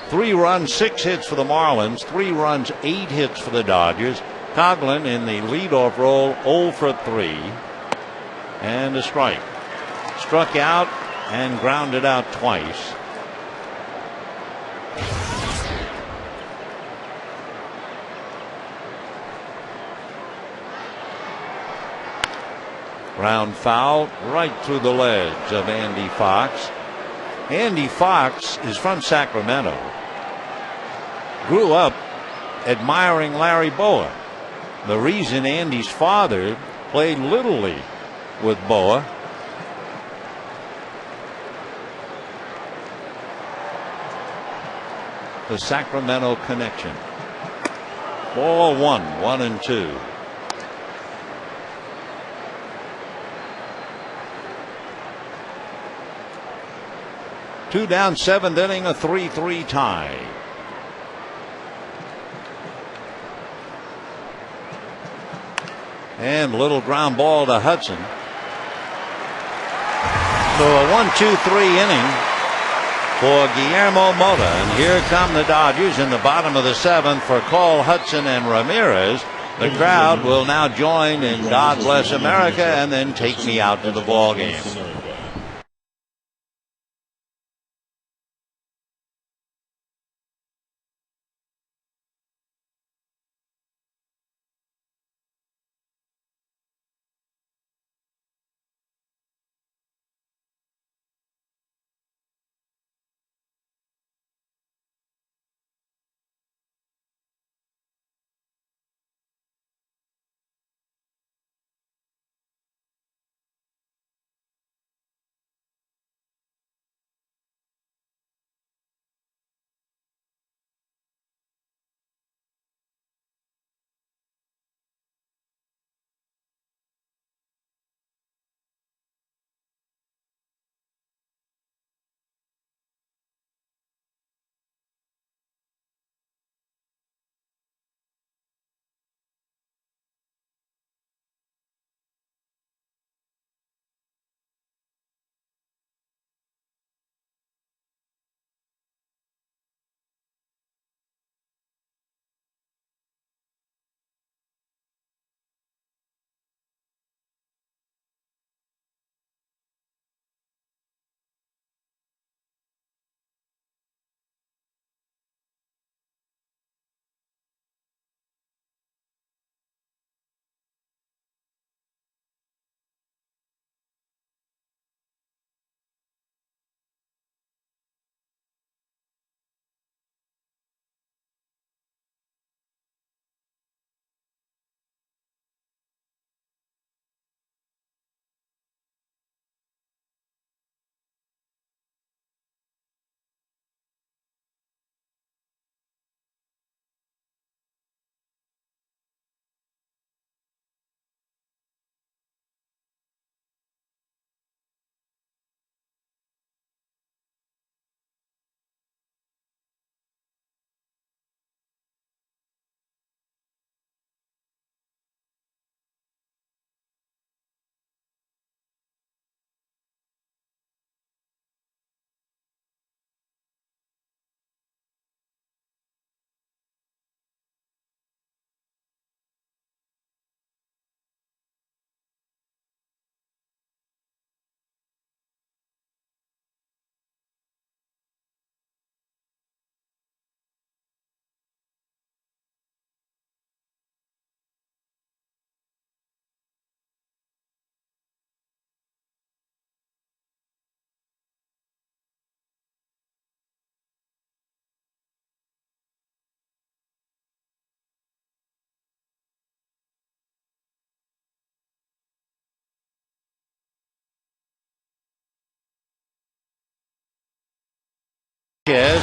3 runs, 6 hits for the Marlins, 3 runs, 8 hits for the Dodgers. Coghlan in the leadoff role, 0 for 3, and a strike. Struck out and grounded out twice. Ground foul right through the legs of Andy Fox. Andy Fox is from Sacramento. Grew up admiring Larry Bowa. The reason Andy's father played Little League with Bowa. The Sacramento connection. Ball 1, 1-2. 2 down, 7th inning, a 3-3 tie. And little ground ball to Hudson. So a 1-2-3 inning for Guillermo Mota. And here come the Dodgers in the bottom of the 7th for Cole, Hudson, and Ramirez. The crowd will now join in God Bless America and then Take Me Out to the Ball Game.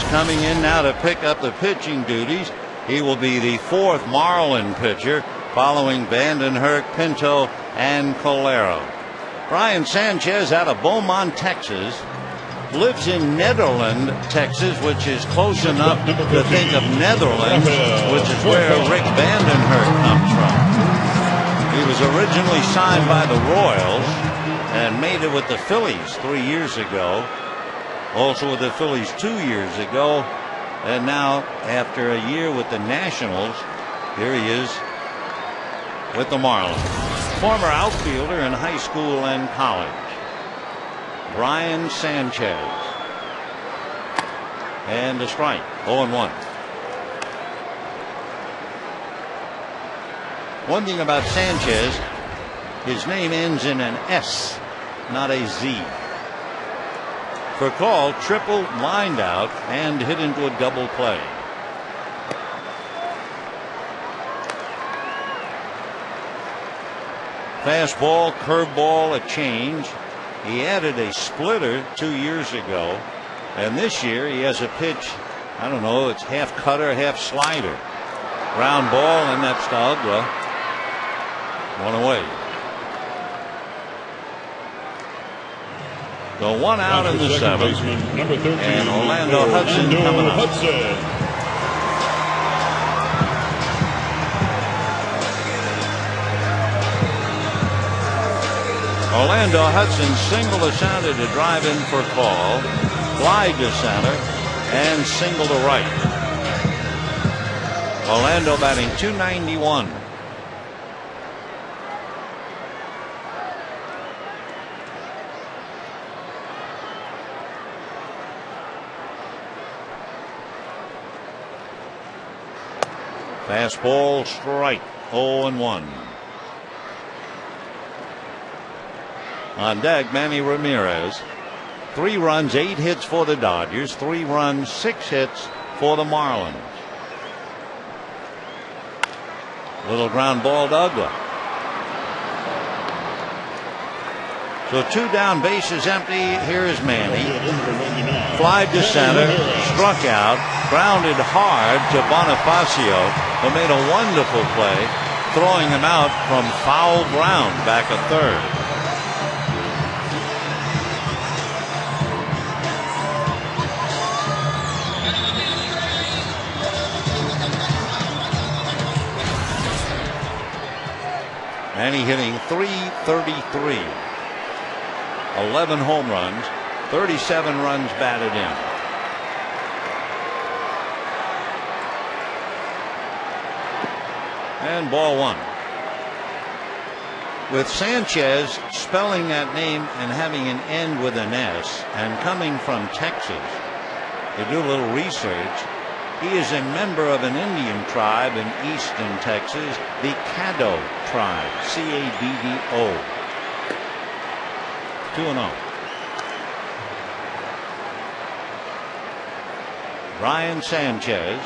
Coming in now to pick up the pitching duties. He will be the 4th Marlin pitcher following Vandenherk, Pinto, and Colero. Brian Sanchez out of Beaumont, Texas, lives in Nederland, Texas, which is close enough to think of Netherlands, which is where Rick Vandenherk comes from. He was originally signed by the Royals and made it with the Phillies 3 years ago. Also with the Phillies 2 years ago. And now, after a year with the Nationals, here he is with the Marlins. Former outfielder in high school and college, Brian Sanchez. And a strike, 0-1. One thing about Sanchez, his name ends in an S, not a Z. For call, triple, lined out, and hit into a double play. Fastball, curveball, a change. He added a splitter 2 years ago, and this year he has a pitch, I don't know, it's half cutter, half slider. Ground ball, and that's to Uggla. 1 away. So one out in the Second seventh. baseman, number 13, And Orlando Hudson coming up. Orlando Hudson single to center to drive in for call, fly to center, and single to right. Orlando batting .291. Fastball strike, 0-1. On deck, Manny Ramirez. 3 runs, 8 hits for the Dodgers. 3 runs, 6 hits for the Marlins. Little ground ball to Uggla. So 2 down, bases empty. Here's Manny. Fly to center, struck out, grounded hard to Bonifacio, who made a wonderful play, throwing him out from foul ground back at third. Manny hitting .333. 11 home runs, 37 runs batted in. And ball 1. With Sanchez spelling that name and having an end with an S and coming from Texas, to do a little research, he is a member of an Indian tribe in eastern Texas, the Caddo tribe, C-A-D-D-O. 2-0. Brian Sanchez.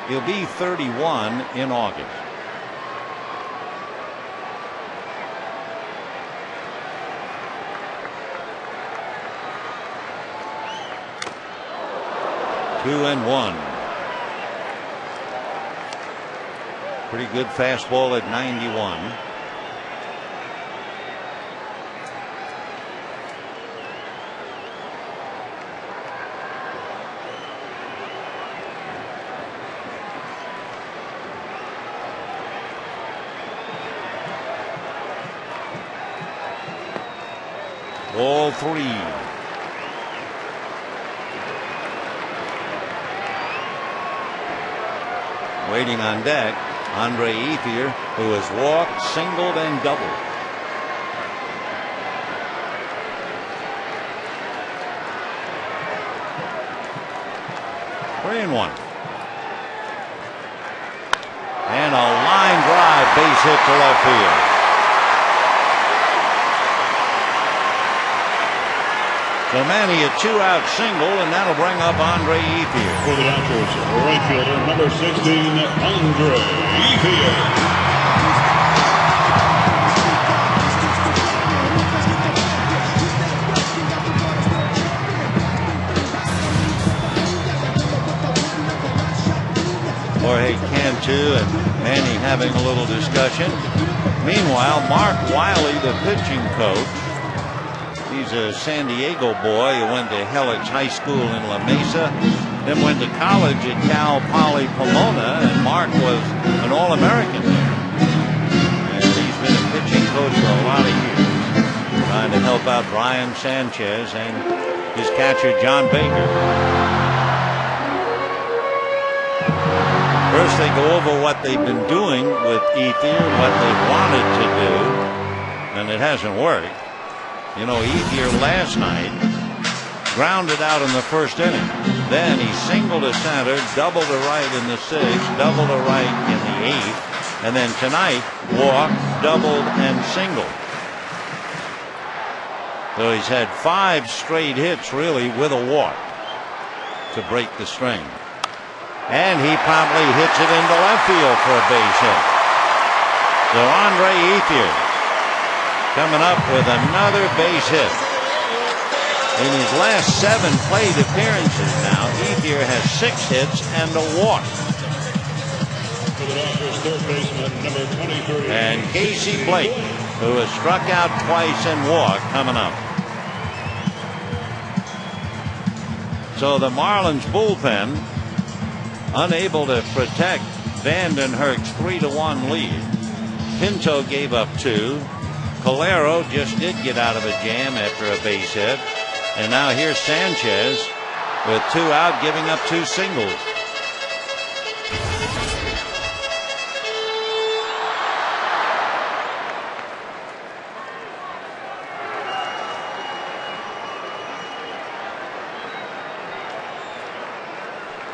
He'll be 31 in August. Two and one. Pretty good fastball at 91. Ball 3. Waiting on deck, Andre Ethier, who has walked, singled, and doubled. Three and one. And a line drive, base hit to left field. So Manny a 2-out single, and that'll bring up Andre Ethier. For the Dodgers, right fielder number 16, Andre Ethier. Jorge Cantu and Manny having a little discussion. Meanwhile, Mark Wiley, the pitching coach, he's a San Diego boy who went to Helix High School in La Mesa, then went to college at Cal Poly Pomona, and Mark was an All-American there. And he's been a pitching coach for a lot of years, trying to help out Brian Sanchez and his catcher John Baker. First they go over what they've been doing with Ethier, what they wanted to do, and it hasn't worked. You know, Ethier last night grounded out in the first inning. Then he singled to center, doubled to right in the 6th, doubled to right in the 8th, and then tonight walked, doubled, and singled. So he's had 5 straight hits really with a walk to break the string. And he promptly hits it into left field for a base hit. So Andre Ethier coming up with another base hit. In his last 7 plate appearances now, Ethier has 6 hits and a walk. For the Dodgers, third baseman number 23. And Casey Blake, who has struck out twice and walked, coming up. So the Marlins bullpen unable to protect Vandenherk's 3-1 lead. Pinto gave up 2. Calero just did get out of a jam after a base hit. And now here's Sanchez with 2 out, giving up 2 singles.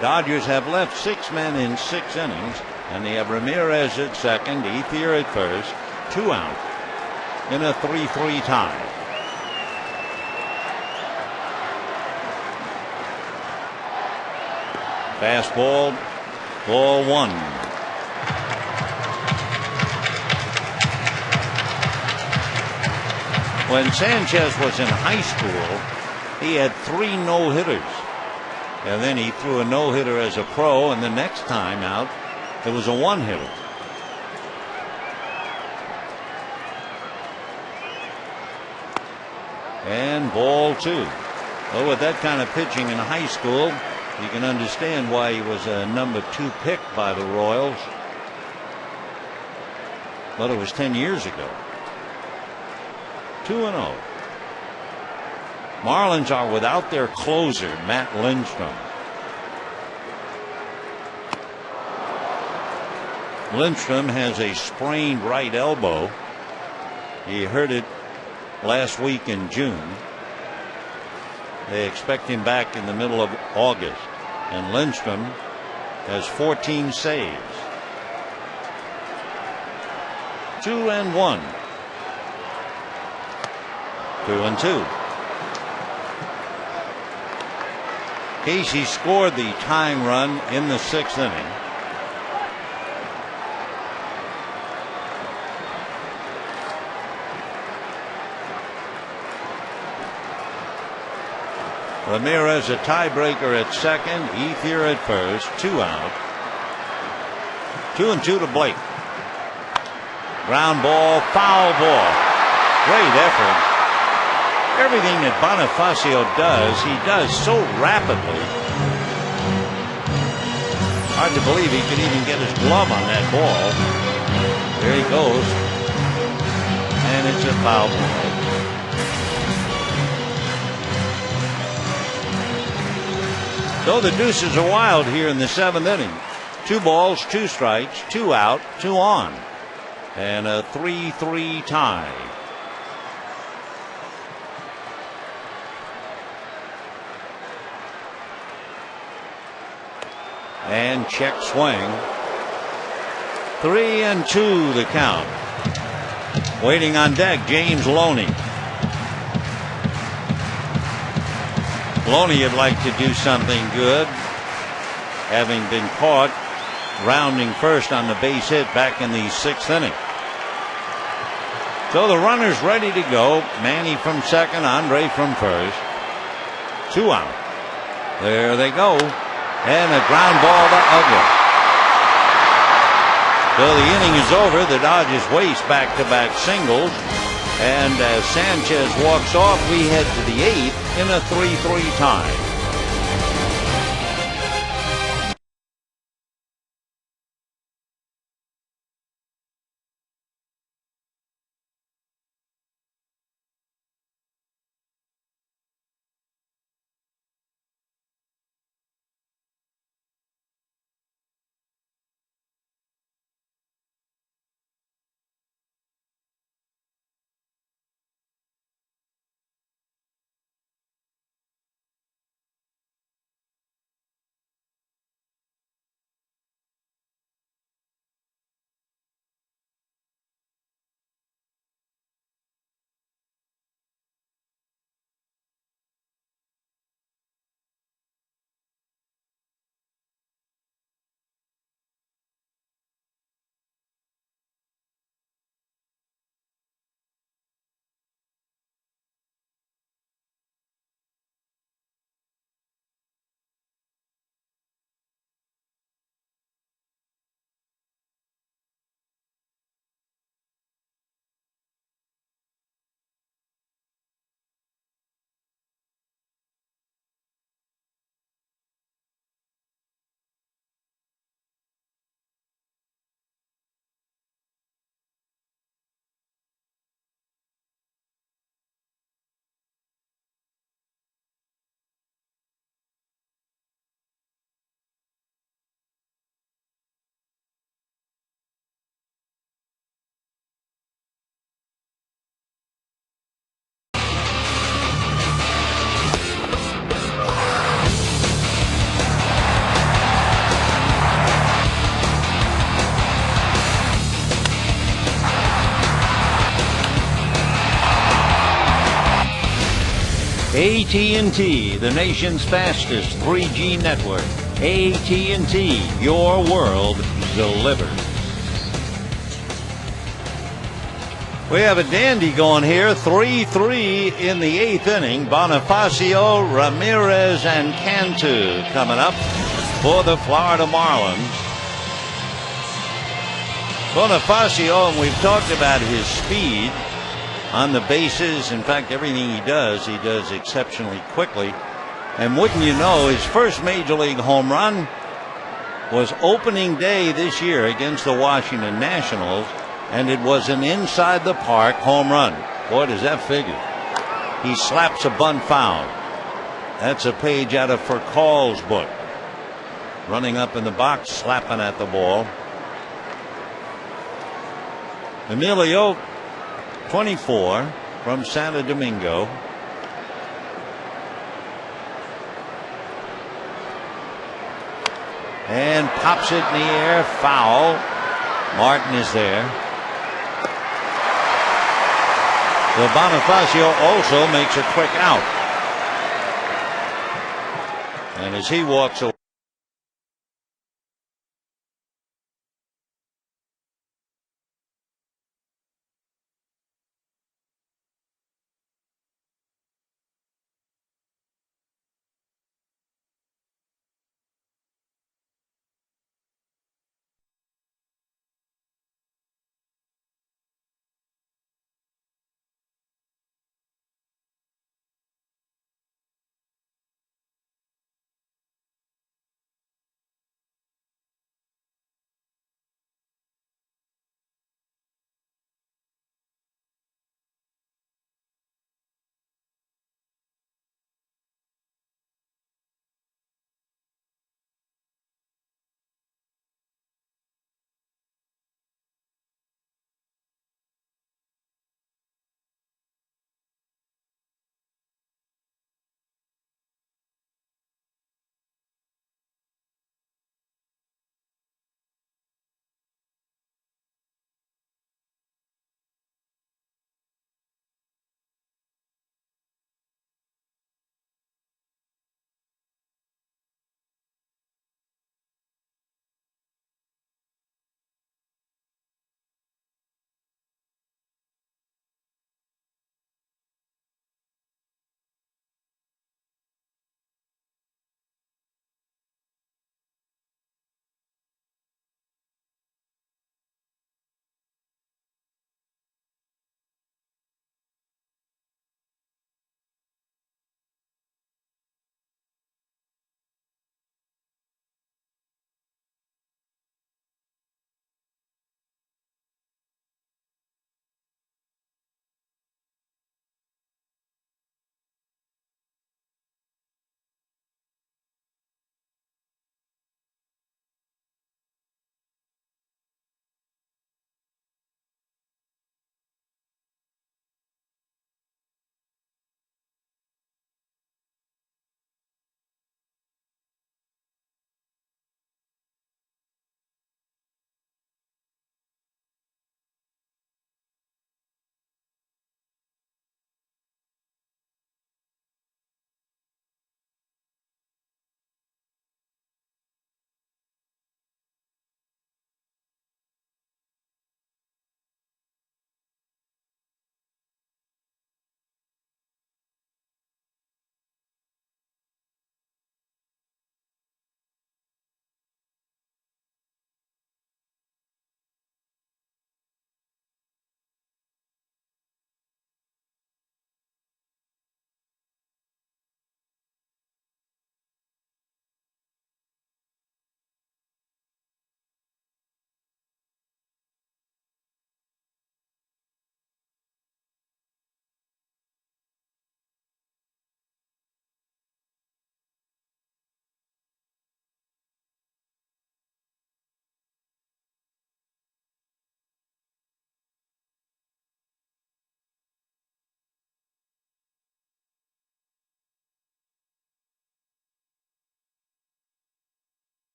Dodgers have left 6 men in 6 innings, and they have Ramirez at second, Ethier at first, 2 out in a 3-3 tie. Fastball, ball 1. When Sanchez was in high school, he had 3 no-hitters. And then he threw a no-hitter as a pro, and the next time out, it was a 1-hitter. And ball 2. Well, with that kind of pitching in high school, you can understand why he was a number 2 pick by the Royals. But it was 10 years ago. 2-0. Marlins are without their closer, Matt Lindstrom. Lindstrom has a sprained right elbow. He hurt it last week in June. They expect him back in the middle of August. And Lindstrom has 14 saves. 2-1. 2-2. Casey scored the tying run in the 6th inning. Ramirez a tiebreaker at second, Ethier at first, 2 out. 2-2 to Blake. Ground ball, foul ball. Great effort. Everything that Bonifacio does, he does so rapidly. Hard to believe he could even get his glove on that ball. There he goes. And it's a foul ball. So the deuces are wild here in the 7th inning. 2 balls, 2 strikes, 2 out, 2 on. And a 3-3 tie. And check swing. 3-2 the count. Waiting on deck, James Loney. Loney would like to do something good, having been caught rounding first on the base hit back in the 6th inning. So the runner's ready to go. Manny from second, Andre from first. 2 out. There they go. And a ground ball to Uggla. So the inning is over. The Dodgers waste back-to-back singles. And as Sanchez walks off, we head to the 8th in a 3-3 tie. AT&T, the nation's fastest 3G network. AT&T, your world delivered. We have a dandy going here. 3-3 in the 8th inning. Bonifacio, Ramirez, and Cantu coming up for the Florida Marlins. Bonifacio, and we've talked about his speed on the bases. In fact, everything he does exceptionally quickly. And wouldn't you know, his first major league home run was opening day this year against the Washington Nationals, and it was an inside the park home run. Boy, does that figure. He slaps a bunt foul. That's a page out of Furcall's book. Running up in the box, slapping at the ball. Emilio, 24, from Santo Domingo. And pops it in the air, foul. Martin is there. So Bonifacio also makes a quick out. And as he walks away,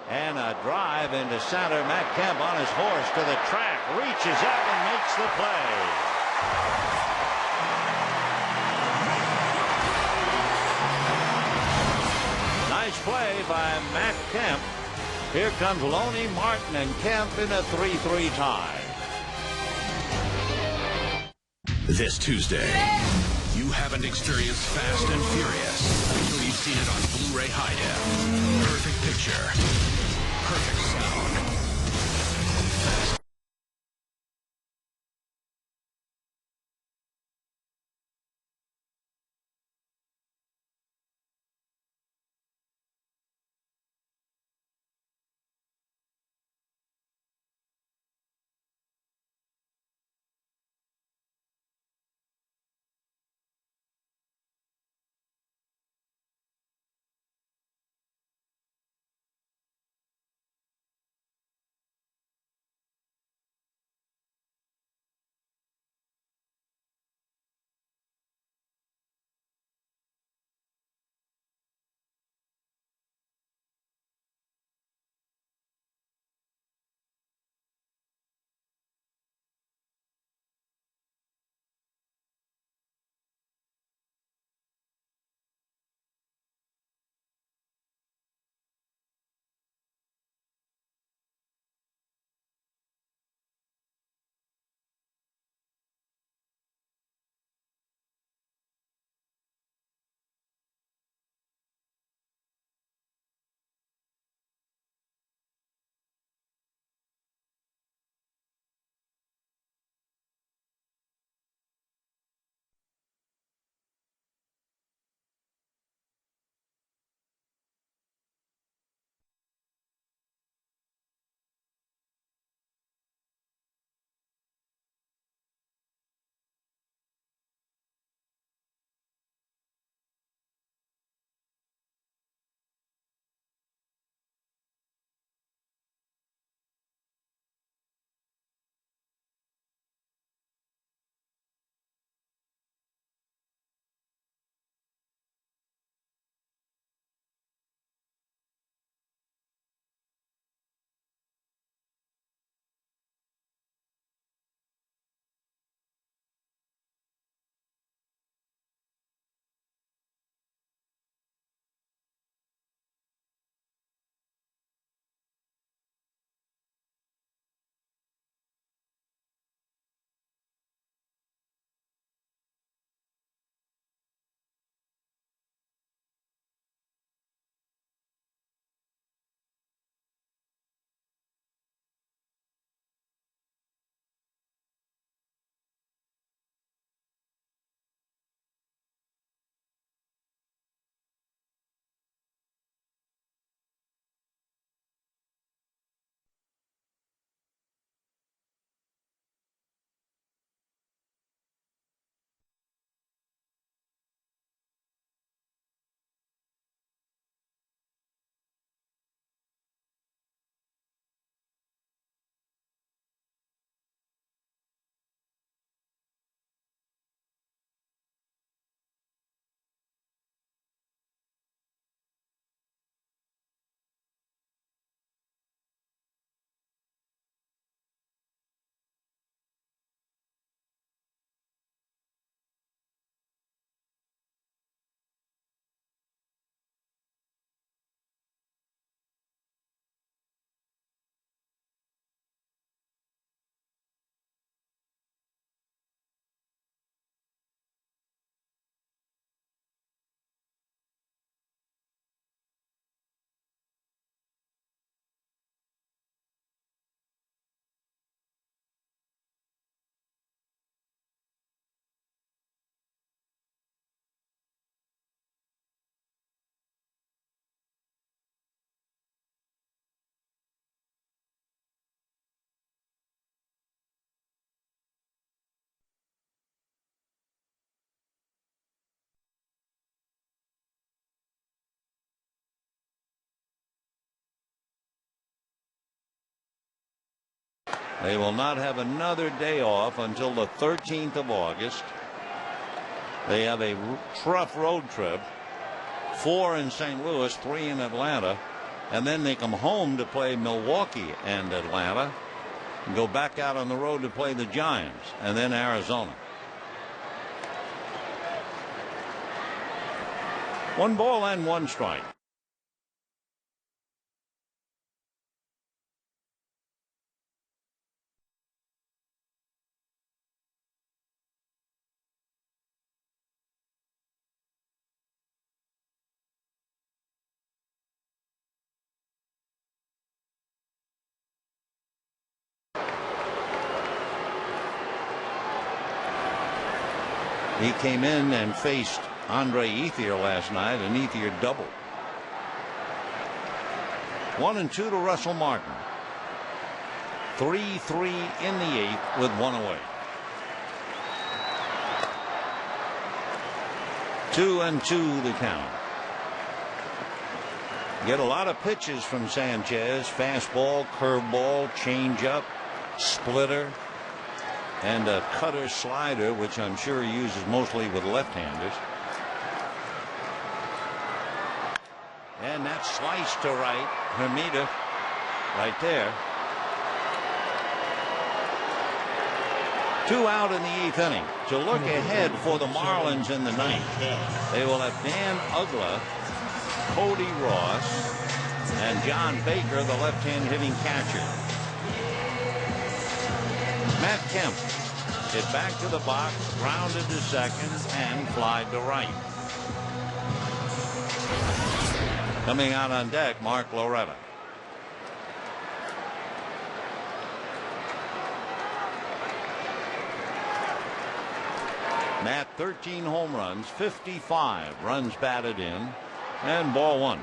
And a drive into center. Matt Kemp on his horse to the track, reaches up and makes the play. Nice play by Matt Kemp. Here comes Loney, Martin, and Kemp in a 3-3 tie. This Tuesday, you haven't experienced Fast and Furious until you've seen it on Blu-ray High Def. Perfect picture, perfect sound. Fast. They will not have another day off until the 13th of August. They have a tough road trip, 4 in St. Louis, 3 in Atlanta. And then they come home to play Milwaukee and Atlanta, and go back out on the road to play the Giants, and then Arizona. 1 ball and 1 strike. He came in and faced Andre Ethier last night, and Ethier doubled. 1-2 to Russell Martin. 3-3 in the 8th with 1 away. 2-2 the count. Get a lot of pitches from Sanchez. Fastball, curveball, changeup, splitter, and a cutter slider, which I'm sure he uses mostly with left-handers. And that slice to right. Ramirez right there. 2 out in the 8th inning. To look ahead for the Marlins in the 9th, they will have Dan Uggla, Cody Ross, and John Baker, the left-hand hitting catcher. Matt Kemp hit back to the box, grounded to second, and flied to right. Coming out on deck, Mark Loretta. Matt, 13 home runs, 55 runs batted in, and ball 1.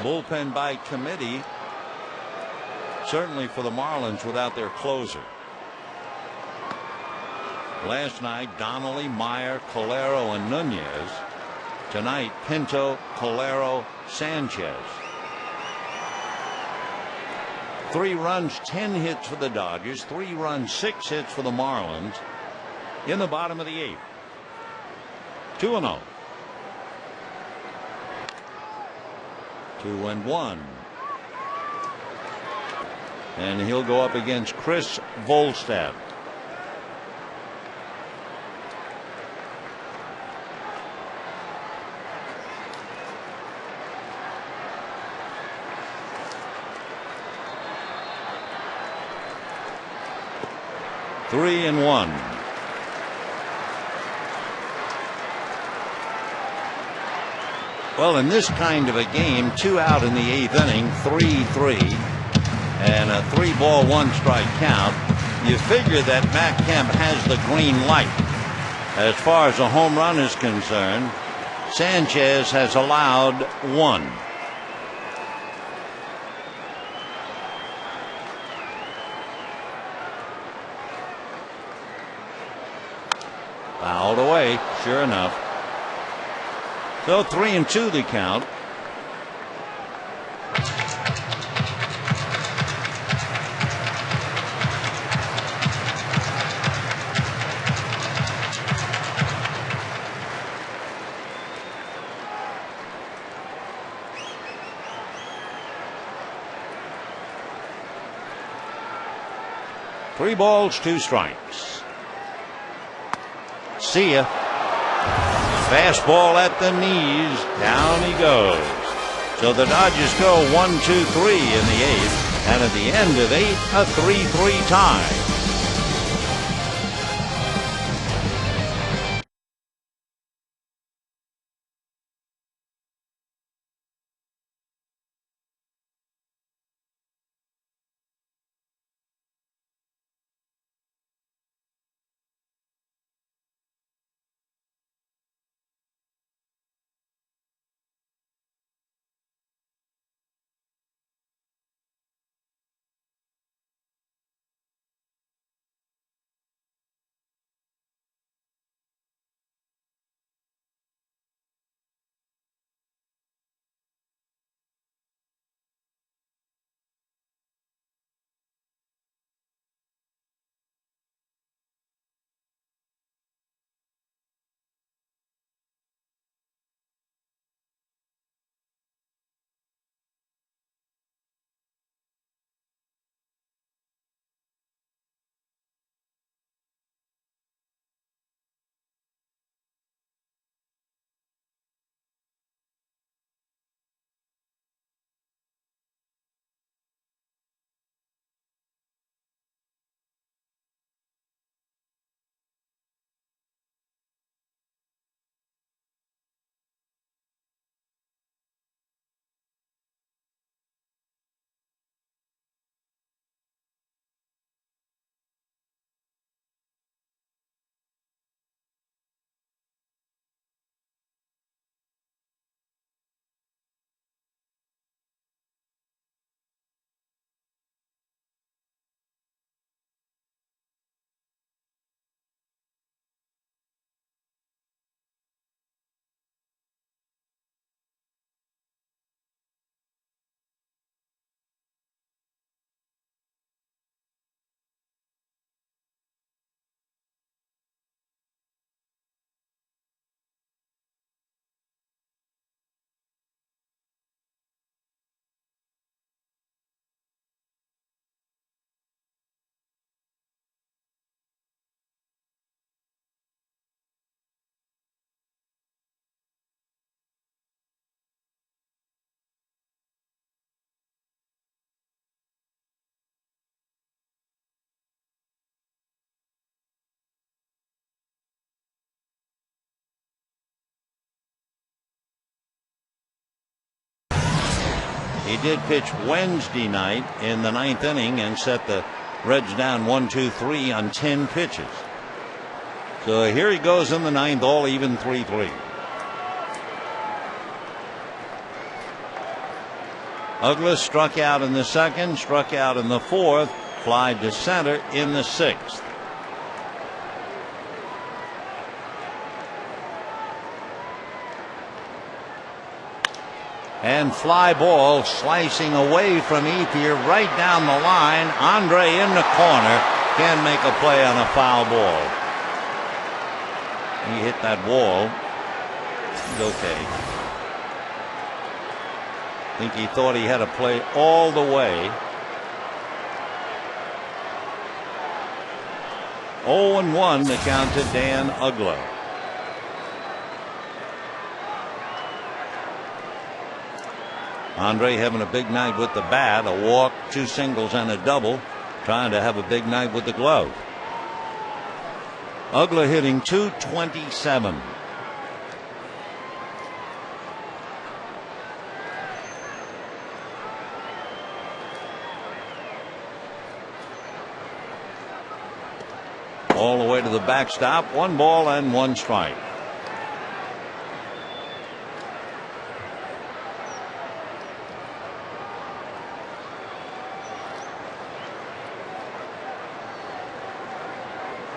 Bullpen by committee, certainly for the Marlins without their closer. Last night, Donnelly, Meyer, Calero, and Nunez. Tonight, Pinto, Calero, Sanchez. 3 runs, 10 hits for the Dodgers. 3 runs, 6 hits for the Marlins in the bottom of the 8th. 2-0. 2-1. And he'll go up against Chris Volstad. Three and 1. Well, in this kind of a game, 2 out in the 8th inning, 3-3, and a 3-ball, 1-strike count, you figure that Matt Kemp has the green light. As far as a home run is concerned, Sanchez has allowed 1. Fouled away, sure enough. So 3-2 the count. Three balls, 2 strikes. See ya. Fastball at the knees. Down he goes. So the Dodgers go 1-2-3 in the 8th. And at the end of 8, a 3-3 tie. He did pitch Wednesday night in the 9th inning and set the Reds down 1-2-3 on 10 pitches. So here he goes in the 9th, all even 3-3. Uggla struck out in the 2nd, struck out in the 4th, fly to center in the 6th. And fly ball slicing away from Ethier right down the line. Andre in the corner can make a play on a foul ball. He hit that wall. He's okay. I think he thought he had to play all the way. 0-1 the count to Dan Uggla. Andre having a big night with the bat, a walk, 2 singles and a double, trying to have a big night with the glove. Uggla hitting .227. All the way to the backstop, 1 ball and 1 strike.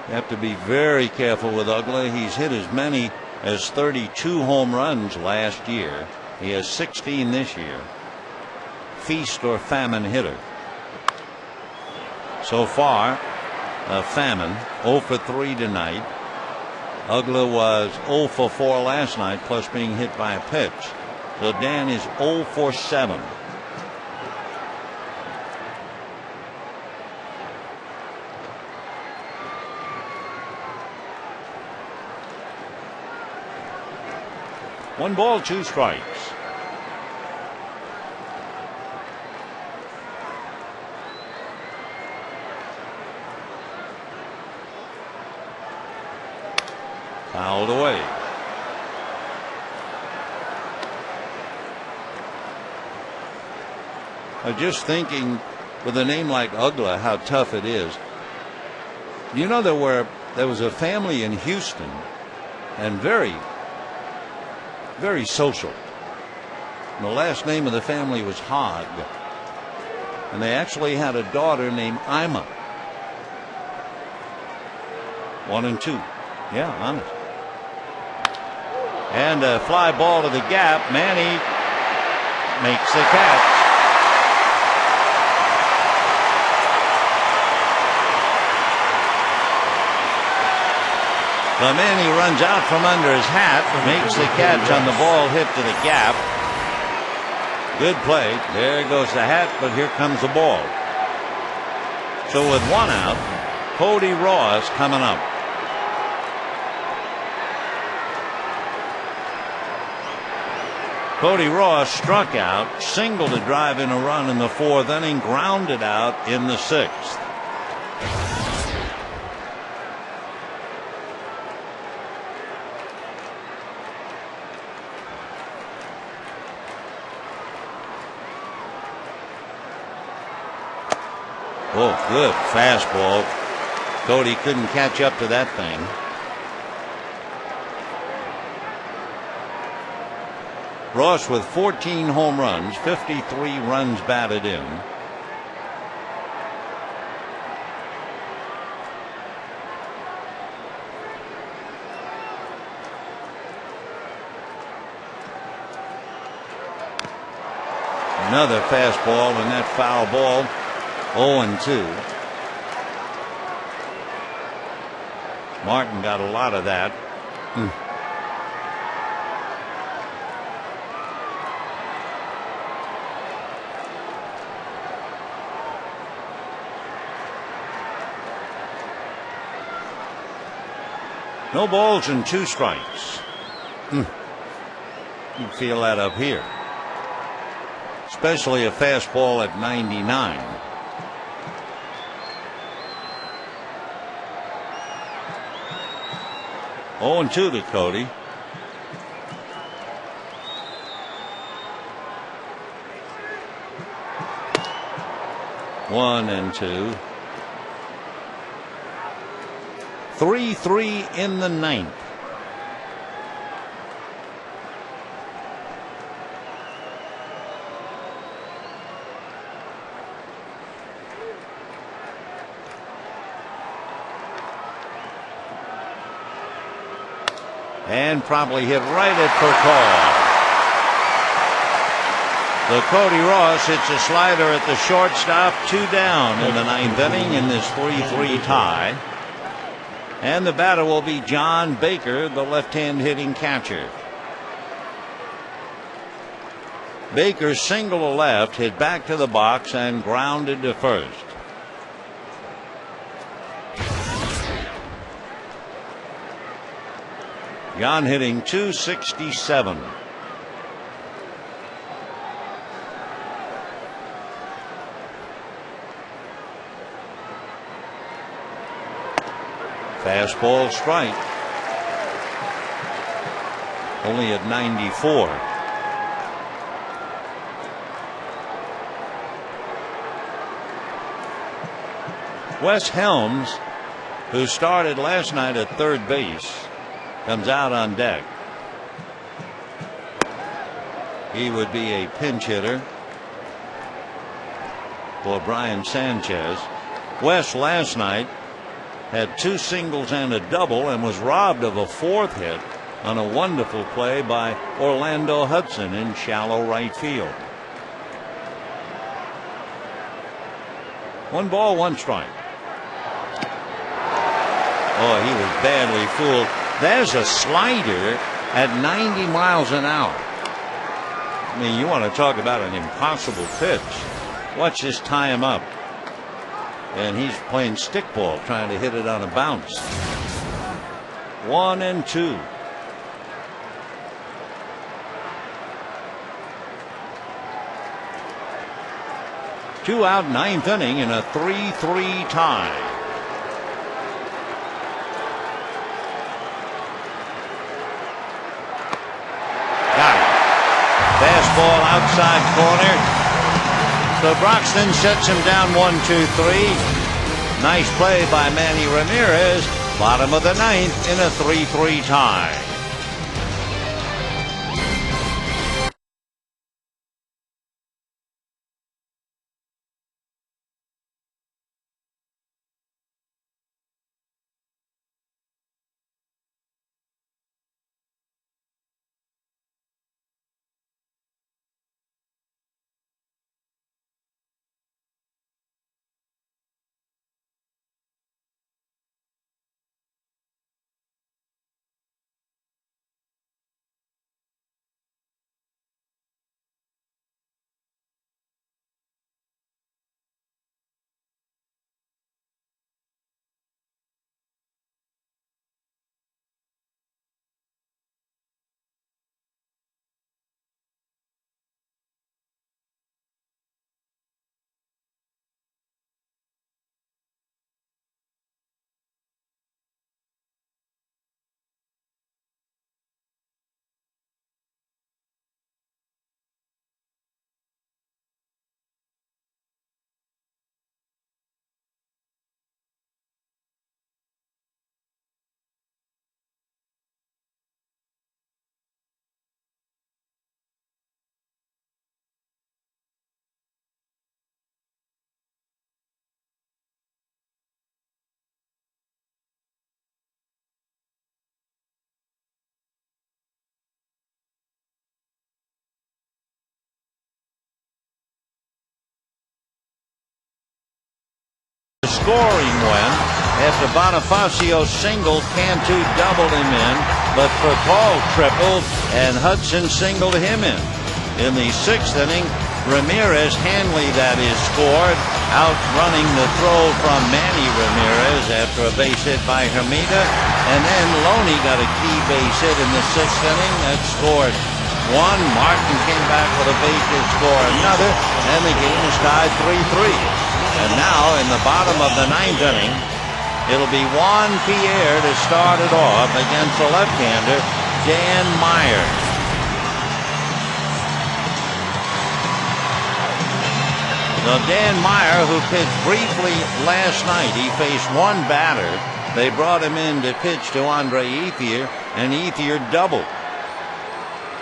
You have to be very careful with Uggla. He's hit as many as 32 home runs last year. He has 16 this year. Feast or famine hitter. So far, a famine. 0 for 3 tonight. Uggla was 0 for 4 last night, plus being hit by a pitch. So Dan is 0 for 7. One ball, 2 strikes. Fouled away. I'm just thinking, with a name like Uggla, how tough it is. You know, there was a family in Houston, and very social. And the last name of the family was Hogg. And they actually had a daughter named Ima. 1 and 2. Yeah, honest. And a fly ball to the gap. Manny makes the catch. Manny runs out from under his hat, makes the catch on the ball hit to the gap. Good play. There goes the hat, but here comes the ball. So with 1 out, Cody Ross coming up. Cody Ross struck out, singled to drive in a run in the 4th inning, grounded out in the 6th. Oh, good fastball. Cody couldn't catch up to that thing. Ross with 14 home runs, 53 runs batted in. Another fastball and that foul ball. 0-2. Martin got a lot of that. No balls and 2 strikes. You feel that up here. Especially a fastball at 99. 0-2 to Cody. 1-2. 3-3 in the ninth. And probably hit right at Furcal. The Cody Ross hits a slider at the shortstop. 2 down in the ninth inning in this 3-3 tie. And the batter will be John Baker, the left-hand hitting catcher. Baker single to left, hit back to the box and grounded to first. John hitting .267. Fastball strike. Only at 94. Wes Helms, who started last night at third base, comes out on deck. He would be a pinch hitter for Brian Sanchez. Wes last night had 2 singles and a double and was robbed of a 4th hit on a wonderful play by Orlando Hudson in shallow right field. 1 ball, 1 strike. Oh, he was badly fooled. There's a slider at 90 miles an hour. I mean, you want to talk about an impossible pitch. Watch this tie him up. And he's playing stickball, trying to hit it on a bounce. 1-2. Two out, ninth inning in a 3-3 tie. Got it. Fastball outside corner. So Broxton shuts him down 1-2-3. Nice play by Manny Ramirez. Bottom of the ninth in a 3-3 tie. Scoring win after Bonifacio singled, Cantu doubled him in, but Furcal tripled and Hudson singled him in. In the 6th inning, Ramirez, Hanley that is, scored, outrunning the throw from Manny Ramirez after a base hit by Hermida, and then Loney got a key base hit in the 6th inning that scored 1. Martin came back with a base hit, score another, and the game is tied 3-3. And now in the bottom of the 9th inning, it'll be Juan Pierre to start it off against the left-hander, Dan Myers. So Dan Meyer, who pitched briefly last night, he faced one batter. They brought him in to pitch to Andre Ethier, and Ethier doubled.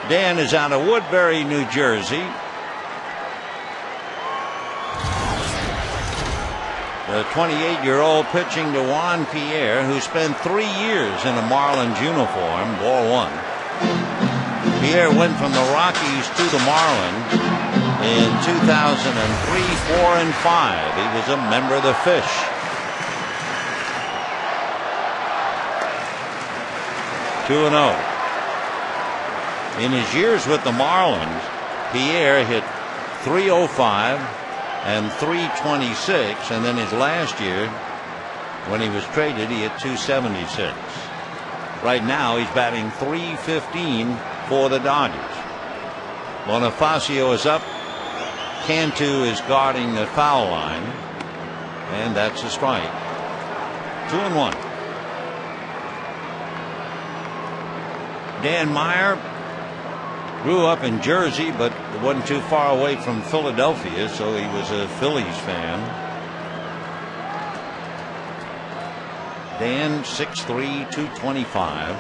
Dan is out of Woodbury, New Jersey. The 28-year-old pitching to Juan Pierre, who spent 3 years in a Marlins uniform. Ball one. Pierre went from the Rockies to the Marlins in 2003, 4, and 5. He was a member of the Fish. Two and 0. In his years with the Marlins, Pierre hit .305 and .326, and then his last year, when he was traded, he hit .276. Right now, he's batting .315 for the Dodgers. Bonifacio is up. Cantu is guarding the foul line, and that's a strike. 2 and 1. Dan Meyer grew up in Jersey, but wasn't too far away from Philadelphia, so he was a Phillies fan. Dan, 6'3", 225.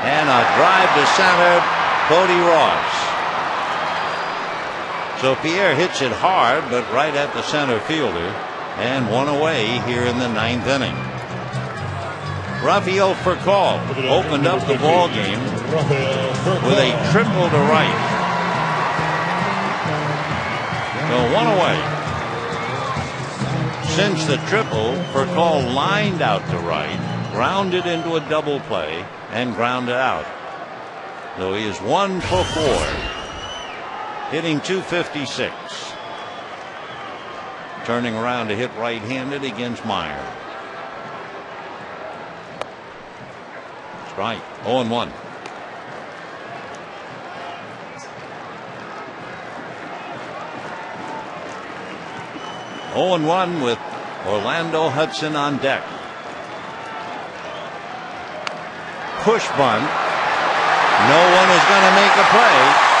And a drive to center, Cody Ross. So Pierre hits it hard, but right at the center fielder, and one away here in the 9th inning. Rafael Furcal opened up the ball game with a triple to right. So one away. Since the triple, Furcal lined out to right, grounded into a double play, and grounded out. So he is 1 for 4, hitting .256. Turning around to hit right-handed against Meyer. Strike. 0 and 1. Oh and 1 with Orlando Hudson on deck. Push bunt. No one is going to make a play.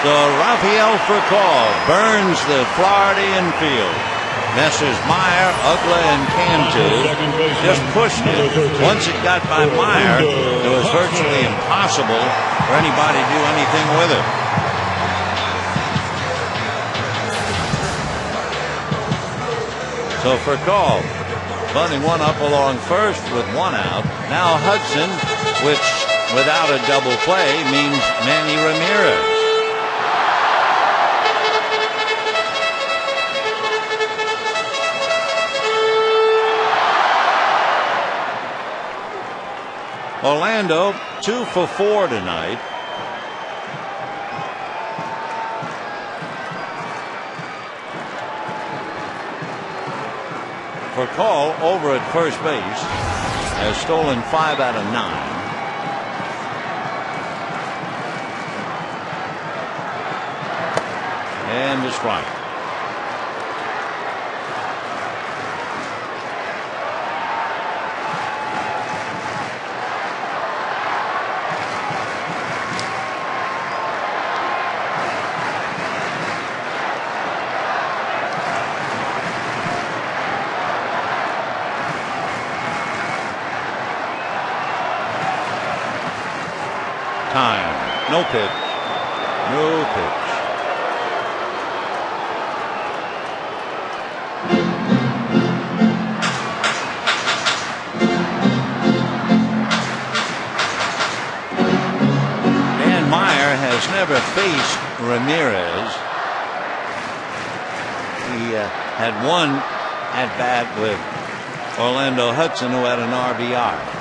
So Rafael Furcal burns the Floridian field. Messrs. Meyer, Uggla, and Cantu just pushed it. Once it got by Meyer, it was virtually impossible for anybody to do anything with it. So Furcal bunting one up along first with 1 out. Now Hudson, which without a double play means Manny Ramirez. Orlando 2 for 4 tonight. Furcal over at first base has stolen 5 out of 9. And a strike. Time. No pitch. No pitch. Dan Meyer has never faced Ramirez. He had one at bat with Orlando Hudson, who had an RBI.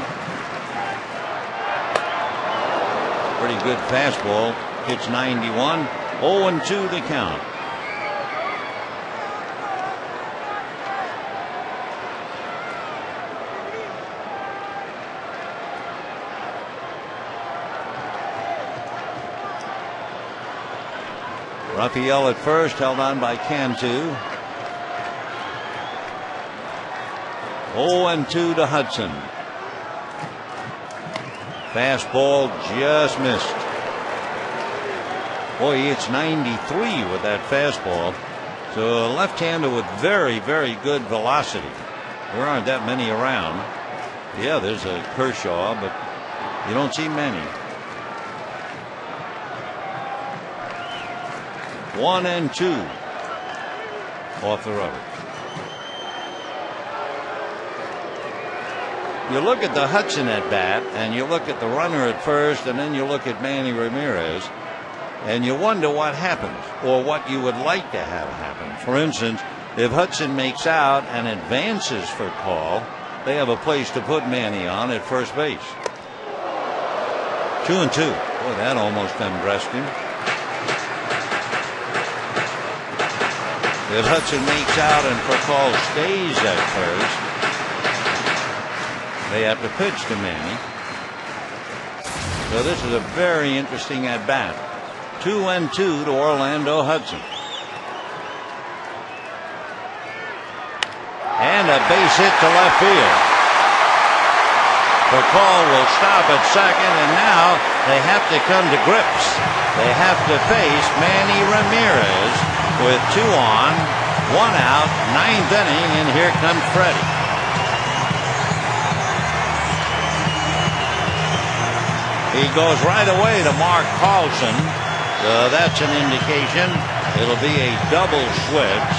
Pretty good fastball. Pitch 91. 0 and 2 the count. Rafael at first, held on by Cantu. 0 and 2 to Hudson. Fastball just missed. Boy, it's 93 with that fastball. So a left-hander with very, very good velocity. There aren't that many around. Yeah, there's a Kershaw, but you don't see many. 1-2 off the rubber. You look at the Hudson at bat, and you look at the runner at first, and then you look at Manny Ramirez, and you wonder what happens, or what you would like to have happen. For instance, if Hudson makes out and advances for call, they have a place to put Manny on at first base. 2-2. Boy, that almost undressed him. If Hudson makes out and for call stays at first, they have to pitch to Manny. So this is a very interesting at bat. 2-2 to Orlando Hudson. And a base hit to left field. Bacall will stop at second, and now they have to come to grips. They have to face Manny Ramirez with 2 on, 1 out, 9th inning, and here comes Freddie. He goes right away to Mark Carlson. That's an indication it'll be a double switch.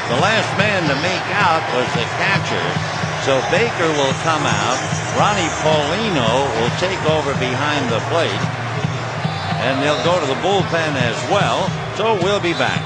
The last man to make out was the catcher. So Baker will come out. Ronnie Paulino will take over behind the plate. And they'll go to the bullpen as well. So we'll be back.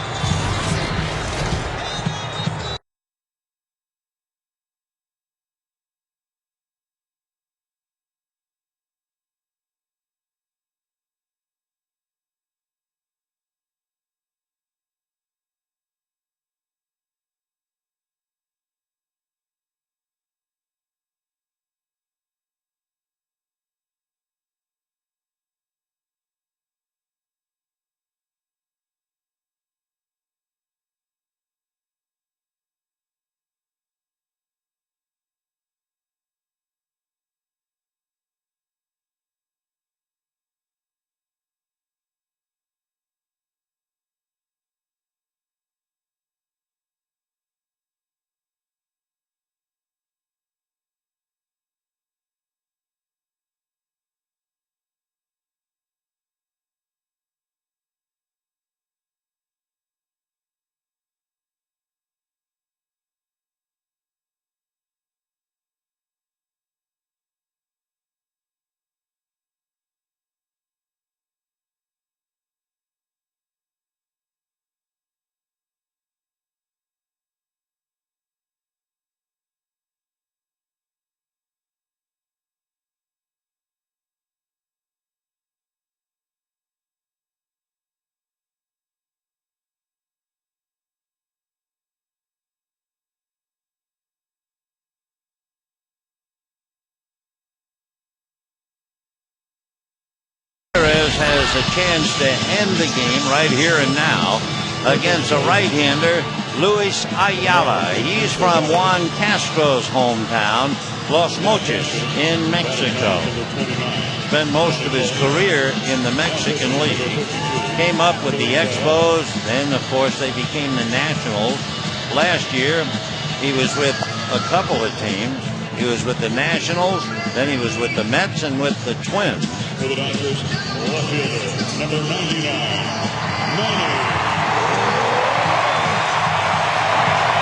Has a chance to end the game right here and now against a right-hander, Luis Ayala. He's from Juan Castro's hometown, Los Mochis in Mexico. Spent most of his career in the Mexican League. Came up with the Expos, then of course they became the Nationals. Last year he was with a couple of teams. He was with the Nationals, then he was with the Mets and with the Twins. For the Dodgers, left fielder, number 99, Manny.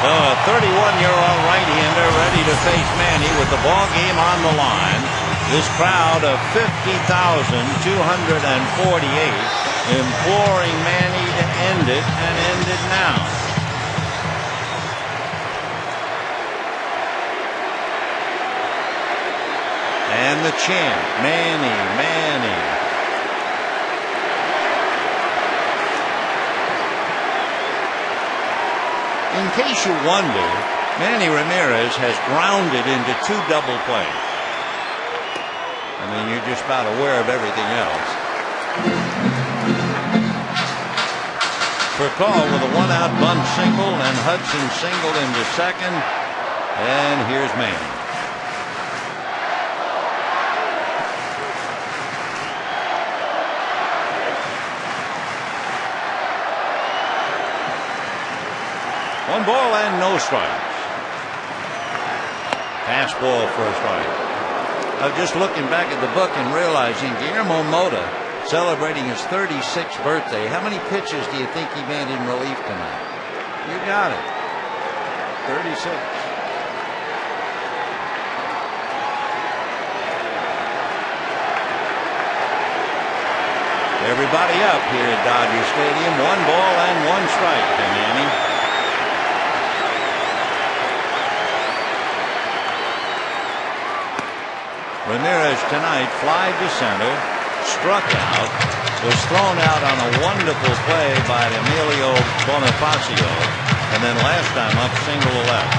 So a 31-year-old right-hander ready to face Manny with the ball game on the line. This crowd of 50,248 imploring Manny to end it, and end it now. And the chant, Manny, Manny. In case you wonder, Manny Ramirez has grounded into 2 double plays. I mean, you're just about aware of everything else. For call with a 1-out bunt single, and Hudson singled into second. And here's Manny. 1 ball and no strikes. Fastball for a strike. I was just looking back at the book and realizing Guillermo Mota celebrating his 36th birthday. How many pitches do you think he made in relief tonight? You got it. 36. Everybody up here at Dodger Stadium. 1 ball and 1 strike to Manny. Ramirez tonight fly to center, struck out, was thrown out on a wonderful play by Emilio Bonifacio, and then last time up single to left.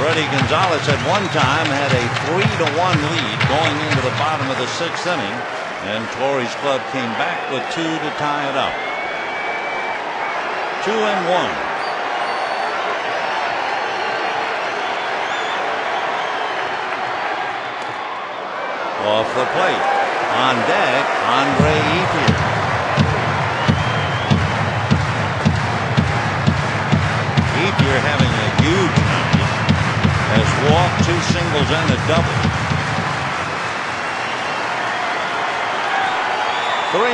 Freddie Gonzalez at one time had a 3-1 lead going into the bottom of the 6th inning, and Torrey's club came back with 2 to tie it up. 2-1. Off the plate. On deck, Andre Ethier. Ethier having a huge night. Has walked 2 singles and a double. 3-1.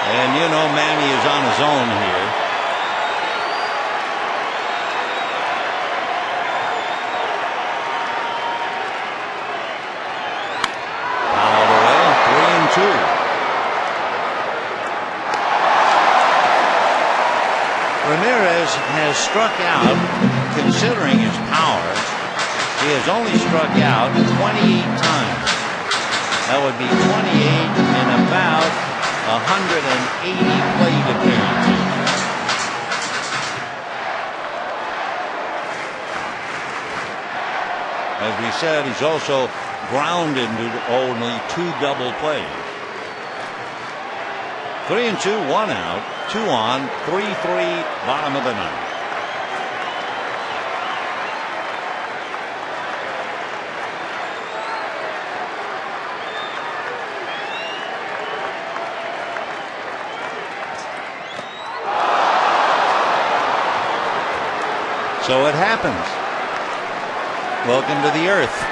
And you know Manny is on his own here. Ramirez has struck out, considering his power. He has only struck out 28 times. That would be 28 in about 180 plate appearances. As we said, he's also grounded into only 2 double plays. 3-2, 1 out, 2 on, 3-3, bottom of the 9th. So it happens. Welcome to the earth.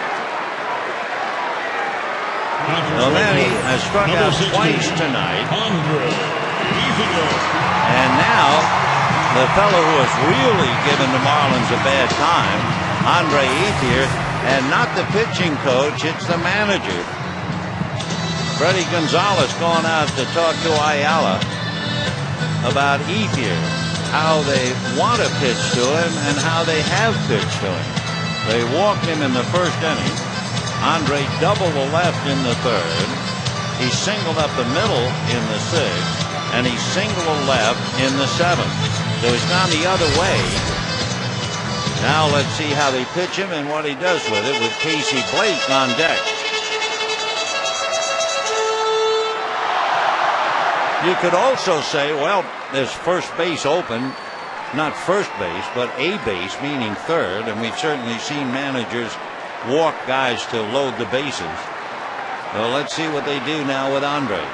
Manny has struck out twice tonight. And now, the fellow who has really given the Marlins a bad time, Andre Ethier, and not the pitching coach, it's the manager. Freddie Gonzalez going out to talk to Ayala about Ethier, how they want to pitch to him and how they have pitched to him. They walked him in the first inning. Andre doubled the left in the 3rd. He singled up the middle in the 6th. And he singled a left in the 7th. So he's gone the other way. Now let's see how they pitch him and what he does with it with Casey Blake on deck. You could also say, well, there's first base open. Not first base, but a base, meaning 3rd. And we've certainly seen managers walk guys to load the bases. So let's see what they do now with Andre.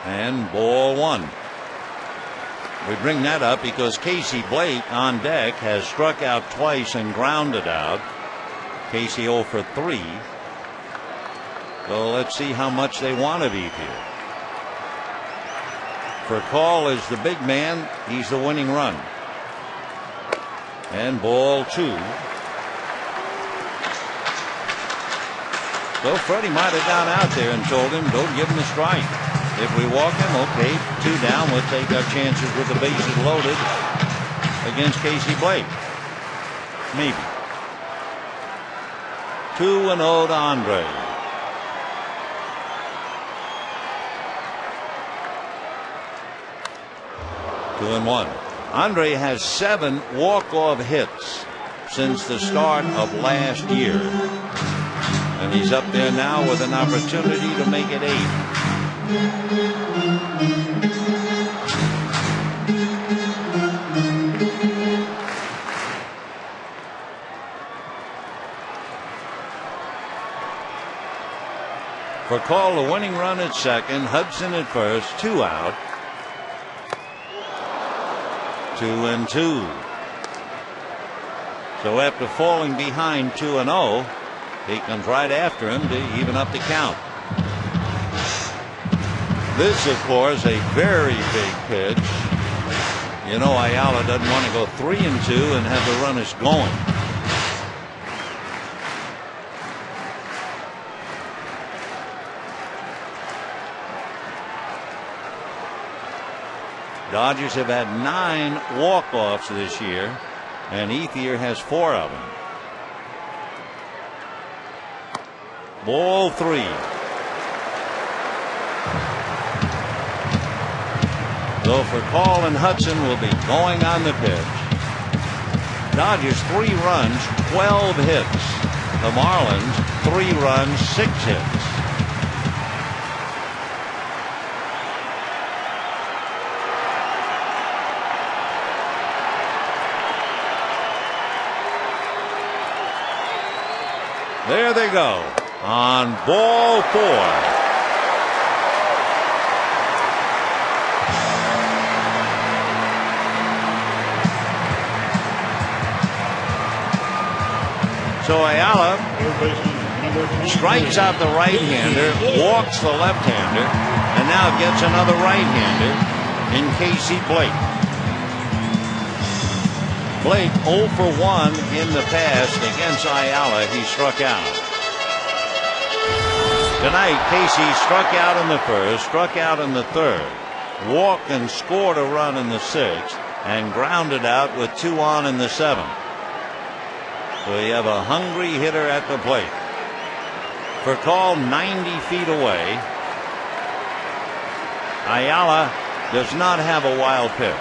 And ball 1. We bring that up because Casey Blake on deck has struck out twice and grounded out. Casey 0 for 3. So let's see how much they want of Ethier. For Call is the big man. He's the winning run. And ball 2. So Freddie might have gone out there and told him, don't give him a strike. If we walk him, okay, 2 down. We'll take our chances with the bases loaded against Casey Blake. Maybe. 2-0 to Andre. Two and 1. Andre has 7 walk-off hits since the start of last year. And he's up there now with an opportunity to make it 8. For call, the winning run at second, Hudson at first, 2 out. 2-2. So after falling behind 2-0, he comes right after him to even up the count. This, of course, a very big pitch. You know, Ayala doesn't want to go 3-2 and have the runners going. Dodgers have had 9 walk-offs this year, and Ethier has 4 of them. Ball 3. So for call, and Hudson will be going on the pitch. Dodgers 3 runs, 12 hits. The Marlins 3 runs, 6 hits. There they go on ball 4. So Ayala strikes out the right-hander, walks the left-hander, and now gets another right-hander in Casey Blake. Blake 0 for 1 in the past against Ayala. He struck out. Tonight, Casey struck out in the first, struck out in the third, walked and scored a run in the sixth, and grounded out with 2 on in the seventh. So you have a hungry hitter at the plate. For call, 90 feet away. Ayala does not have a wild pitch.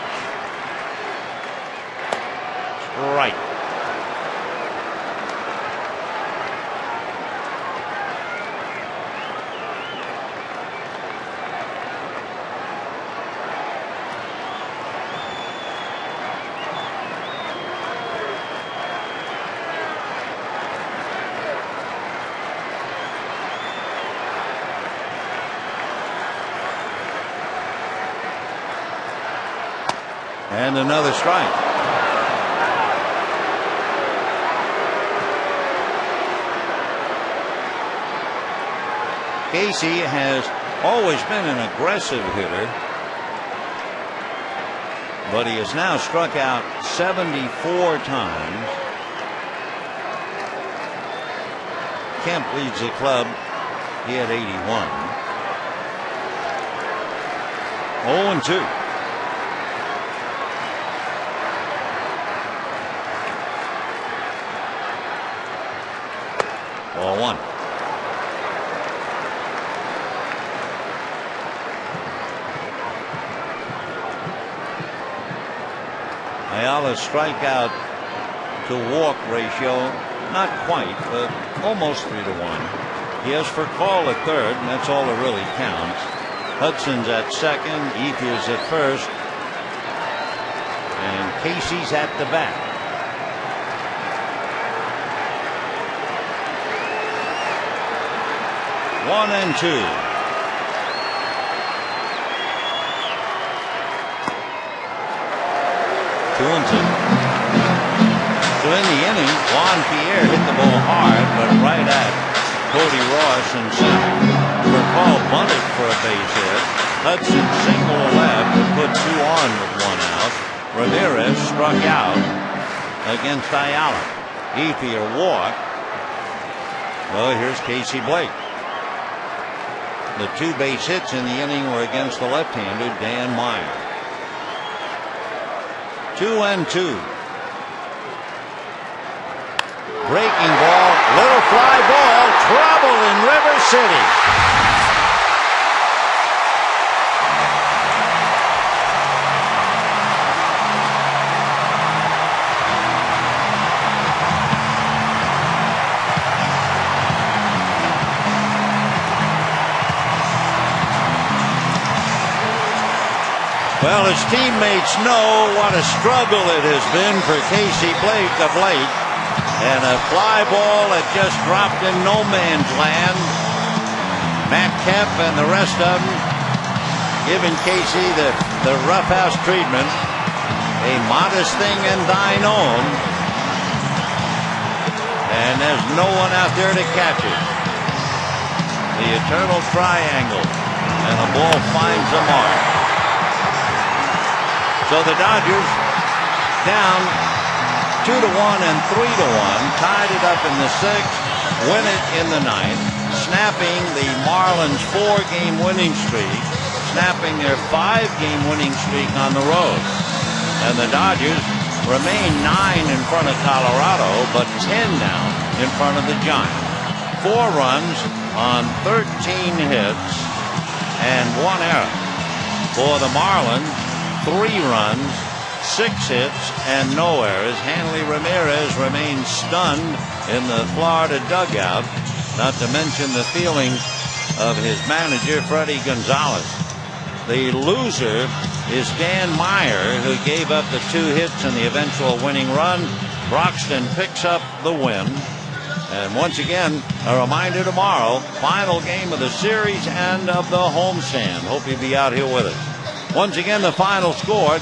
Right. And another strike. Casey has always been an aggressive hitter, but he has now struck out 74 times. Kemp leads the club. He had 81. 0-2. Ball 1. Ayala's strikeout to walk ratio, not quite, but almost 3 to 1. He has for call at third, and that's all that really counts. Hudson's at second, Ethier's at first, and Casey's at the bat. One and 2. Two and 2. So in the inning, Juan Pierre hit the ball hard, but right at Cody Ross in center. Burkall bunted for a base hit. Hudson single left and put 2 on with 1 out. Ramirez struck out against Ayala. Ethier walked. Well, here's Casey Blake. The 2 base hits in the inning were against the left-hander Dan Meyer. 2-2. Breaking ball, little fly ball, trouble in River City. Well, his teammates know what a struggle it has been for Casey Blake of late. And a fly ball that just dropped in no man's land. Matt Kemp and the rest of them giving Casey the roughhouse treatment. A modest thing in thine own. And there's no one out there to catch it. The eternal triangle. And the ball finds the mark. So the Dodgers down 2-1 and 3-1. Tied it up in the 6th. Win it in the 9th. Snapping the Marlins' 4-game winning streak. Snapping their 5-game winning streak on the road. And the Dodgers remain 9 in front of Colorado, but 10 now in front of the Giants. 4 runs on 13 hits and 1 error. For the Marlins, 3 runs, 6 hits, and no errors. Hanley Ramirez remains stunned in the Florida dugout, not to mention the feelings of his manager, Freddie Gonzalez. The loser is Dan Meyer, who gave up the 2 hits and the eventual winning run. Broxton picks up the win. And once again, a reminder tomorrow, final game of the series and of the homestand. Hope you'll be out here with us. Once again, the final score.